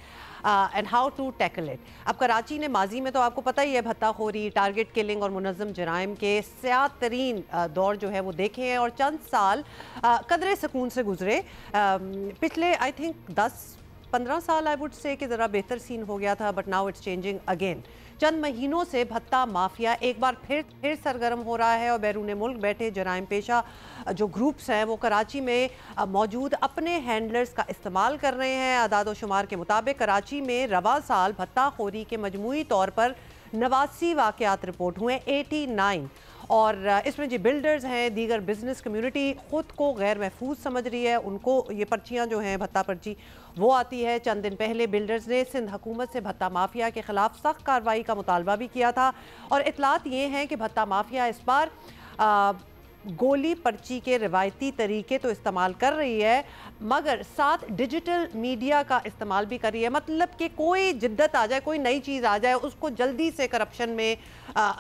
[SPEAKER 1] and how to tackle it. अब कराची ने माजी में तो आपको पता ही है भत्ताखोरी, टारगेट किलिंग और मुनज़्ज़म जराइम के स्याह तरीन दौर जो है वो देखे हैं, और चंद साल कदरे सुकून से गुजरे। पिछले आई थिंक 10-15 साल आई वुड से कि ज़रा बेहतर सीन हो गया था, but now it's changing again. चंद महीनों से भत्ता माफिया एक बार फिर सरगर्म हो रहा है, और बैरून मुल्क बैठे जराइम पेशा जो ग्रुप्स हैं वो कराची में मौजूद अपने हैंडलर्स का इस्तेमाल कर रहे हैं। अदाद शुमार के मुताबिक कराची में रवा साल भत्ताखोरी के मजमूई तौर पर 89 वाक़यात रिपोर्ट हुए, 89, और इसमें जो बिल्डर्स हैं, दीगर बिजनेस कम्युनिटी ख़ुद को गैर महफूज समझ रही है, उनको ये पर्चियाँ जो हैं भत्ता पर्ची वो आती है। चंद दिन पहले बिल्डर्स ने सिंध हुकूमत से भत्ता माफिया के ख़िलाफ़ सख्त कार्रवाई का मुतालबा भी किया था, और इतलात ये हैं कि भत्ता माफिया इस बार गोली पर्ची के रिवायती तरीके तो इस्तेमाल कर रही है, मगर साथ डिजिटल मीडिया का इस्तेमाल भी कर रही है। मतलब कि कोई जिद्दत आ जाए, कोई नई चीज़ आ जाए, उसको जल्दी से करप्शन में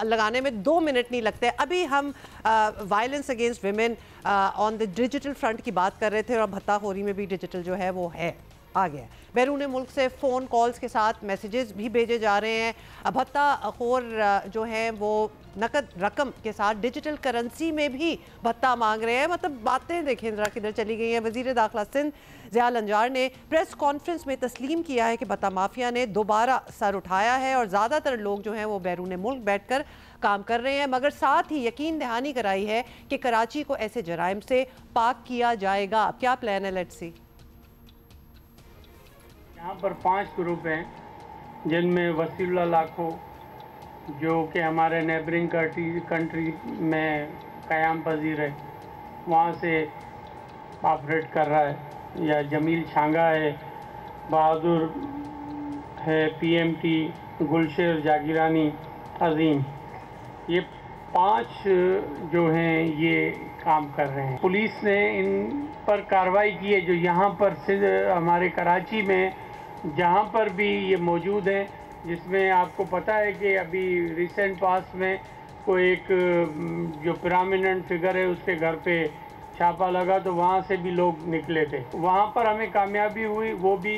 [SPEAKER 1] लगाने में 2 मिनट नहीं लगते। अभी हम violence against women on the digital front की बात कर रहे थे, और भत्ताखोरी में भी डिजिटल जो है वो है आ गया। बैरून मुल्क से फ़ोन कॉल्स के साथ मैसेजेस भी भेजे जा रहे हैं। भत्ताखोर जो हैं वो नकद रकम के साथ डिजिटल करेंसी में भी भत्ता मांग रहे हैं। मतलब बातें देखें ज़रा किधर चली गई हैं। वज़ीर दाखिला सिंध ज़िया लंजार ने प्रेस कॉन्फ्रेंस में तस्लीम किया है कि भत्ता माफिया ने दोबारा सर उठाया है, और ज़्यादातर लोग जो हैं वो बैरून मुल्क बैठ कर काम कर रहे हैं, मगर साथ ही यकीन दहानी कराई है कि कराची को ऐसे जराइम से पाक किया जाएगा। अब क्या प्लान है, लेट्स सी।
[SPEAKER 10] यहाँ पर 5 ग्रुप हैं, जिनमें वसीउल्लाह लाखो जो कि हमारे नेबरिंग कंट्री में क़याम पजीर है, वहाँ से ऑपरेट कर रहा है, या जमील छांगा है, बहादुर है, PMT, गुलशेर जागीरानी, अजीम, ये 5 जो हैं ये काम कर रहे हैं। पुलिस ने इन पर कार्रवाई की है, जो यहाँ पर हमारे कराची में जहाँ पर भी ये मौजूद हैं, जिसमें आपको पता है कि अभी रिसेंट पास में कोई एक जो प्रोमिनेंट फिगर है उसके घर पे छापा लगा, तो वहाँ से भी लोग निकले थे। वहाँ पर हमें कामयाबी हुई, वो भी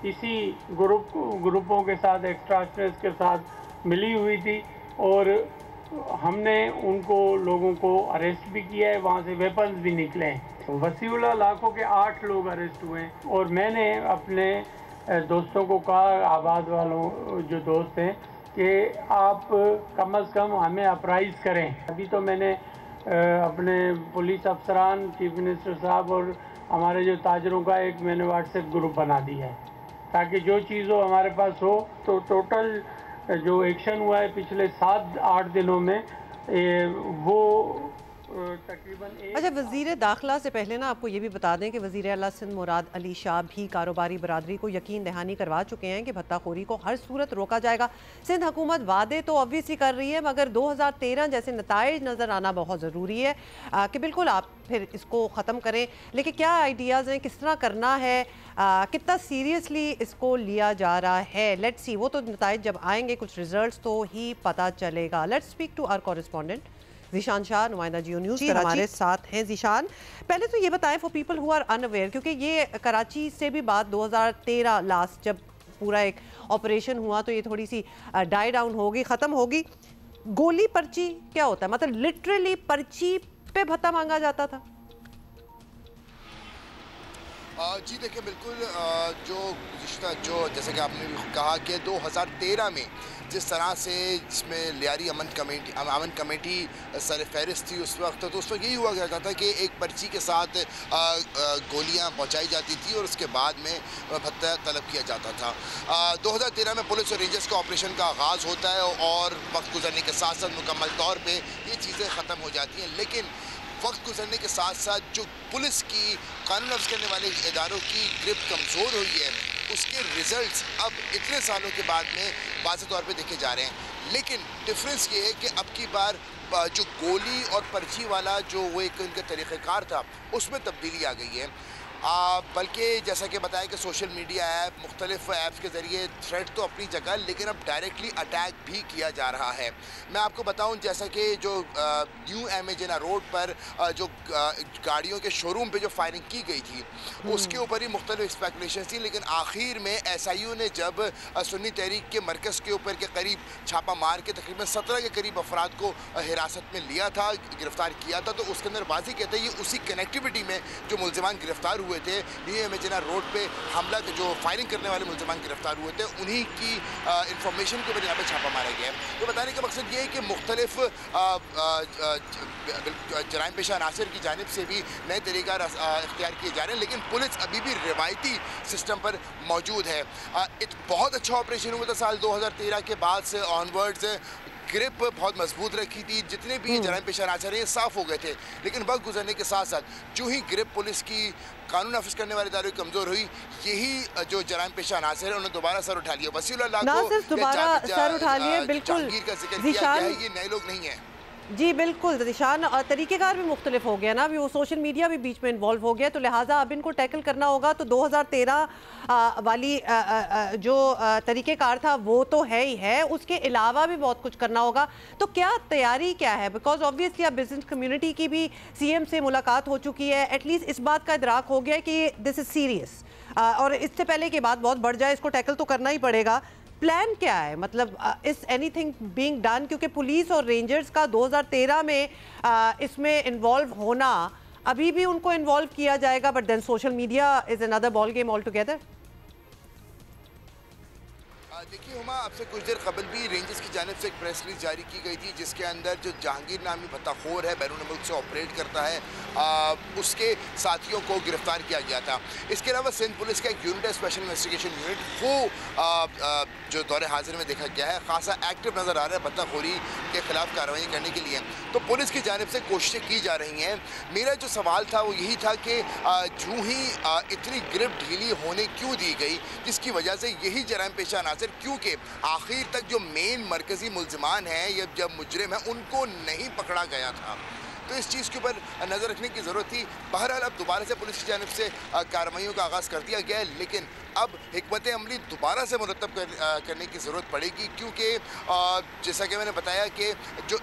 [SPEAKER 10] इसी ग्रुपों के साथ, एक्स्ट्रास्टर्स के साथ मिली हुई थी, और हमने उनको लोगों को अरेस्ट भी किया है, वहाँ से वेपन्स भी निकले हैं। वसीउल्लाह लाखों के 8 लोग अरेस्ट हुए हैं, और मैंने अपने दोस्तों को कहा, आबाद वालों जो दोस्त हैं, कि आप कम से कम हमें अप्राइज़ करें। अभी तो मैंने अपने पुलिस अफसरान, चीफ मिनिस्टर साहब और हमारे जो ताजरों का एक मैंने व्हाट्सएप ग्रुप बना दिया है, ताकि जो चीज़ हो हमारे पास हो। तो टोटल जो एक्शन हुआ है पिछले 7-8 दिनों में वो तकरीबन।
[SPEAKER 1] अच्छा, वज़ीर दाखिला से पहले ना आपको ये भी बता दें कि वज़ीर आला सिंध मुराद अली शाह भी कारोबारी बरादरी को यकीन दहानी करवा चुके हैं कि भत्ताखोरी को हर सूरत रोका जाएगा। सिंध हुकूमत वादे तो ऑब्वियसली कर रही है, मगर 2013 जैसे नताइज नज़र आना बहुत ज़रूरी है कि बिल्कुल आप फिर इसको ख़त्म करें। लेकिन क्या आइडियाज़ हैं, किस तरह करना है, कितना सीरियसली इसको लिया जा रहा है? लेट्स सी, वो तो नताइज जब आएंगे, कुछ रिजल्ट्स तो ही पता चलेगा। Let's speak to our correspondent Zeeshan Shah, नुमाइंदा जियो न्यूज़ पर हमारे साथ हैं। ज़ीशान, पहले तो ये बताएं for people who are unaware, क्योंकि ये कराची से भी बात 2013 लास्ट जब पूरा एक ऑपरेशन हुआ तो ये थोड़ी सी डाई डाउन होगी, ख़त्म होगी। गोली पर्ची क्या होता है? मतलब लिटरली पर्ची पे भत्ता मांगा जाता था?
[SPEAKER 11] जी देखिए, बिल्कुल जो जैसे कि आपने कहा कि 2013 में जिस तरह से जिसमें लियारी अमन कमेटी सर फहरिस्त थी उस वक्त, तो उस वक्त यही हुआ करता था कि एक पर्ची के साथ गोलियां पहुंचाई जाती थी और उसके बाद में भत्ता तलब किया जाता था। 2013 में पुलिस और रेंजर्स का ऑपरेशन का आगाज़ होता है और वक्त गुजरने के साथ साथ मुकम्मल तौर पर ये चीज़ें ख़त्म हो जाती हैं, लेकिन वक्त गुजरने के साथ साथ जो पुलिस की कानून नाफिज करने वाले इदारों की ग्रिप कमज़ोर हुई है, उसके रिजल्ट्स अब इतने सालों के बाद में वाज़ेह तौर पे देखे जा रहे हैं। लेकिन डिफरेंस ये है कि अब की बार जो गोली और पर्ची वाला जो वो एक उनका तरीक़ाकार था उसमें तब्दीली आ गई है। बल्कि जैसा कि बताया कि सोशल मीडिया ऐप, मुख्तलिफ ऐप्स के ज़रिए थ्रेट तो अपनी जगह, लेकिन अब डायरेक्टली अटैक भी किया जा रहा है। मैं आपको बताऊं, जैसा कि जो न्यू एमेजना रोड पर जो गाड़ियों के शोरूम पे जो फायरिंग की गई थी उसके ऊपर ही मुख्तलिफ स्पेकुलेशन थी, लेकिन आखिर में SIU ने जब सुन्नी तहरीक के मरकज़ के ऊपर के करीब छापा मार के तकरीबन 17 के करीब अफराद को हिरासत में लिया था, गिरफ़्तार किया था, तो उसके अंदर वाज़ेह कहते हैं ये उसी कनेक्टिविटी में जो मुल्ज़िमान गिरफ़्तार हुए थे, न्यू एमेजना रोड पे हमला के जो फायरिंग करने वाले मुल्ज़िमान गिरफ्तार हुए थे, उन्हीं की इंफॉर्मेशन के ऊपर यहाँ पे छापा मारा गया है। तो बताने का मकसद ये है कि मुख्तलिफ जराइम पेशा अनासर की जानिब से भी नए तरीक़ा इख्तियार किए जा रहे हैं, लेकिन पुलिस अभी भी रिवायती सिस्टम पर मौजूद है। एक बहुत अच्छा ऑपरेशन हुआ था साल 2013 के बाद से ऑनवर्ड्स, ग्रिप बहुत मजबूत रखी थी, जितने भी जराइम पेशा अनासर हैं साफ़ हो गए थे, लेकिन वक्त गुजरने के साथ साथ जो ही ग्रिप पुलिस की कानून नाफिज करने वाले इदारों की कमज़ोर हुई, यही जो जराइम पेशा अनासर है उन्होंने दोबारा सर उठा लिया। वसीउल्लाह को
[SPEAKER 1] दोबारा सर उठा लिए, बिल्कुल
[SPEAKER 11] जहांगीर का जिक्र किया गया है, ये नए लोग नहीं हैं।
[SPEAKER 1] जी बिल्कुल दिशान, और तरीक़ेकार भी मुख्तलिफ हो गया ना, अभी वो सोशल मीडिया भी बीच में इन्वॉल्व हो गया, तो लिहाजा अब इनको टैकल करना होगा। तो 2013 वाली जो तरीक़ेकार था वो तो है ही है, उसके अलावा भी बहुत कुछ करना होगा। तो क्या तैयारी क्या है? बिकॉज ऑब्वियसली अब बिजनेस कम्युनिटी की भी CM से मुलाकात हो चुकी है, एटलीस्ट इस बात का इदराक हो गया कि दिस इज़ सीरियस, और इससे पहले कि बात बहुत बढ़ जाए, इसको टैकल तो करना ही पड़ेगा। प्लान क्या है, मतलब इज एनीथिंग बीइंग डन? क्योंकि पुलिस और रेंजर्स का 2013 में इसमें इन्वॉल्व होना, अभी भी उनको इन्वॉल्व किया जाएगा, but then social media is another ball game all together.
[SPEAKER 11] देखिए हुमा, आपसे कुछ देर कबल भी रेंजर्स की जानिब से एक प्रेस रिलीज जारी की गई थी, जिसके अंदर जो जहांगीर नामी भत्ताखोर है, बैरून मुल्क से ऑपरेट करता है, उसके साथियों को गिरफ्तार किया गया था। इसके अलावा सिंध पुलिस का एक यूनिट है, स्पेशल इन्वेस्टिगेशन यूनिट, वो जो दौरे हाजिर में देखा गया है खासा एक्टिव नज़र आ रहा है भत्ताखोरी के खिलाफ कार्रवाई करने के लिए। तो पुलिस की जानिब से कोशिशें की जा रही हैं। मेरा जो सवाल था वो यही था कि यूँ ही इतनी गिरफ्त ढीली होने क्यों दी गई, जिसकी वजह से यही जराइम पेशा अनासर, क्योंकि आखिर तक जो मेन मरकज़ी मुल्ज़िमान हैं या जब मुजरिम हैं उनको नहीं पकड़ा गया था, तो इस चीज़ के ऊपर नज़र रखने की ज़रूरत थी। बहरहाल अब दोबारा से पुलिस की जानिब से कार्रवाइयों का आगाज़ कर दिया गया है, लेकिन अब हिकमत अमली दोबारा से मुरतब करने की ज़रूरत पड़ेगी, क्योंकि जैसा कि मैंने बताया कि जो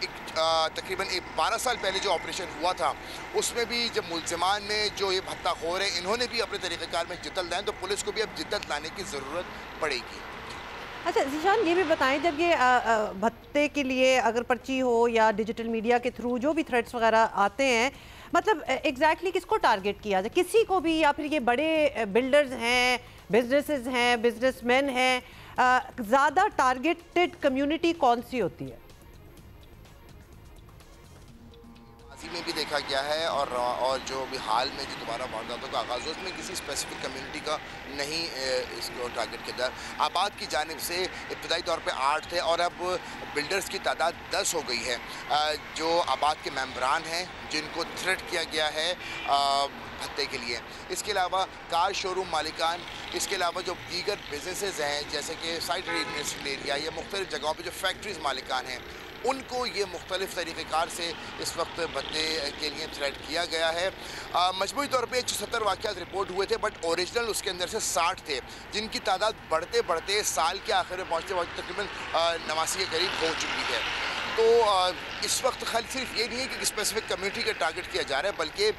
[SPEAKER 11] तकरीबन 12 साल पहले जो ऑपरेशन हुआ था उसमें भी जब मुल्ज़िमान में जो ये भत्ताखोर है इन्होंने भी अपने तरीक़ेकार में जिद्दत लाए, तो पुलिस को भी अब जिद्दत लाने की ज़रूरत पड़ेगी।
[SPEAKER 1] अच्छा ज़ीशान, ये भी बताएं, जब ये भत्ते के लिए अगर पर्ची हो या डिजिटल मीडिया के थ्रू जो भी थ्रेड्स वगैरह आते हैं, मतलब एग्जैक्टली किसको टारगेट किया जाए? किसी को भी, या फिर ये बड़े बिल्डर्स हैं, बिजनेसेस हैं, बिजनेसमैन हैं, ज़्यादा टारगेटेड कम्युनिटी कौन सी होती है?
[SPEAKER 11] में भी देखा गया है और जो भी हाल में जो दोबारा वारदातों का आगाज़ हुआ उसमें किसी स्पेसिफिक कम्युनिटी का नहीं इसको टारगेट किया। आबाद की जानिब से इब्तदाई तौर पे 8 थे और अब बिल्डर्स की तादाद 10 हो गई है, जो आबाद के मेंबरान हैं जिनको थ्रेट किया गया है भत्ते के लिए। इसके अलावा कार शोरूम मालिकान, इसके अलावा जो दीगर बिजनेसेस हैं जैसे कि साइड इंडस्ट्रियल एरिया या मुख्तलिफ जगहों पर जो फैक्ट्रीज़ मालिकान हैं, उनको ये मुख्तलिफ तरीक़ेकार से इस वक्त भत्ते के लिए थ्रेट किया गया है। मजमूई तौर पे 170 वाक़यात रिपोर्ट हुए थे, बट ओरिजिनल उसके अंदर से 60 थे, जिनकी तादाद बढ़ते बढ़ते साल के आखिर में पहुँचते पहुँचते तकरीबन 89 के करीब हो चुकी है। तो इस वक्त खाली सिर्फ ये नहीं है कि स्पेसिफिक कम्युनिटी का टारगेट किया जा रहा है, बल्कि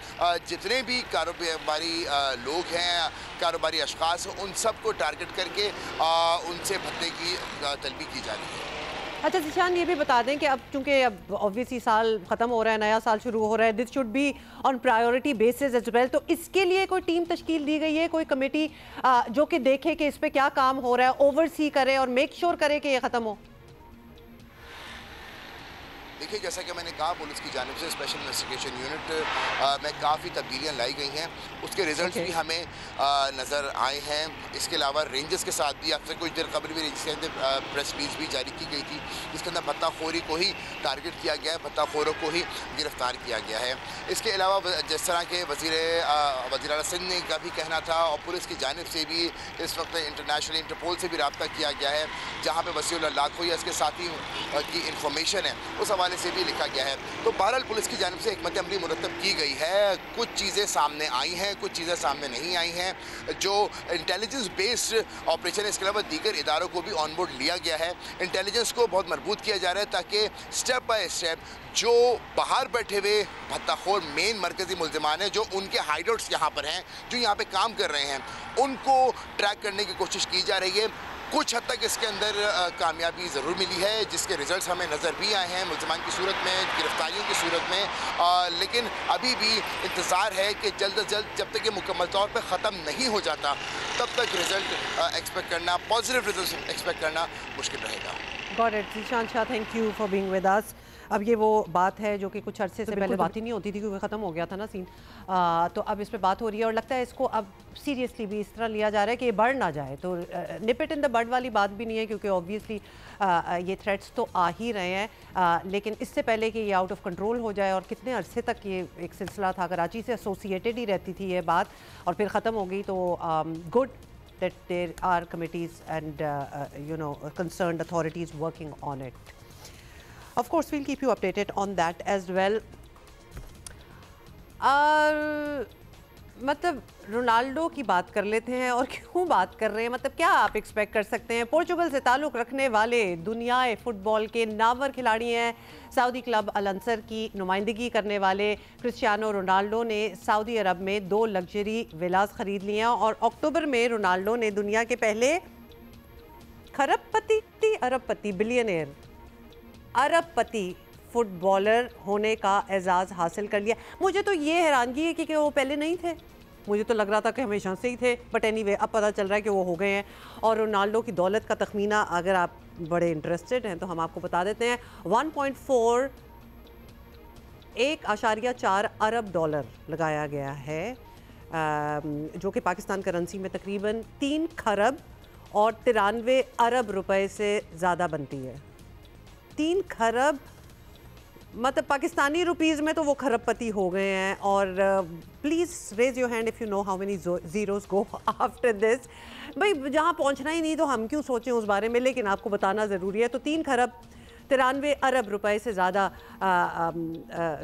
[SPEAKER 11] जितने भी कारोबारी लोग हैं, कारोबारी अशख़ास, उन सब को टारगेट करके उनसे भत्ते की तलबी की जा रही है।
[SPEAKER 1] अच्छा ज़ीशान, ये भी बता दें कि अब चूंकि अब ऑब्वियसली साल ख़त्म हो रहा है, नया साल शुरू हो रहा है, this should be on priority basis as well, तो इसके लिए कोई टीम तश्कील दी गई है, कोई कमेटी जो कि देखे कि इस पर क्या काम हो रहा है, ओवरसी करे और मेक श्योर करे कि ये ख़त्म हो?
[SPEAKER 11] देखिए, जैसा कि मैंने कहा, पुलिस की जानिब से स्पेशल इन्वेस्टिगेशन यूनिट में काफ़ी तब्दीलियाँ लाई गई हैं, उसके रिजल्ट भी हमें नज़र आए हैं। इसके अलावा रेंजर्स के साथ भी आपसे कुछ देर कबल भी रेंजर्स के अंदर प्रेस रिलीज भी जारी की गई थी, जिसके अंदर भत्ताखोरी को ही टारगेट किया गया है, भत्ताखोरों को ही गिरफ्तार किया गया है। इसके अलावा जिस तरह के वज़ीर आला सिंध ने का भी कहना था, और पुलिस की जानिब से भी इस वक्त इंटरनेशनल इंटरपोल से भी रब्ता किया गया है, जहाँ पर वसीउल्लाह लाखो या इसके साथी की इंफॉर्मेशन है, उस हवाले से भी लिखा गया है। तो बहरहाल पुलिस की जानिब से हिकमत अमली मुरतब की गई है, कुछ चीज़ें सामने आई हैं, कुछ चीज़ें सामने नहीं आई हैं। जो इंटेलिजेंस बेस्ड ऑपरेशन है, इसके अलावा दीगर इदारों को भी ऑन बोर्ड लिया गया है। इंटेलिजेंस को बहुत मजबूत किया जा रहा है, ताकि स्टेप बाय स्टेप जो बाहर बैठे हुए भत्ताखोर मेन मरकज़ी मुल्ज़िमान हैं, जो उनके हाइडआउट्स यहाँ पर हैं, जो यहाँ पे काम कर रहे हैं, उनको ट्रैक करने की कोशिश की जा रही है। कुछ हद तक इसके अंदर कामयाबी ज़रूर मिली है, जिसके रिजल्ट्स हमें नज़र भी आए हैं मुल्ज़िमान की सूरत में, गिरफ्तारियों की सूरत में। लेकिन अभी भी इंतज़ार है कि जल्द अज जल्द, जब तक ये मुकम्मल तौर पर ख़त्म नहीं हो जाता, तब तक रिज़ल्ट एक्सपेक्ट करना, पॉजिटिव रिजल्ट एक्सपेक्ट करना मुश्किल रहेगा।
[SPEAKER 1] Got it. Zeeshan Shah, thank you for being with us. अब ये वो बात है जो कि कुछ अरसे से पहले बात ही नहीं होती थी, क्योंकि ख़त्म हो गया था ना सीन, तो अब इस पर बात हो रही है और लगता है इसको अब सीरियसली भी इस तरह लिया जा रहा है कि ये बढ़ ना जाए। तो निप इट इन द बड वाली बात भी नहीं है, क्योंकि ऑब्वियसली ये थ्रेट्स तो आ ही रहे हैं, लेकिन इससे पहले कि ये आउट ऑफ कंट्रोल हो जाए, और कितने अरसे तक ये एक सिलसिला था, कराची से एसोसिएटेड ही रहती थी ये बात, और फिर ख़त्म हो गई। तो good that there are committees and concerned authorities working on it. Of course, we'll keep you updated on that as well. मतलब रोनाल्डो की बात कर लेते हैं, और क्यों बात कर रहे हैं, मतलब क्या आप एक्सपेक्ट कर सकते हैं। पोर्चुगल से ताल्लुक़ रखने वाले दुनियाए फुटबॉल के नामवर खिलाड़ी हैं। सऊदी क्लब अल अंसर की नुमाइंदगी करने वाले क्रिस्टियानो रोनाल्डो ने सऊदी अरब में 2 लग्जरी विलास ख़रीद लिए हैं, और अक्टूबर में रोनाल्डो ने दुनिया के पहले अरबपति बिलियनियर अरबपति फुटबॉलर होने का एजाज़ हासिल कर लिया। मुझे तो ये हैरानगी है कि वो पहले नहीं थे, मुझे तो लग रहा था कि हमेशा से ही थे, बट एनीवे अब पता चल रहा है कि वो हो गए हैं। और रोनाल्डो की दौलत का तखमीना, अगर आप बड़े इंटरेस्टेड हैं तो हम आपको बता देते हैं, 1.4 अरब डॉलर लगाया गया है, जो कि पाकिस्तान करेंसी में तकरीबन 3 खरब और 93 अरब रुपए से ज़्यादा बनती है। 3 खरब मतलब पाकिस्तानी रुपीज़ में तो वो खरबपति हो गए हैं। और please raise your hand if you know how many zeros go after this. भाई जहाँ पहुँचना ही नहीं तो हम क्यों सोचें उस बारे में, लेकिन आपको बताना ज़रूरी है। तो 3 खरब 93 अरब रुपए से ज़्यादा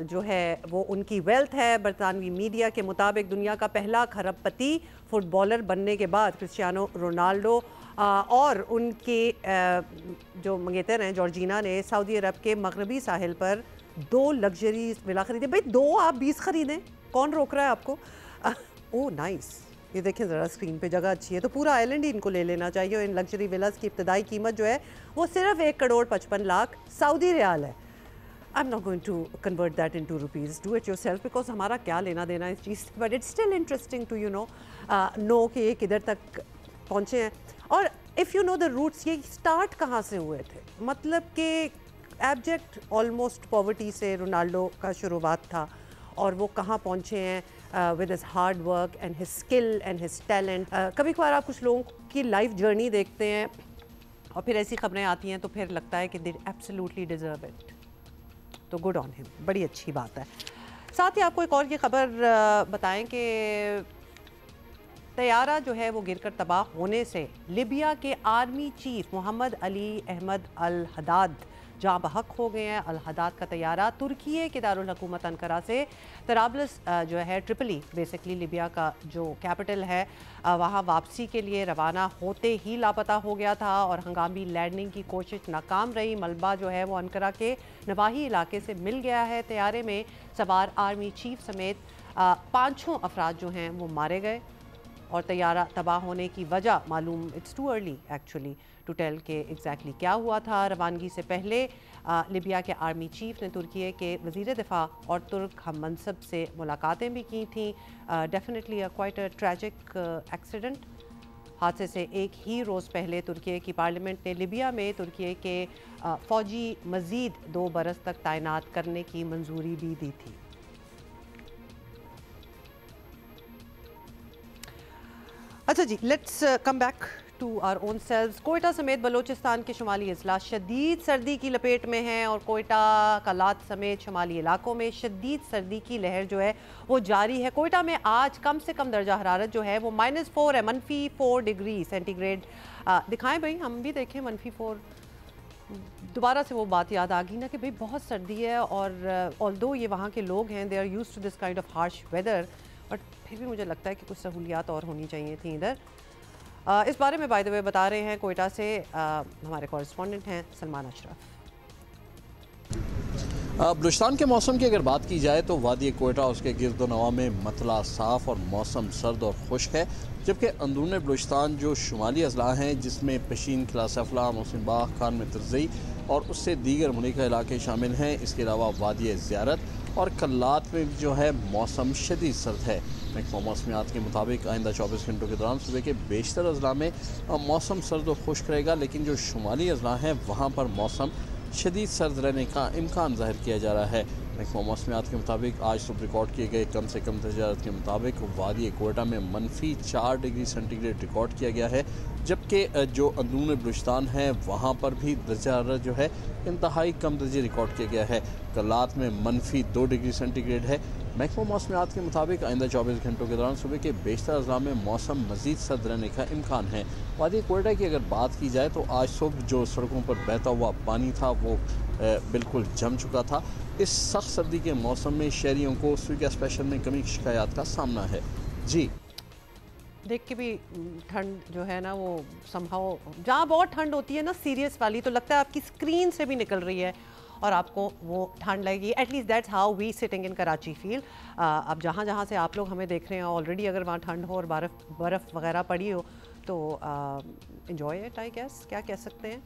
[SPEAKER 1] जो है वो उनकी वेल्थ है। बरतानवी मीडिया के मुताबिक दुनिया का पहला खरबपति फुटबॉलर बनने के बाद क्रिस्टियानो रोनाल्डो और उनके जो मंगेतर हैं जॉर्जिना ने सऊदी अरब के मगरबी साहिल पर 2 लग्जरी विला खरीदे। भाई 2 आप 20 खरीदें, कौन रोक रहा है आपको। ओह नाइस, ये देखें ज़रा स्क्रीन पे, जगह अच्छी है, तो पूरा आइलैंड ही इनको ले लेना चाहिए। और इन लग्जरी विलास की इब्तदाई कीमत जो है वो सिर्फ 1,55,00,000 सऊदी रियाल है। I am not going to convert that into rupees, do it yourself, because हमारा क्या लेना देना इस चीज़ से, but it's still interesting to know कि ये किधर तक पहुँचे हैं। और if you know the roots, ये स्टार्ट कहाँ से हुए थे, मतलब कि एब्जेक्ट ऑलमोस्ट पॉवर्टी से रोनाल्डो का शुरुआत था, और वो कहाँ पहुँचे हैं with his hard work and his skill and his talent. कभी कभार आप कुछ लोगों की लाइफ जर्नी देखते हैं और फिर ऐसी खबरें आती हैं तो फिर लगता है कि दे एब्सोल्युटली डिज़र्व इट, तो गुड ऑन हिम, बड़ी अच्छी बात है। साथ ही आपको एक और ये खबर बताएं कि तैयारा जो है वो गिरकर तबाह होने से लिबिया के आर्मी चीफ मोहम्मद अली अहमद अल हदाद जहाँ बहक हो गए हैं। अल हदाद का तैयारा तुर्की के दारुल हुकूमत अंकारा से तराबलस जो है ट्रिपली बेसिकली लिबिया का जो कैपिटल है वहाँ वापसी के लिए रवाना होते ही लापता हो गया था, और हंगामी लैंडिंग की कोशिश नाकाम रही। मलबा जो है वो अंकारा के नवाही इलाके से मिल गया है। तैयारे में सवार आर्मी चीफ समेत 5 अफराद जो हैं वो मारे गए, और तैयारा तबाह होने की वजह मालूम। It's too early actually to tell के एग्जैक्टली क्या हुआ था। रवानगी से पहले लिबिया के आर्मी चीफ ने तुर्की के वज़ीर दिफा और तुर्क हम मनसब से मुलाकातें भी की थी। Definitely quite a tragic accident. हादसे से एक ही रोज़ पहले तुर्की की पार्लियामेंट ने लिबिया में तुर्की के फ़ौजी मज़ीद 2 बरस तक तैनात करने की मंजूरी भी दी थी। अच्छा जी, let's come back to our own cells. Quetta समेत बलूचिस्तान के शुमाली अजला शदीद सर्दी की लपेट में हैं और कोयटा, कलात समेत शुमाली इलाकों में शदीद सर्दी की लहर जो है वो जारी है। कोयटा में आज कम से कम दर्जा हरारत जो है वो -4 है, -4 डिग्री सेंटीग्रेड। दिखाएं भाई, हम भी देखें -4। दोबारा से वो बात याद आ गई ना कि भाई बहुत सर्दी है और ऑल्दो ये वहाँ के लोग हैं, they are used to this kind of harsh weather, but फिर भी मुझे लगता है कि कुछ सहूलियात और होनी चाहिए थी इधर। इस बारे में बाय द वे बता रहे हैं कोयटा से हमारे कॉरेस्पॉन्डेंट हैं सलमान अशरफ।
[SPEAKER 12] बलूचिस्तान के मौसम की अगर बात की जाए तो वादी कोयटा उसके गिरदोनवा में मतला साफ़ और मौसम सर्द और खुश्क है, जबकि अंदरून बलूचिस्तान जो शुमाली अजला हैं जिसमें पशीन, किला सफला, मोहसिन बाग, खान में तरजई और उससे दीगर मुनीका इलाके शामिल हैं। इसके अलावा वादी ज़ियारत और कल्लात में जो है मौसम शदीद सर्द है। महकमा मौसमियात के मुताबिक आइंदा 24 घंटों के दौरान सुबह के बेशतर अजला में मौसम सर्द और खुश्क रहेगा, लेकिन जो शुमाली अजला हैं वहाँ पर मौसम शदीद सर्द रहने का इम्कान ज़ाहिर किया जा रहा है। महकमा मौसमियात के मुताबिक आज सुबह रिकॉर्ड किए गए कम से कम दर्जा के मुताबिक वादी कोयटा में -4 डिग्री सेंटीग्रेड रिकॉर्ड किया गया है, जबकि जो अंदरून बलूचिस्तान है वहाँ पर भी दर्जा जो है इंतहाई कम दर्जे रिकॉर्ड किया गया है। कलात में -2 डिग्री सेंटीग्रेड है। महकमा मौसमियात के मुताबिक आइंदा 24 घंटों के दौरान सुबह के बेशतर अज़ला में मौसम मज़ीद सर्द रहने का इम्कान है। वादी कोयटा की अगर बात की जाए तो आज सुबह जो सड़कों पर बहता हुआ पानी था वो बिल्कुल जम चुका था। इस सख्त सर्दी के मौसम में शहरियों को स्वीका स्पेशल में कमी की शिकायत का सामना है। जी,
[SPEAKER 1] देख के भी ठंड जो है ना वो समहाउ, जहाँ बहुत ठंड होती है ना सीरियस वाली, तो लगता है आपकी स्क्रीन से भी निकल रही है और आपको वो ठंड लगेगी। At least that's how we sitting in Karachi feel. अब जहाँ जहाँ से आप लोग हमें देख रहे हैं ऑलरेडी अगर वहाँ ठंड हो और बर्फ़ वगैरह पड़ी हो तो इन्जॉय इट, आई गेस, क्या कह सकते हैं।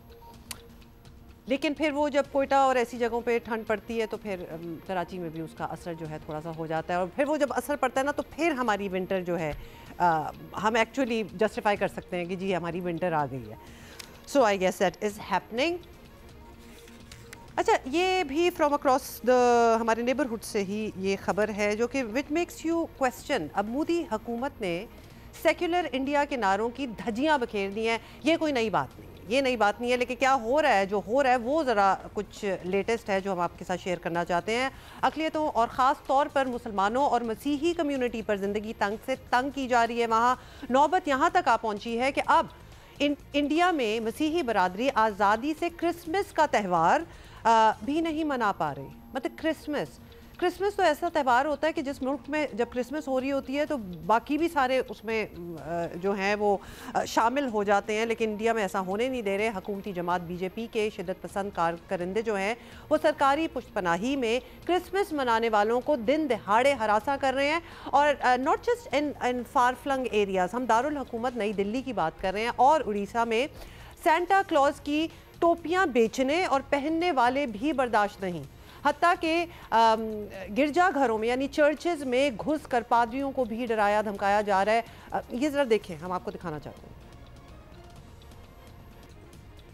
[SPEAKER 1] लेकिन फिर वो जब कोयटा और ऐसी जगहों पे ठंड पड़ती है तो फिर कराची में भी उसका असर जो है थोड़ा सा हो जाता है, और फिर वो जब असर पड़ता है ना तो फिर हमारी विंटर जो है हम एक्चुअली जस्टिफाई कर सकते हैं कि जी हमारी विंटर आ गई है। So I guess that is happening. अच्छा, ये भी फ्रॉम अक्रॉस द हमारे नेबरहुड से ही ये खबर है जो कि विच मेक्स यू क्वेश्चन। अब मोदी हुकूमत ने सेक्युलर इंडिया के नारों की धज्जियाँ बखेर दी हैं। ये कोई नई बात नहीं, ये नई बात नहीं है, लेकिन क्या हो रहा है, जो हो रहा है वो ज़रा कुछ लेटेस्ट है जो हम आपके साथ शेयर करना चाहते हैं। अक़लियतों और ख़ास तौर पर मुसलमानों और मसीही कम्यूनिटी पर ज़िंदगी तंग से तंग की जा रही है। वहाँ नौबत यहाँ तक आ पहुँची है कि अब इंडिया में मसीही बरादरी आज़ादी से क्रिसमस का त्यौहार भी नहीं मना पा रही। मतलब क्रिसमस तो ऐसा त्यौहार होता है कि जिस मुल्क में जब क्रिसमस हो रही होती है तो बाकी भी सारे उसमें जो हैं वो शामिल हो जाते हैं, लेकिन इंडिया में ऐसा होने नहीं दे रहे। हुकूमती जमात बीजेपी के शिद्दत पसंद कारकरिंदे जो हैं वो सरकारी पुष्पनाही में क्रिसमस मनाने वालों को दिन दहाड़े हरासा कर रहे हैं, और not just in far flung areas. हम दारुल हुकूमत नई दिल्ली की बात कर रहे हैं, और उड़ीसा में सेंटा क्लॉज की टोपियाँ बेचने और पहनने वाले भी बर्दाश्त नहीं। हत्ता के गिरजाघरों में यानी चर्चेज में घुस कर पादरियों को भी डराया धमकाया जा रहा है। ये ज़रा देखें, हम आपको दिखाना चाहते हैं।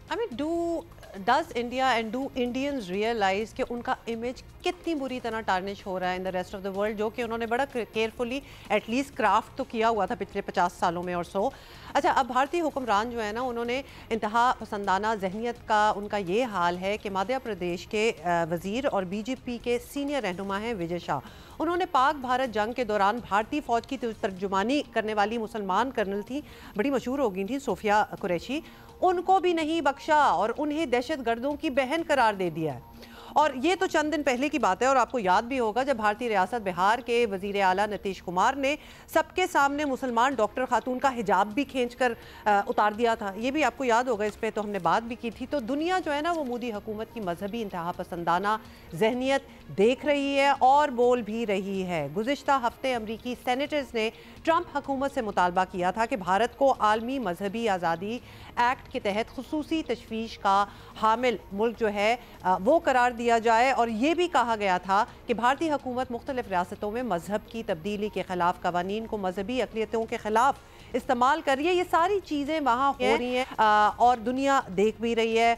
[SPEAKER 1] I mean, does India and do Indians realize कि उनका इमेज कितनी बुरी तरह टार्निश हो रहा है in the rest of the world, जो कि उन्होंने बड़ा केयरफुली एटलीस्ट क्राफ्ट तो किया हुआ था पिछले 50 सालों में और सो। अच्छा, अब भारतीय हुक्मरान जो है ना उन्होंने इंतहा पसंदाना जहनीत का उनका ये हाल है कि मध्य प्रदेश के वज़ीर और बीजेपी के सीनियर रहनुमा हैं विजय शाह। उन्होंने पाक भारत जंग के दौरान भारतीय फ़ौज की तर्जुमानी करने वाली मुसलमान कर्नल थी, बड़ी मशहूर हो गई थी, सोफिया कुरैशी, उनको भी नहीं बख्शा और उन्हें दहशत गर्दों की बहन करार दे दिया है। और ये तो चंद दिन पहले की बात है, और आपको याद भी होगा जब भारतीय रियासत बिहार के वजीर आला नीतीश कुमार ने सबके सामने मुसलमान डॉक्टर खातून का हिजाब भी खींच कर उतार दिया था, ये भी आपको याद होगा, इस पर तो हमने बात भी की थी। तो दुनिया जो है ना वो मोदी हुकूमत की मजहबी इंतहा पसंदाना जहनियत देख रही है और बोल भी रही है। गुज़िश्ता हफ्ते अमरीकी सेनेटर्स ने ट्रंप हुकूमत से मुतालबा किया था कि भारत को आलमी मजहबी आज़ादी एक्ट के तहत खुसूसी तशवीश का हामिल मुल्क जो है वो करार दिया जाए, और ये भी कहा गया था कि भारतीय हुकूमत मुख्तलिफ रियासतों में मजहब की तब्दीली के खिलाफ कवानीन को मजहबी अक़लियतों के खिलाफ इस्तेमाल कर रही है। ये सारी चीज़ें वहाँ हो रही हैं और दुनिया देख भी रही है।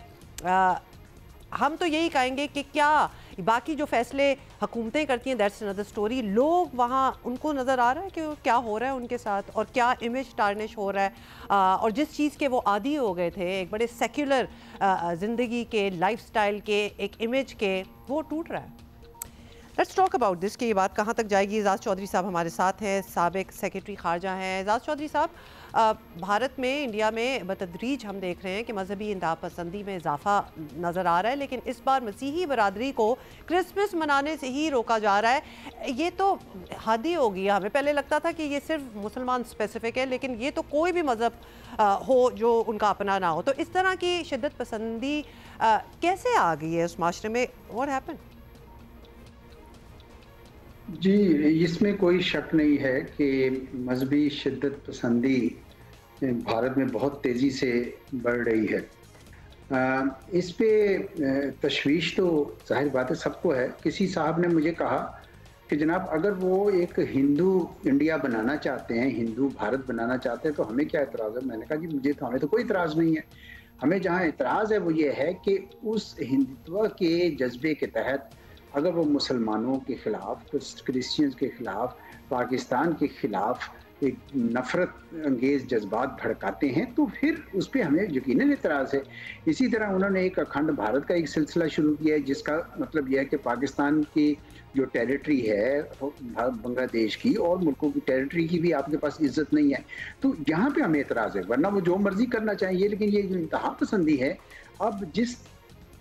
[SPEAKER 1] हम तो यही कहेंगे कि क्या बाकी जो फैसले हुकूमतें करती हैं दैट्स अनदर स्टोरी, लोग वहाँ उनको नज़र आ रहा है कि क्या हो रहा है उनके साथ और क्या इमेज टार्निश हो रहा है, और जिस चीज़ के वो आदी हो गए थे, एक बड़े सेक्युलर ज़िंदगी के, लाइफस्टाइल के, एक इमेज के, वो टूट रहा है। लेट्स टॉक अबाउट दिस कि ये बात कहाँ तक जाएगी। एजाज़ चौधरी साहब हमारे साथ हैं, साबिक सेक्रेटरी खारजा हैं। एजाज़ चौधरी साहब, भारत में, इंडिया में बतदरीज हम देख रहे हैं कि मजहबी इंतहा पसंदी में इजाफा नज़र आ रहा है, लेकिन इस बार मसीही बरादरी को क्रिसमस मनाने से ही रोका जा रहा है। ये तो हद ही होगी। हमें पहले लगता था कि ये सिर्फ मुसलमान स्पेसिफिक है, लेकिन ये तो कोई भी मज़हब हो जो उनका अपना ना हो। तो इस तरह की शिद्दत पसंदी कैसे आ गई है उस माशरे में? What happened?
[SPEAKER 13] जी, इसमें कोई शक नहीं है कि मजहबी शिद्दत पसंदी भारत में बहुत तेज़ी से बढ़ रही है। इस पे तशवीश तो जाहिर बात है सबको है। किसी साहब ने मुझे कहा कि जनाब अगर वो एक हिंदू इंडिया बनाना चाहते हैं, हिंदू भारत बनाना चाहते हैं, तो हमें क्या एतराज़ है? मैंने कहा जी हमें तो कोई एतराज़ नहीं है। हमें जहाँ एतराज़ है वो ये है कि उस हिंदुत्व के जज्बे के तहत अगर वो मुसलमानों के ख़िलाफ़, क्रिश्चियंस के ख़िलाफ़, पाकिस्तान के ख़िलाफ़ एक नफ़रत अंगेज़ जज्बात भड़काते हैं तो फिर उस पर हमें यकीनन एतराज़ है। इसी तरह उन्होंने एक अखंड भारत का एक सिलसिला शुरू किया है, जिसका मतलब यह है कि पाकिस्तान की जो टेरिटरी है बांग्लादेश की और मुल्कों की टेरिटरी की भी आपके पास इज्जत नहीं है, तो यहाँ पे हमें एतराज़ है। वरना वो जो मर्जी करना चाहिए, लेकिन ये जो इंतहा पसंदी है अब जिस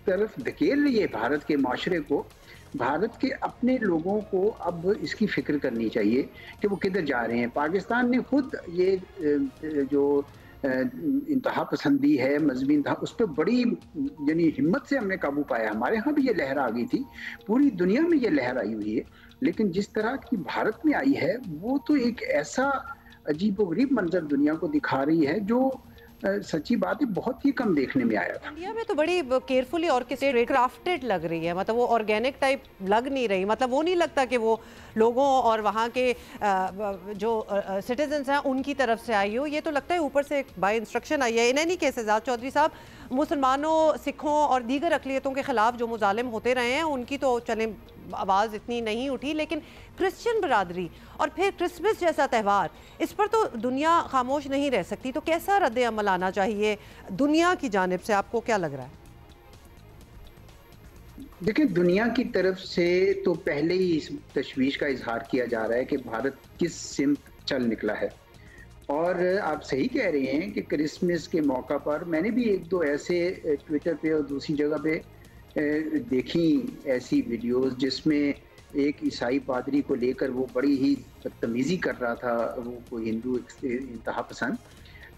[SPEAKER 13] तरफ धकेल रही है भारत के माशरे को, भारत के अपने लोगों को अब इसकी फिक्र करनी चाहिए कि वो किधर जा रहे हैं। पाकिस्तान ने खुद ये जो इंतहा पसंदी है, मजहबी इंतहा, उस पर बड़ी यानी हिम्मत से हमने काबू पाया। हमारे यहाँ भी ये लहर आ गई थी, पूरी दुनिया में ये लहर आई हुई है, लेकिन जिस तरह की भारत में आई है वो तो एक ऐसा अजीबोगरीब मंजर दुनिया को दिखा रही है जो सच्ची बात है बहुत ही कम देखने में आया था।
[SPEAKER 1] इंडिया में तो बड़ी केयरफुली ऑर्केस्ट्रेटेड क्राफ्टेड लग रही है, मतलब वो ऑर्गेनिक टाइप लग नहीं रही। मतलब वो नहीं लगता कि वो लोगों और वहाँ के जो सिटीजन्स हैं उनकी तरफ से आई हो। ये तो लगता है ऊपर से बाय इंस्ट्रक्शन आई है। In any case Ejaz Chaudhry साहब, मुसलमानों, सिखों और दीगर अक़लियतों के ख़िलाफ़ जो मुजालिम होते रहे हैं उनकी तो चलें आवाज़ इतनी नहीं उठी, लेकिन क्रिश्चियन बरादरी और फिर क्रिसमस जैसा त्यौहार, इस पर तो दुनिया खामोश नहीं रह सकती। तो कैसा रद्द अमल आना चाहिए दुनिया की जानिब से, आपको क्या लग रहा है?
[SPEAKER 13] देखिए, दुनिया की तरफ से तो पहले ही इस तशवीश का इजहार किया जा रहा है कि भारत किस सिमत चल निकला है। और आप सही कह रहे हैं कि क्रिसमस के मौका पर मैंने भी एक दो ऐसे ट्विटर पे और दूसरी जगह पे देखी ऐसी वीडियोस जिसमें एक ईसाई पादरी को लेकर वो बड़ी ही बदतमीज़ी कर रहा था, वो कोई हिंदू इंतहा पसंद।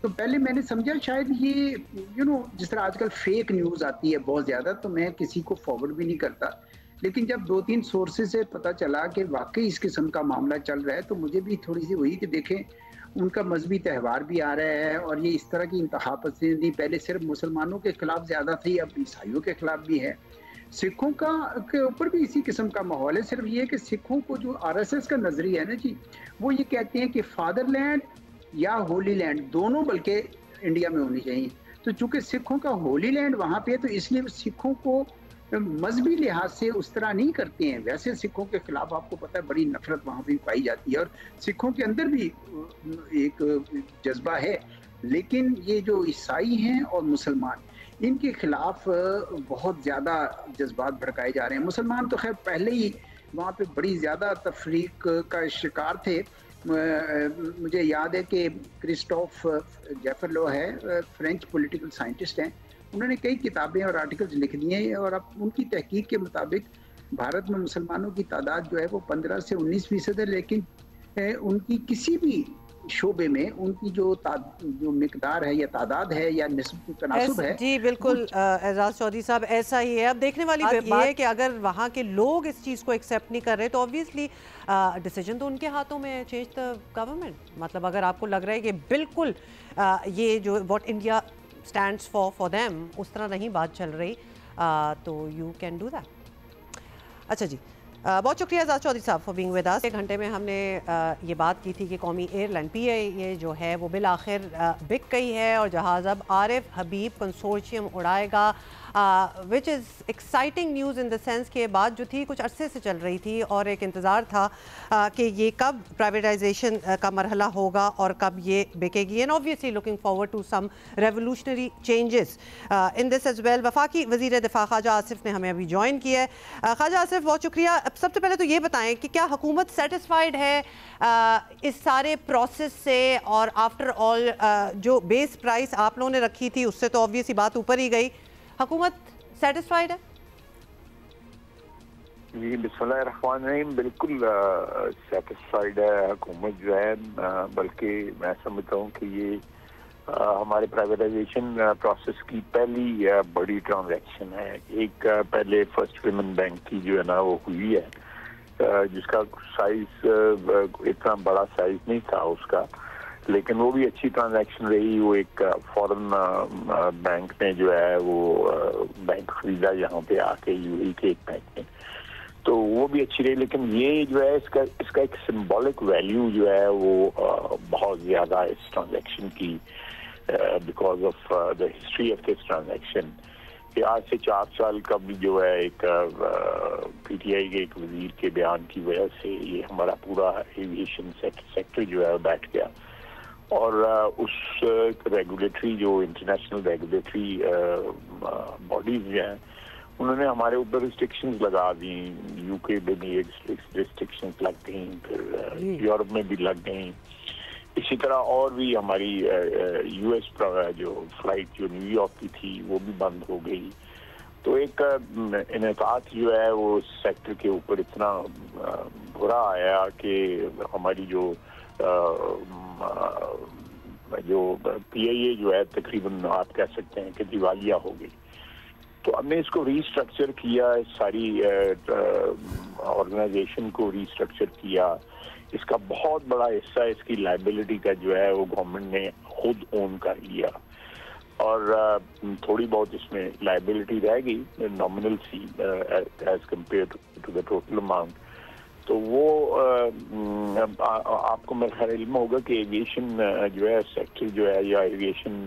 [SPEAKER 13] तो पहले मैंने समझा शायद ये जिस तरह आजकल फेक न्यूज़ आती है बहुत ज़्यादा, तो मैं किसी को फॉरवर्ड भी नहीं करता। लेकिन जब 2-3 सोर्सेज से पता चला कि वाकई इस किस्म का मामला चल रहा है, तो मुझे भी थोड़ी सी हुई कि देखें उनका मजहबी त्यौहार भी आ रहा है और ये इस तरह की इंतहा पसंदी पहले सिर्फ मुसलमानों के खिलाफ ज़्यादा थी, अब ईसाइयों के खिलाफ भी है। सिखों के ऊपर भी इसी किस्म का माहौल है। सिर्फ ये कि सिखों को जो RSS का नजरिया है ना जी, वो ये कहते हैं कि फादरलैंड या होली लैंड दोनों बल्कि इंडिया में होनी चाहिए। तो चूंकि सिखों का होली लैंड वहाँ पे है, तो इसलिए सिखों को मजहबी लिहाज से उस तरह नहीं करते हैं। वैसे सिखों के खिलाफ आपको पता है बड़ी नफरत वहाँ भी पाई जाती है और सिखों के अंदर भी एक जज्बा है। लेकिन ये जो ईसाई हैं और मुसलमान, इनके खिलाफ बहुत ज़्यादा जज्बात भड़काए जा रहे हैं। मुसलमान तो खैर पहले ही वहाँ पे बड़ी ज़्यादा तफरीक का शिकार थे। मुझे याद है कि क्रिस्टोफ जेफरलो है, फ्रेंच पॉलिटिकल साइंटिस्ट हैं, उन्होंने कई किताबें और आर्टिकल्स लिख दिए हैं और अब उनकी तहकीक के मुताबिक भारत में मुसलमानों की तादाद जो है वो 15 से 19% है, लेकिन उनकी किसी भी शोबे में उनकी जो मिकदार है या तादाद है या तनासुब है।
[SPEAKER 1] जी बिल्कुल एजाज चौधरी साहब, ऐसा ही है। अब देखने वाली बात ये है कि अगर वहाँ के लोग इस चीज़ को एक्सेप्ट नहीं कर रहे तो ऑब्वियसली डिसीजन तो उनके हाथों में है, चेंज द गवर्नमेंट। मतलब अगर आपको लग रहा है कि बिल्कुल ये जो what India stands for them उस तरह नहीं बात चल रही, तो यू कैन डू दैट। अच्छा जी, बहुत शुक्रिया एजाज चौधरी साहब फॉर बीइंग विद अस। 1 घंटे में हमने ये बात की थी कि कौमी एयरलाइन PIA जो है वो बिल आखिर बिक गई है और जहाज़ अब आरिफ हबीब कंसोर्शियम उड़ाएगा, which is exciting news in the sense के बात जो थी कुछ अरसे से चल रही थी और एक इंतज़ार था कि ये कब प्राइवेटाइजेशन का मरहला होगा और कब ये बिकेगी। And obviously looking forward to some revolutionary changes in this as well. वफाकी वज़ीर दिफा ख्वाजा आसिफ ने हमें अभी ज्वाइन किया है। ख्वाजा आसिफ, बहुत शुक्रिया। सबसे पहले तो ये बताएं कि क्या हुकूमत सेटिस्फाइड है इस सारे प्रोसेस से, और आफ्टर ऑल जो बेस प्राइस आप लोगों ने रखी थी उससे तो ऑब्वियसली बात ऊपर ही गई, हुकूमत सेटिस्फाइड है?
[SPEAKER 14] जी बिस्मिल्लाहिर्रहमानिर्रहीम, बिल्कुल सेटिस्फाइड है हुकूमत जो है, बल्कि मैं समझता हूँ कि ये हमारे प्राइवेटाइजेशन प्रोसेस की पहली बड़ी ट्रांजैक्शन है। एक पहले फर्स्ट पेमेंट बैंक की जो है ना वो हुई है, जिसका साइज इतना बड़ा साइज नहीं था उसका, लेकिन वो भी अच्छी ट्रांजैक्शन रही। वो एक फॉरेन बैंक ने जो है वो बैंक खरीदा यहाँ पे आके UAE के एक बैंक ने, तो वो भी अच्छी रही। लेकिन ये जो है इसका एक सिंबॉलिक वैल्यू जो है वो बहुत ज़्यादा इस ट्रांजैक्शन की, because of the history of this transaction. कि आज से 4 साल कबल जो है एक PTI के एक वजीर के बयान की वजह से ये हमारा पूरा एविएशन सेक्टर जो है बैठ गया, और उस रेगुलेटरी जो इंटरनेशनल रेगुलेटरी बॉडीज हैं उन्होंने हमारे ऊपर रिस्ट्रिक्शंस लगा दी। UK में भी रिस्ट्रिक्शंस लग गई, फिर यूरोप में भी लग गई। इसी तरह और भी हमारी US जो फ्लाइट जो न्यूयॉर्क की थी वो भी बंद हो गई। तो एक इनेकात जो है वो सेक्टर के ऊपर इतना बुरा आया कि हमारी जो PIA जो है तकरीबन आप कह सकते हैं कि दिवालिया हो गई। तो हमने इसको रीस्ट्रक्चर किया, सारी ऑर्गेनाइजेशन को रीस्ट्रक्चर किया। इसका बहुत बड़ा हिस्सा इसकी लायबिलिटी का जो है वो गवर्नमेंट ने खुद ओन कर लिया, और थोड़ी बहुत इसमें लायबिलिटी रह गई नॉमिनल सी as compare to the total amount. तो वो आपको मेरा ख्याल इल्म होगा कि एविएशन जो है सेक्टर जो है या एविएशन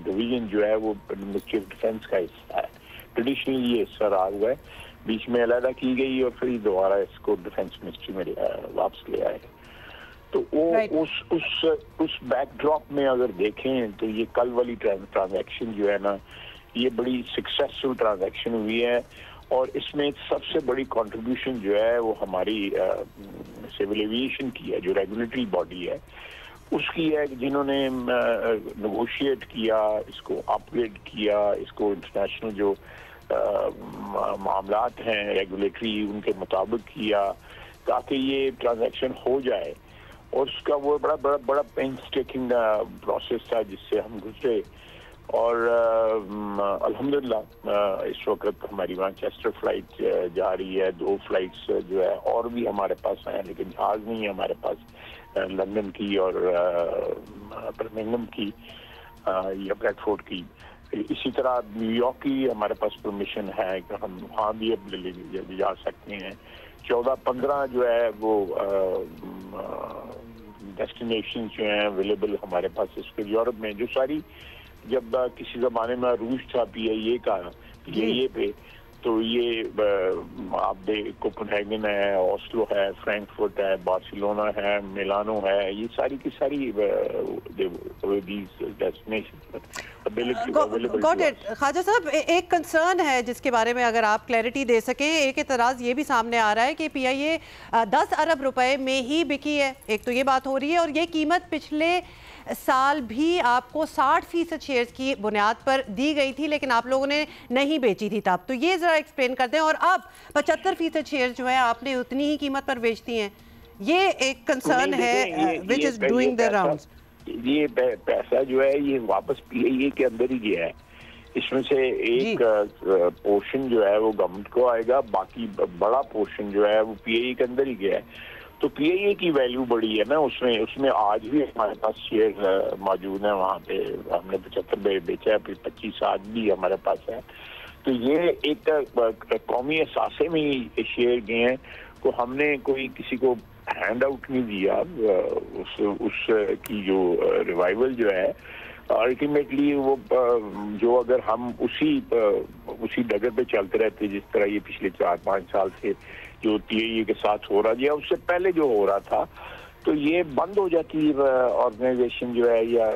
[SPEAKER 14] डिवीजन जो है वो मिनिस्ट्री ऑफ डिफेंस का हिस्सा है। ट्रेडिशनली ये हिस्सा रहा हुआ है, बीच में अलहदा की गई और फिर दोबारा इसको डिफेंस मिनिस्ट्री में वापस ले आए। तो वो उस बैकड्रॉप में अगर देखें तो ये कल वाली ट्रांजैक्शन जो है ना ये बड़ी सक्सेसफुल ट्रांजैक्शन हुई है, और इसमें सबसे बड़ी कंट्रीब्यूशन जो है वो हमारी सिविल एविएशन की है, जो रेगुलेटरी बॉडी है उसकी है, जिन्होंने नेगोशिएट किया, इसको अपग्रेड किया, इसको इंटरनेशनल जो मामलात हैं रेगुलेटरी उनके मुताबिक किया ताकि ये ट्रांजैक्शन हो जाए। और उसका वो बड़ा पेंस्टेकिंग प्रोसेस था जिससे हम गुजरे, और अल्हम्दुलिल्लाह इस वक्त हमारी मैनचेस्टर फ्लाइट जा रही है। 2 फ्लाइट्स जो है और भी हमारे पास हैं, लेकिन जहाज नहीं है हमारे पास, लंदन की और बर्मिंघम की या ब्रैडफोर्ड की। इसी तरह न्यूयॉर्क की हमारे पास परमिशन है कि हम वहाँ भी अब जा सकते हैं। 14-15 जो है वो डेस्टिनेशन जो हैं अवेलेबल हमारे पास इसके यूरोप में, जो सारी जब किसी ज़माने में रूस था PIA का, PIA पे, तो ये आप कोपेनहेगन है, ऑस्लो है, फ्रैंकफर्ट है, बार्सिलोना है, मिलानो है, ये सारी की सारी
[SPEAKER 1] गॉट इट। ख्वाजा साहब, एक कंसर्न है जिसके बारे में अगर आप क्लैरिटी दे सकें। एक एतराज़ ये भी सामने आ रहा है कि PIA 10 अरब रुपए में ही बिकी है, एक तो ये बात हो रही है, और ये कीमत पिछले साल भी आपको 60% शेयर्स की बुनियाद पर दी गई थी, लेकिन आप लोगों ने नहीं बेची थी तब। तो ये ज़रा एक्सप्लेन कर दें। और अब 75% शेयर्स जो है आपने उतनी ही कीमत पर बेचती हैं, ये एक कंसर्न है which is doing the rounds.
[SPEAKER 14] ये पैसा जो है ये वापस PIA के अंदर ही गया है। इसमें से एक पोर्शन जो है वो गवर्नमेंट को आएगा, बाकी बड़ा पोर्शन जो है वो PIA के अंदर ही गया है। तो PIA की वैल्यू बड़ी है ना, उसमें आज भी हमारे पास शेयर मौजूद है। वहाँ पे हमने 75 बेचा है, फिर 25 आज भी हमारे पास है। तो ये एक कौमी एहसासे में ही शेयर गए हैं, को हमने कोई किसी को हैंड आउट नहीं दिया। उस की जो रिवाइवल जो है अल्टीमेटली वो जो अगर हम उसी डगर पे चलते रहते जिस तरह ये पिछले 4-5 साल से जो PIA के साथ हो रहा है, उससे पहले जो हो रहा था, तो ये बंद हो जाती ऑर्गेनाइजेशन जो है या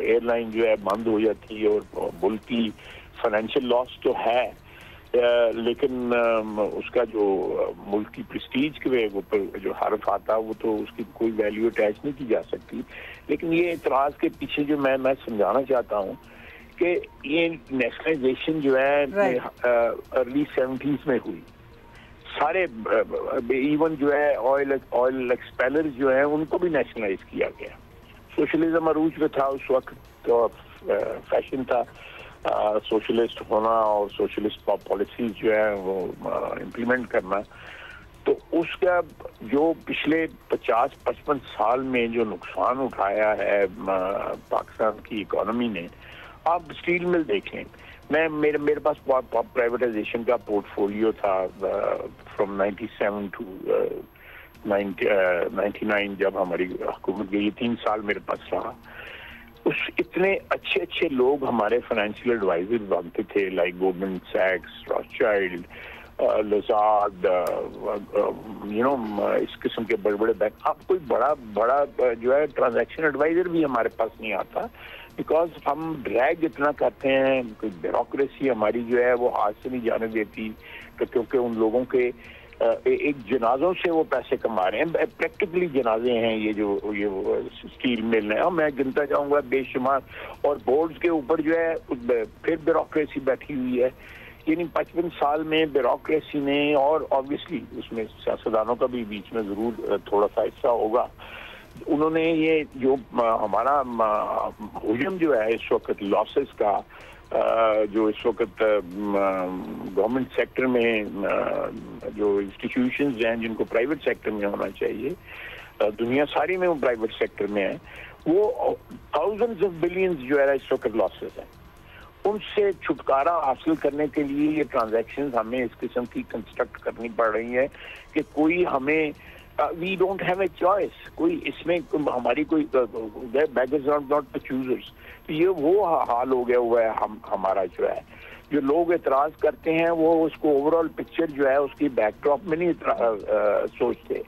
[SPEAKER 14] एयरलाइन जो है बंद हो जाती है, और मुल्क की फाइनेंशियल लॉस तो है, लेकिन उसका जो मुल्क की प्रेस्टीज के ऊपर जो हर्फ आता है वो तो उसकी कोई वैल्यू अटैच नहीं की जा सकती। लेकिन ये इतराज के पीछे जो मैं समझाना चाहता हूँ कि ये नेशनलाइजेशन जो है अर्ली 70s में हुई। सारे इवन जो है ऑयल एक्सपेलर्स जो है उनको भी नेशनलाइज किया गया। सोशलिज्म अरूज में था उस वक्त, तो फैशन था सोशलिस्ट होना और सोशलिस्ट पॉलिसीज जो है वो इम्प्लीमेंट करना। तो उसका जो पिछले 50-55 साल में जो नुकसान उठाया है पाकिस्तान की इकोनॉमी ने, आप स्टील मिल देखें। मेरे पास प्राइवेटाइजेशन का पोर्टफोलियो था फ्रॉम 97 टू 99, जब हमारी हुकूमत गई 3 साल मेरे पास रहा। इतने अच्छे लोग हमारे फाइनेंशियल एडवाइजर बनते थे, लाइक गोल्डमैन सैक्स, रॉथशाइल्ड, लजाद, इस किस्म के बड़े बैंक। अब कोई बड़ा जो है ट्रांजैक्शन एडवाइजर भी हमारे पास नहीं आता, बिकॉज हम ड्रैग इतना करते हैं, कोई ब्यूरोक्रेसी हमारी जो है वो हाथ से नहीं जाने देती, तो क्योंकि उन लोगों के एक जनाजों से वो पैसे कमा रहे हैं। प्रैक्टिकली जनाजे हैं ये स्टील मिल है, मैं गिनता जाऊंगा बेशुमार, और बोर्ड्स के ऊपर जो है फिर ब्यूरोक्रेसी बैठी हुई है। यानी 55 साल में ब्यूरोक्रेसी ने, और ऑब्वियसली उसमें सियासतदानों का भी बीच में जरूर थोड़ा सा हिस्सा होगा, उन्होंने ये जो हमारा हुजम जो है इस वक्त लॉसेस का, जो इस वक्त गवर्नमेंट सेक्टर में जो इंस्टीट्यूशंस हैं जिनको प्राइवेट सेक्टर में होना चाहिए, दुनिया सारी में वो प्राइवेट सेक्टर में है, वो थाउजेंड्स ऑफ बिलियंस जो है इस वक्त लॉसेस हैं। उनसे छुटकारा हासिल करने के लिए ये ट्रांजैक्शंस हमें इस किस्म की कंस्ट्रक्ट करनी पड़ रही है कि कोई हमें we don't have a choice, कोई इसमें हमारी कोई beggars are not the choosers. तो ये वो हाल हो गया हुआ है हमारा जो है, जो लोग एतराज करते हैं वो उसको ओवरऑल पिक्चर जो है उसकी बैकड्रॉप में नहीं सोचते।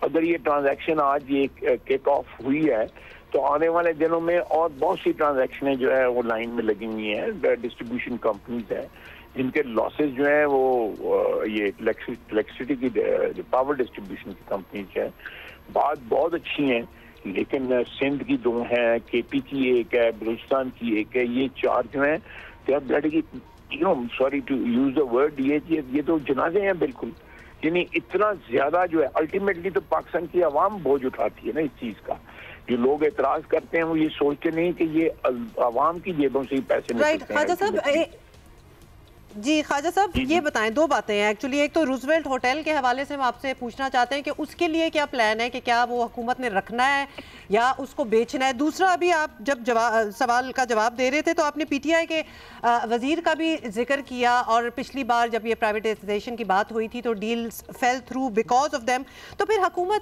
[SPEAKER 14] अगर ये ट्रांजैक्शन आज ये किक ऑफ हुई है तो आने वाले दिनों में और बहुत सी ट्रांजैक्शनें जो है वो लाइन में लगी हुई हैं। डिस्ट्रीब्यूशन कंपनीज है जिनके लॉसेस जो है वो ये इलेक्ट्रिसिटी की पावर डिस्ट्रीब्यूशन की कंपनीज है, बात बहुत अच्छी हैं, लेकिन सिंध की 2 हैं, KP की 1 है, बलूचिस्तान की 1 है, ये 4 जो हैं sorry to use the word, ये तो जनाजे हैं बिल्कुल। यानी इतना ज्यादा जो है अल्टीमेटली तो पाकिस्तान की आवाम बोझ उठाती है ना इस चीज का। जो लोग एतराज करते हैं वो ये सोचते नहीं कि ये आवाम की जेबों से ही पैसे निकलते हैं।
[SPEAKER 1] जी ख्वाजा साहब, ये बताएं 2 बातें हैं एक्चुअली। एक तो रूजवेल्ट होटल के हवाले से हम आपसे पूछना चाहते हैं कि उसके लिए क्या प्लान है, कि क्या वो हुकूमत ने रखना है या उसको बेचना है। दूसरा, अभी आप जब सवाल का जवाब दे रहे थे तो आपने PTI के वजीर का भी जिक्र किया, और पिछली बार जब ये प्राइवेटाइजेशन की बात हुई थी तो deals fail through because of them. तो फिर हुकूमत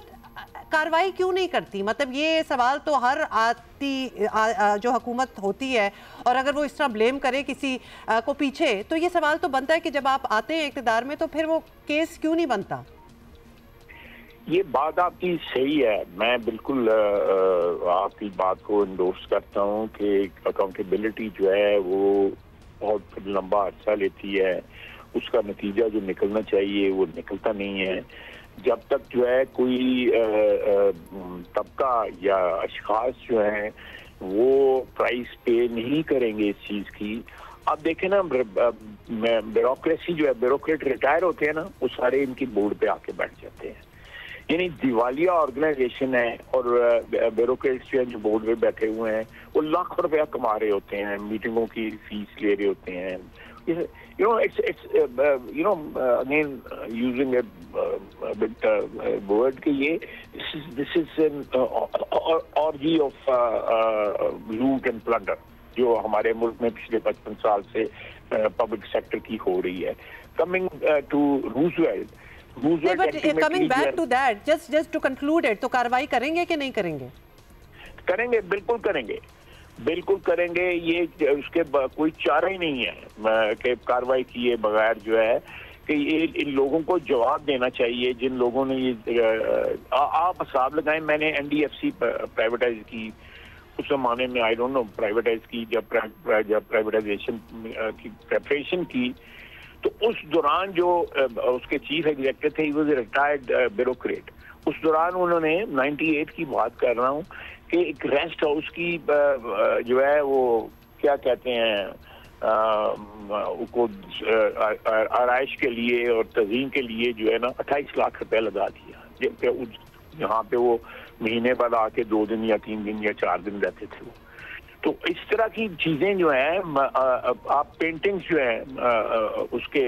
[SPEAKER 1] कार्रवाई क्यों नहीं करती? मतलब ये सवाल तो हर जो हुकूमत होती है, और अगर वो इस तरह ब्लेम करे किसी को पीछे, तो ये सवाल तो बनता है कि जब आप आते हैं इक़्तिदार में तो फिर वो केस क्यों नहीं बनता?
[SPEAKER 14] ये बात आपकी सही है, मैं बिल्कुल आपकी बात को इंडोर्स करता हूँ कि अकाउंटेबिलिटी जो है वो बहुत लंबा अर्सा लेती है, उसका नतीजा जो निकलना चाहिए वो निकलता नहीं है। जब तक जो है कोई तबका या अशखास जो हैं वो प्राइस पे नहीं करेंगे इस चीज़ की। आप देखें ना, ब्यूरोक्रेसी जो है, ब्यूरोक्रेट रिटायर होते हैं ना, वो सारे इनकी बोर्ड पे आके बैठ जाते हैं। यानी दिवालिया ऑर्गेनाइजेशन है और ब्यूरोक्रेट्स जो है जो बोर्ड पे बैठे हुए हैं वो लाखों रुपया कमा रहे होते हैं, मीटिंगों की फीस ले रहे होते हैं। You know, it's again using a bit word कि ये this is an orgy of loot and plunder जो हमारे मुल्क में पिछले 55 साल से पब्लिक सेक्टर की हो रही है। Coming to Roosevelt,
[SPEAKER 1] coming back to that, just to conclude it, तो कार्रवाई करेंगे कि नहीं करेंगे?
[SPEAKER 14] करेंगे, बिल्कुल करेंगे, बिल्कुल करेंगे। ये उसके कोई चारा ही नहीं है कि कार्रवाई किए बगैर जो है कि ये इन लोगों को जवाब देना चाहिए जिन लोगों ने ये आप हिसाब लगाएं। मैंने NDFC प्राइवेटाइज की उस जमाने में, आई डोंट नो प्राइवेटाइज की, जब प्राइवेटाइजेशन की प्रेपरेशन की तो उस दौरान जो उसके चीफ एग्जीक्यूटिव थे, he was a retired bureaucrat. उस दौरान उन्होंने 98 की बात कर रहा हूँ कि एक रेस्ट हाउस की जो है वो क्या कहते हैं उसको आराइश के लिए और तज़ीम के लिए जो है ना 28 लाख रुपए लगा दिया, जहाँ पे वो महीने बाद आके 2 दिन या 3 दिन या 4 दिन रहते थे वो। तो इस तरह की चीज़ें जो हैं, आप पेंटिंग्स जो हैं उसके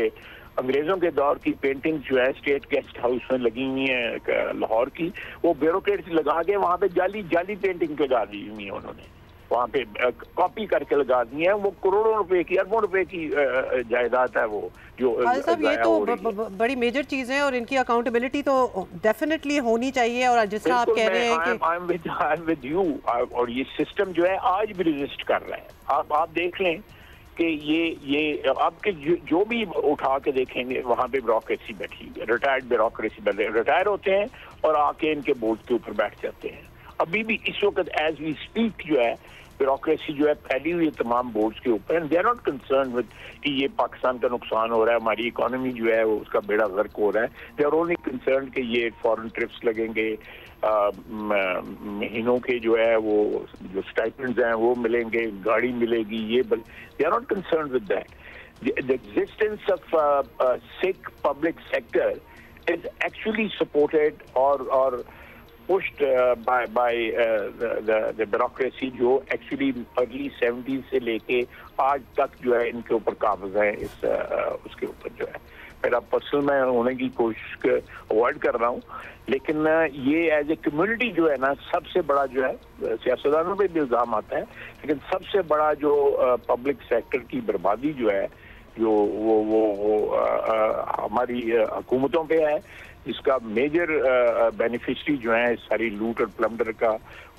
[SPEAKER 14] अंग्रेजों के दौर की पेंटिंग जो है स्टेट गेस्ट हाउस में लगी हुई है लाहौर की, वो ब्यूरोक्रेट्स लगा के वहाँ पे जाली पेंटिंग लगा दी हुई है उन्होंने, वहाँ पे कॉपी करके लगा दी है। वो करोड़ों रुपए की, अरबों रुपए की जायदाद है वो जो
[SPEAKER 1] साहब। ये तो बड़ी मेजर चीज़ है और इनकी अकाउंटेबिलिटी तो डेफिनेटली होनी चाहिए। और जिस तरह आप कह रहे हैं कि
[SPEAKER 14] आई एम विद यू, और ये सिस्टम जो है आज भी रेजिस्ट कर रहा है। आप देख लें कि ये आपके जो भी उठा के देखेंगे वहाँ पे ब्यूरोक्रेसी बैठी है, रिटायर्ड ब्यूरोक्रेसी बैठे, रिटायर होते हैं और आके इनके बोर्ड के ऊपर बैठ जाते हैं। अभी भी इस वक्त एज वी स्पीक जो है ब्यूरोक्रेसी जो है फैली हुई है तमाम बोर्ड्स के ऊपर, and they are not concern with कि ये पाकिस्तान का नुकसान हो रहा है, हमारी इकोनॉमी जो है वो उसका बेड़ा गर्क हो रहा है। दे आर ओनली कंसर्न कि ये फॉरेन ट्रिप्स लगेंगे, महीनों के जो है वो जो स्टाइपेंड्स हैं वो मिलेंगे, गाड़ी मिलेगी, ये they are not concern with that. The existence of sick public sector is actually supported और pushed by the bureaucracy जो एक्चुअली अर्ली 70s से लेके आज तक जो है इनके ऊपर काबिज है। इस उसके ऊपर जो है मेरा पर्सनल मैं होने की कोशिश अवॉइड कर रहा हूँ, लेकिन ये एज ए कम्युनिटी जो है ना, सबसे बड़ा जो है सियासतदानों पे भी इल्ज़ाम आता है, लेकिन सबसे बड़ा जो पब्लिक सेक्टर की बर्बादी जो है जो वो हमारी हुकूमतों पे है, जिसका मेजर बेनिफिशरी जो है सारी लूट और प्लंडर का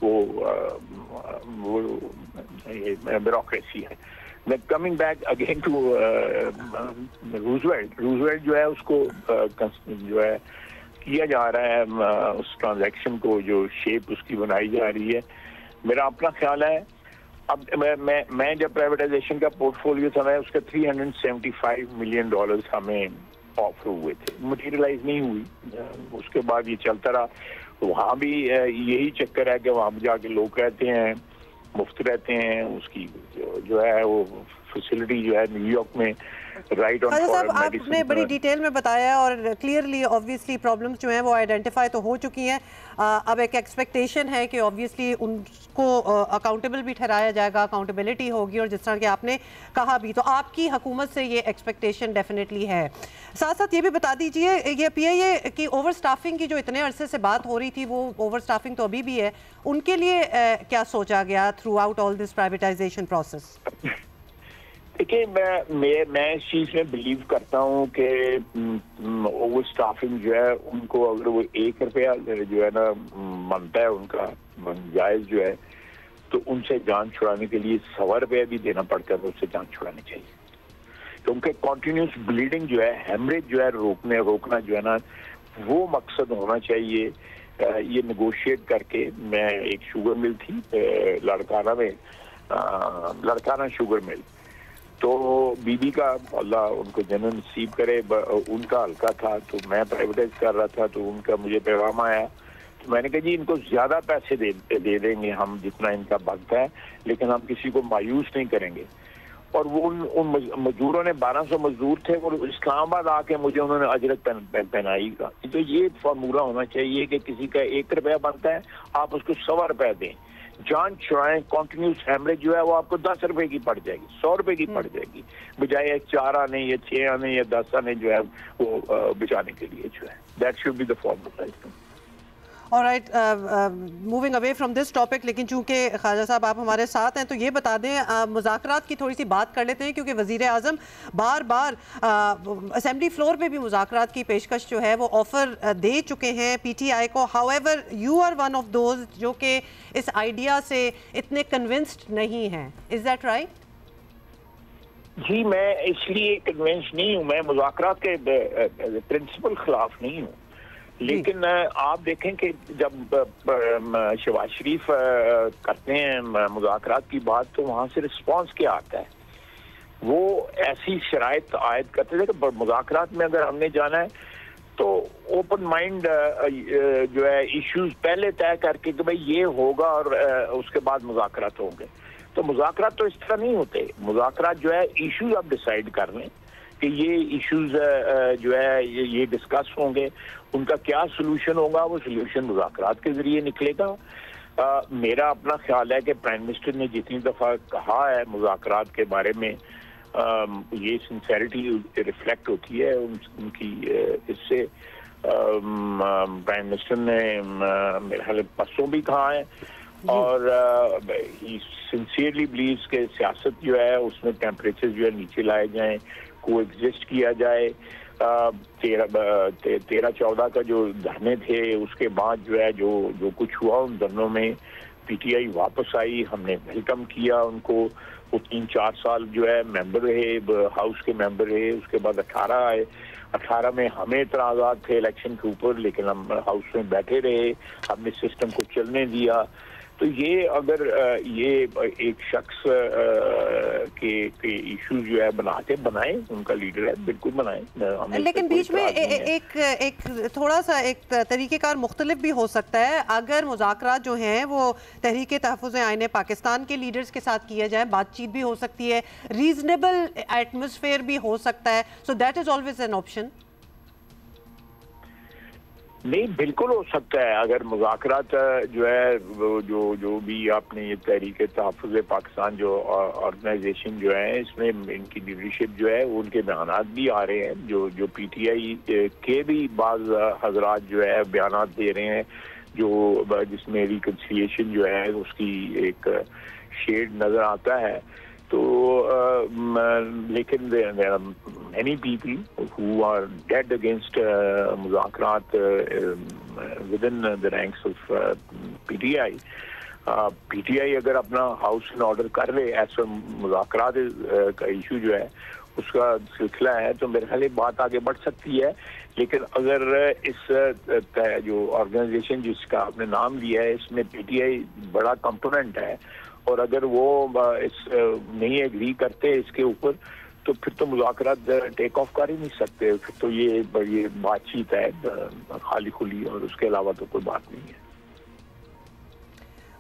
[SPEAKER 14] वो ब्यूरोक्रेसी है। Coming back again to Roosevelt जो है उसको जो है किया जा रहा है, उस ट्रांजैक्शन को जो शेप उसकी बनाई जा रही है। मेरा अपना ख्याल है, अब मैं जब प्राइवेटाइजेशन का पोर्टफोलियो था, मैं उसके $375 मिलियन हमें ऑफर हुए थे, मटेरियलाइज नहीं हुई। उसके बाद ये चलता रहा। वहाँ भी यही चक्कर है कि वहाँ भी जाके लोग रहते हैं, मुफ्त रहते हैं, उसकी जो है वो फैसिलिटी जो है न्यूयॉर्क में राइट ऑन
[SPEAKER 1] साहब आपने बड़ी डिटेल में बताया और क्लियरली ऑब्वियसली प्रॉब्लम्स जो हैं वो आइडेंटिफाई तो हो चुकी हैं। अब एक एक्सपेक्टेशन है कि ऑब्वियसली उनको अकाउंटेबल भी ठहराया जाएगा, अकाउंटेबिलिटी होगी, और जिस तरह के आपने कहा भी, तो आपकी हुकूमत से ये एक्सपेक्टेशन डेफिनेटली है। साथ साथ ये भी बता दीजिए, ये PIA की ओवर स्टाफिंग की जो इतने अरसे से बात हो रही थी, वो ओवर स्टाफिंग तो अभी भी है, उनके लिए क्या सोचा गया through out all this privatisation process?
[SPEAKER 14] देखिए, मैं इस चीज़ में बिलीव करता हूँ कि ओवर स्टाफिंग जो है उनको, अगर वो 1 रुपया जो है ना बनता है उनका जायज़ जो है, तो उनसे जान छुड़ाने के लिए 100 रुपया भी देना पड़ता है तो उससे जान छुड़ानी चाहिए। क्योंकि कॉन्टिन्यूस ब्लीडिंग जो है, हेमरेज जो है रोकना जो है ना, वो मकसद होना चाहिए। ये नेगोशिएट करके, मैं एक शुगर मिल थी लड़काना में, लड़काना शुगर मिल, तो बीबी का अल्लाह उनको जन्म नसीब करे, उनका हल्का था, तो मैं प्राइवेटाइज कर रहा था, तो उनका मुझे पैगाम आया, तो मैंने कहा जी इनको ज़्यादा पैसे दे देंगे हम जितना इनका बनता है, लेकिन हम किसी को मायूस नहीं करेंगे। और वो उन मजदूरों ने 1200 मजदूर थे और इस्लामाबाद आके मुझे उन्होंने अजरत पहनाई का। तो ये फार्मूला होना चाहिए कि किसी का 1 रुपया बनता है, आप उसको 100 रुपया दें, जान छुड़ाएं। कॉन्टिन्यूस हेमरेज जो है वो आपको 10 रुपए की पड़ जाएगी, 100 रुपए की पड़ जाएगी, बजाय 4 आने या 6 आने या 10 आने जो है वो बचाने के लिए जो है। That should be the formula.
[SPEAKER 1] Alright, moving away from this topic, लेकिन चूंकि ख्वाजा साहब आप हमारे साथ हैं तो ये बता दें, मुज़ाकरात की थोड़ी सी बात कर लेते हैं, क्योंकि वज़ीर आज़म बार बार असेंबली फ्लोर पे भी मुज़ाकरात की पेशकश जो है वो ऑफ़र दे चुके हैं PTI को। However you are one of those जो कि इस आइडिया से इतने कन्विंस्ड नहीं हैं, इज़ दैट राइट?
[SPEAKER 14] जी, मैं इसलिए कन्विंस नहीं हूँ, मैं मुज़ाकरात के प्रिंसिपल खिलाफ नहीं हूँ, लेकिन आप देखें कि जब शहबाज शरीफ करते हैं मुज़ाकरात की बात, तो वहाँ से रिस्पांस क्या आता है? वो ऐसी शराइत आयद करते थे कि मुज़ाकरात में अगर हमने जाना है तो ओपन माइंड जो है इश्यूज पहले तय करके कि भाई ये होगा और उसके बाद मुज़ाकरात होंगे। तो मुज़ाकरात तो इस तरह नहीं होते। मुज़ाकरात जो है इश्यूज आप डिसाइड कर लें कि ये इश्यूज जो है ये डिस्कस होंगे, उनका क्या सोल्यूशन होगा, वो सोल्यूशन मुज़ाकरात के जरिए निकलेगा। मेरा अपना ख्याल है कि प्राइम मिनिस्टर ने जितनी दफ़ा कहा है मुज़ाकरात के बारे में, ये सिंसेरिटी रिफ्लेक्ट होती है उनकी। इससे प्राइम मिनिस्टर ने मेरे ख्याल परसों भी कहा है, और ही सिंसियरली बिलीव्स के सियासत जो है उसमें टेम्परेचर जो है नीचे लाए जाएं, को एग्जिस्ट किया जाए। 13-14 का जो धरने थे उसके बाद जो है जो कुछ हुआ, उन धरनों में PTI वापस आई, हमने वेलकम किया उनको। वो 3-4 साल जो है मेंबर रहे, हाउस के मेंबर रहे, उसके बाद 18 आए। 18 में हमें इतराज़ात थे इलेक्शन के ऊपर, लेकिन हम हाउस में बैठे रहे, हमने सिस्टम को चलने दिया। तो ये अगर ये एक शख्स के इशू जो है बनाए, उनका लीडर है, बिल्कुल बनाए।
[SPEAKER 1] लेकिन बीच में एक थोड़ा सा एक तरीक़ेकार मुख्तलिफ भी हो सकता है। अगर मुज़ाकरात जो हैं वो तहरीक तहफ़्फ़ुज़ आईन पाकिस्तान के लीडर्स के साथ किया जाए, बातचीत भी हो सकती है, रीजनेबल एटमॉस्फेयर भी हो सकता है, so that is always an option.
[SPEAKER 14] नहीं, बिल्कुल हो सकता है। अगर मुज़ाकरात जो है जो भी आपने ये तहरीक तहफ़्फ़ुज़ पाकिस्तान जो ऑर्गेनाइजेशन जो है, इसमें इनकी लीडरशिप जो है उनके बयानात भी आ रहे हैं, जो PTI के भी बाज़ हज़रात जो है बयानात दे रहे हैं, जिसमें रिकन्सिलिएशन जो है उसकी एक शेड नज़र आता है। तो लेकिन many people who are dead against मुज़ाकरात within the ranks of PTI. PTI अगर अपना हाउस इन ऑर्डर कर ले, ऐसा मुज़ाकरात का इशू जो है उसका सिलसिला है, तो मेरे ख्याल बात आगे बढ़ सकती है। लेकिन अगर इस जो ऑर्गेनाइजेशन जिसका आपने नाम लिया है, इसमें PTI बड़ा कंपोनेंट है, और अगर वो नहीं एग्री करते इसके ऊपर, तो फिर तो मुज़ाकरात टेक ऑफ कर ही नहीं सकते। फिर तो ये बातचीत है खाली खुली, और उसके अलावा तो कोई बात नहीं है।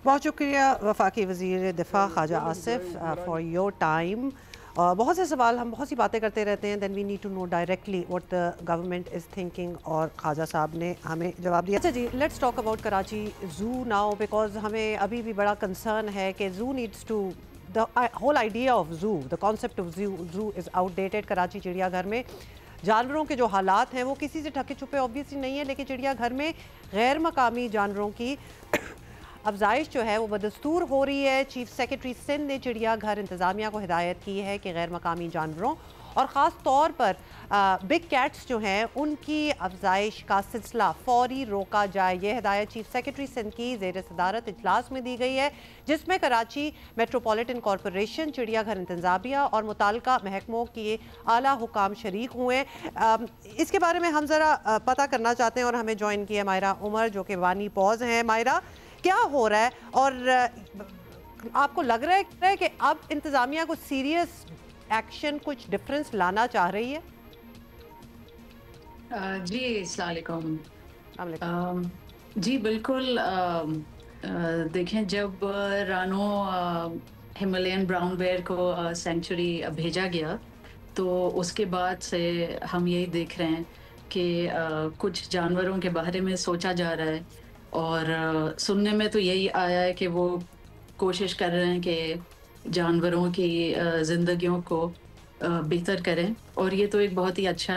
[SPEAKER 1] बहुत शुक्रिया वफाकी वज़ीर दिफा Khawaja Asif for your time. बहुत से सवाल, हम बहुत सी बातें करते रहते हैं, then we need to know directly what the government is thinking, और ख्वाजा साहब ने हमें जवाब दिया। अच्छा जी, let's talk about Karachi zoo now, because हमें अभी भी बड़ा कंसर्न है कि zoo needs to, the whole idea of zoo, the concept of zoo is outdated. Karachi चिड़ियाघर में जानवरों के जो हालात हैं वो किसी से ढके छुपे ऑब्वियसली नहीं है, लेकिन चिड़ियाघर में गैर मकामी जानवरों की अफजाइश जो है वो बदस्तूर हो रही है। चीफ सेक्रेटरी सिंध ने चिड़ियाघर इंतज़ामिया को हिदायत की है कि गैर मकामी जानवरों और ख़ास तौर पर बिग कैट्स जो हैं उनकी अफजाइश का सिलसिला फौरी रोका जाए। ये हिदायत चीफ सेक्रेटरी सिंध की ज़ेर सदारत इजलास में दी गई है, जिसमें कराची मेट्रोपॉलिटन कॉरपोरेशन, चिड़ियाघर इंतज़ामिया और मुताल्लिका महकमों के आला हुकाम शरीक हुए। इसके बारे में हम ज़रा पता करना चाहते हैं और हमें ज्वाइन किया मायरा उमर जो कि वानी पॉज हैं। मायरा, क्या हो रहा है और आपको लग रहा है कि अब इंतज़ामिया को सीरियस एक्शन, कुछ डिफरेंस लाना चाह रही है?
[SPEAKER 15] जी अस्सलाम वालेकुम। जी बिल्कुल। देखें, जब रानो हिमालयन ब्राउन बेयर को सेंचुरी भेजा गया तो उसके बाद से हम यही देख रहे हैं कि कुछ जानवरों के बारे में सोचा जा रहा है और सुनने में तो यही आया है कि वो कोशिश कर रहे हैं कि जानवरों की ज़िंदगियों को बेहतर करें। और ये तो एक बहुत ही अच्छा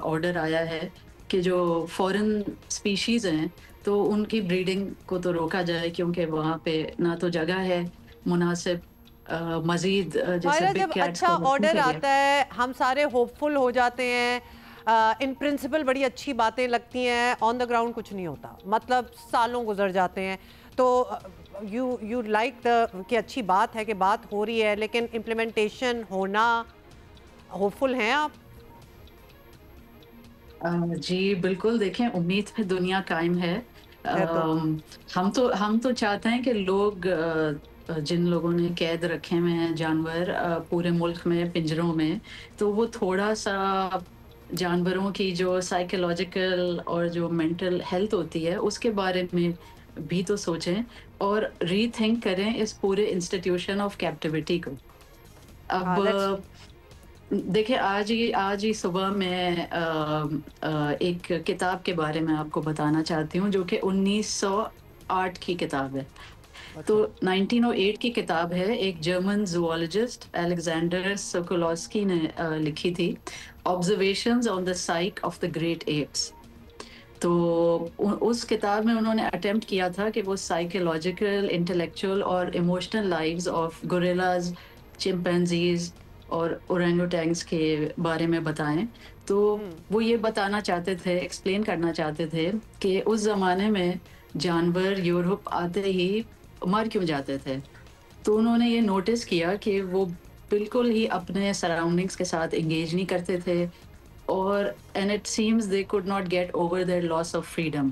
[SPEAKER 15] ऑर्डर आया है कि जो फॉरेन स्पीशीज़ हैं तो उनकी ब्रीडिंग को तो रोका जाए, क्योंकि वहाँ पे ना तो जगह है मुनासिब। मज़ीद जैसे
[SPEAKER 1] जब अच्छा ऑर्डर आता है हम सारे होपफुल हो जाते हैं। इन प्रिंसिपल बड़ी अच्छी बातें लगती हैं, ऑन द ग्राउंड कुछ नहीं होता, मतलब सालों गुजर जाते हैं। तो यू लाइक कि अच्छी बात है कि बात हो रही है, लेकिन इम्प्लीमेंटेशन होना, होपफुल हैं आप?
[SPEAKER 15] जी बिल्कुल। देखें, उम्मीद पे दुनिया कायम है। हम तो चाहते हैं कि लोग, जिन लोगों ने कैद रखे हुए हैं जानवर पूरे मुल्क में पिंजरों में, तो वो थोड़ा सा जानवरों की जो साइकोलॉजिकल और जो मेंटल हेल्थ होती है उसके बारे में भी तो सोचें और रीथिंक करें इस पूरे इंस्टीट्यूशन ऑफ कैप्टिविटी को। अब देखिए, आज ही सुबह मैं एक किताब के बारे में आपको बताना चाहती हूँ जो कि 1908 की किताब है। तो 1908 की किताब है, एक जर्मन जूलॉजिस्ट अलेक्जेंडर सोकोलॉस्की ने लिखी थी, observations on the psych of the great apps. तो उस किताब में उन्होंने अटेम्प्ट किया था कि वो साइकोलॉजिकल, इंटेलेक्चुअल और emotional lives of gorillas, chimpanzees और ओरेंगुटैंग्स के बारे में बताएं। तो वो ये बताना चाहते थे, एक्सप्लेन करना चाहते थे कि उस ज़माने में जानवर यूरोप आते ही मर क्यों जाते थे। तो उन्होंने ये नोटिस किया कि वो बिल्कुल ही अपने सराउंडिंग्स के साथ एंगेज नहीं करते थे और and it seems they could not get over there loss of freedom.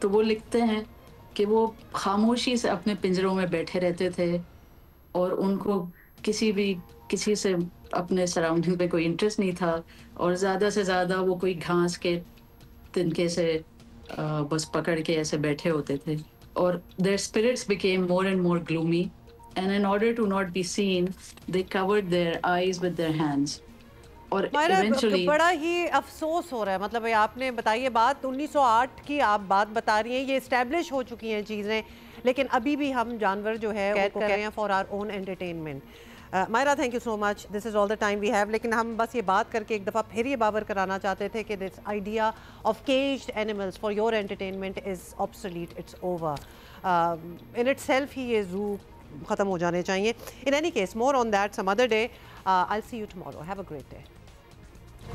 [SPEAKER 15] तो वो लिखते हैं कि वो खामोशी से अपने पिंजरों में बैठे रहते थे और उनको किसी से अपने सराउंडिंग पे कोई इंटरेस्ट नहीं था और ज़्यादा से ज़्यादा वो कोई घास के तिनके से बस पकड़ के ऐसे बैठे होते थे और their spirits became more and more gloomy and in order to not be seen they covered their eyes with their hands। और eventually
[SPEAKER 1] बड़ा ही अफसोस हो रहा है, मतलब आपने बताइए बात 1908 की आप बात बता रही हैं, ये इस्टेब्लिश हो चुकी हैं चीज़ें, लेकिन अभी भी हम जानवर जो है कैद कर रहे हैं for our own entertainment. Maira, thank you so much, this is all the time we have. लेकिन हम बस ये बात करके एक दफ़ा फिर ये बावर कराना चाहते थे कि this idea of caged animals for your entertainment is obsolete, it's over. In itself ही ये ज़ू ख़त्म हो जाने चाहिए। In any case, more on that some other day. I will see you tomorrow. Have a great day.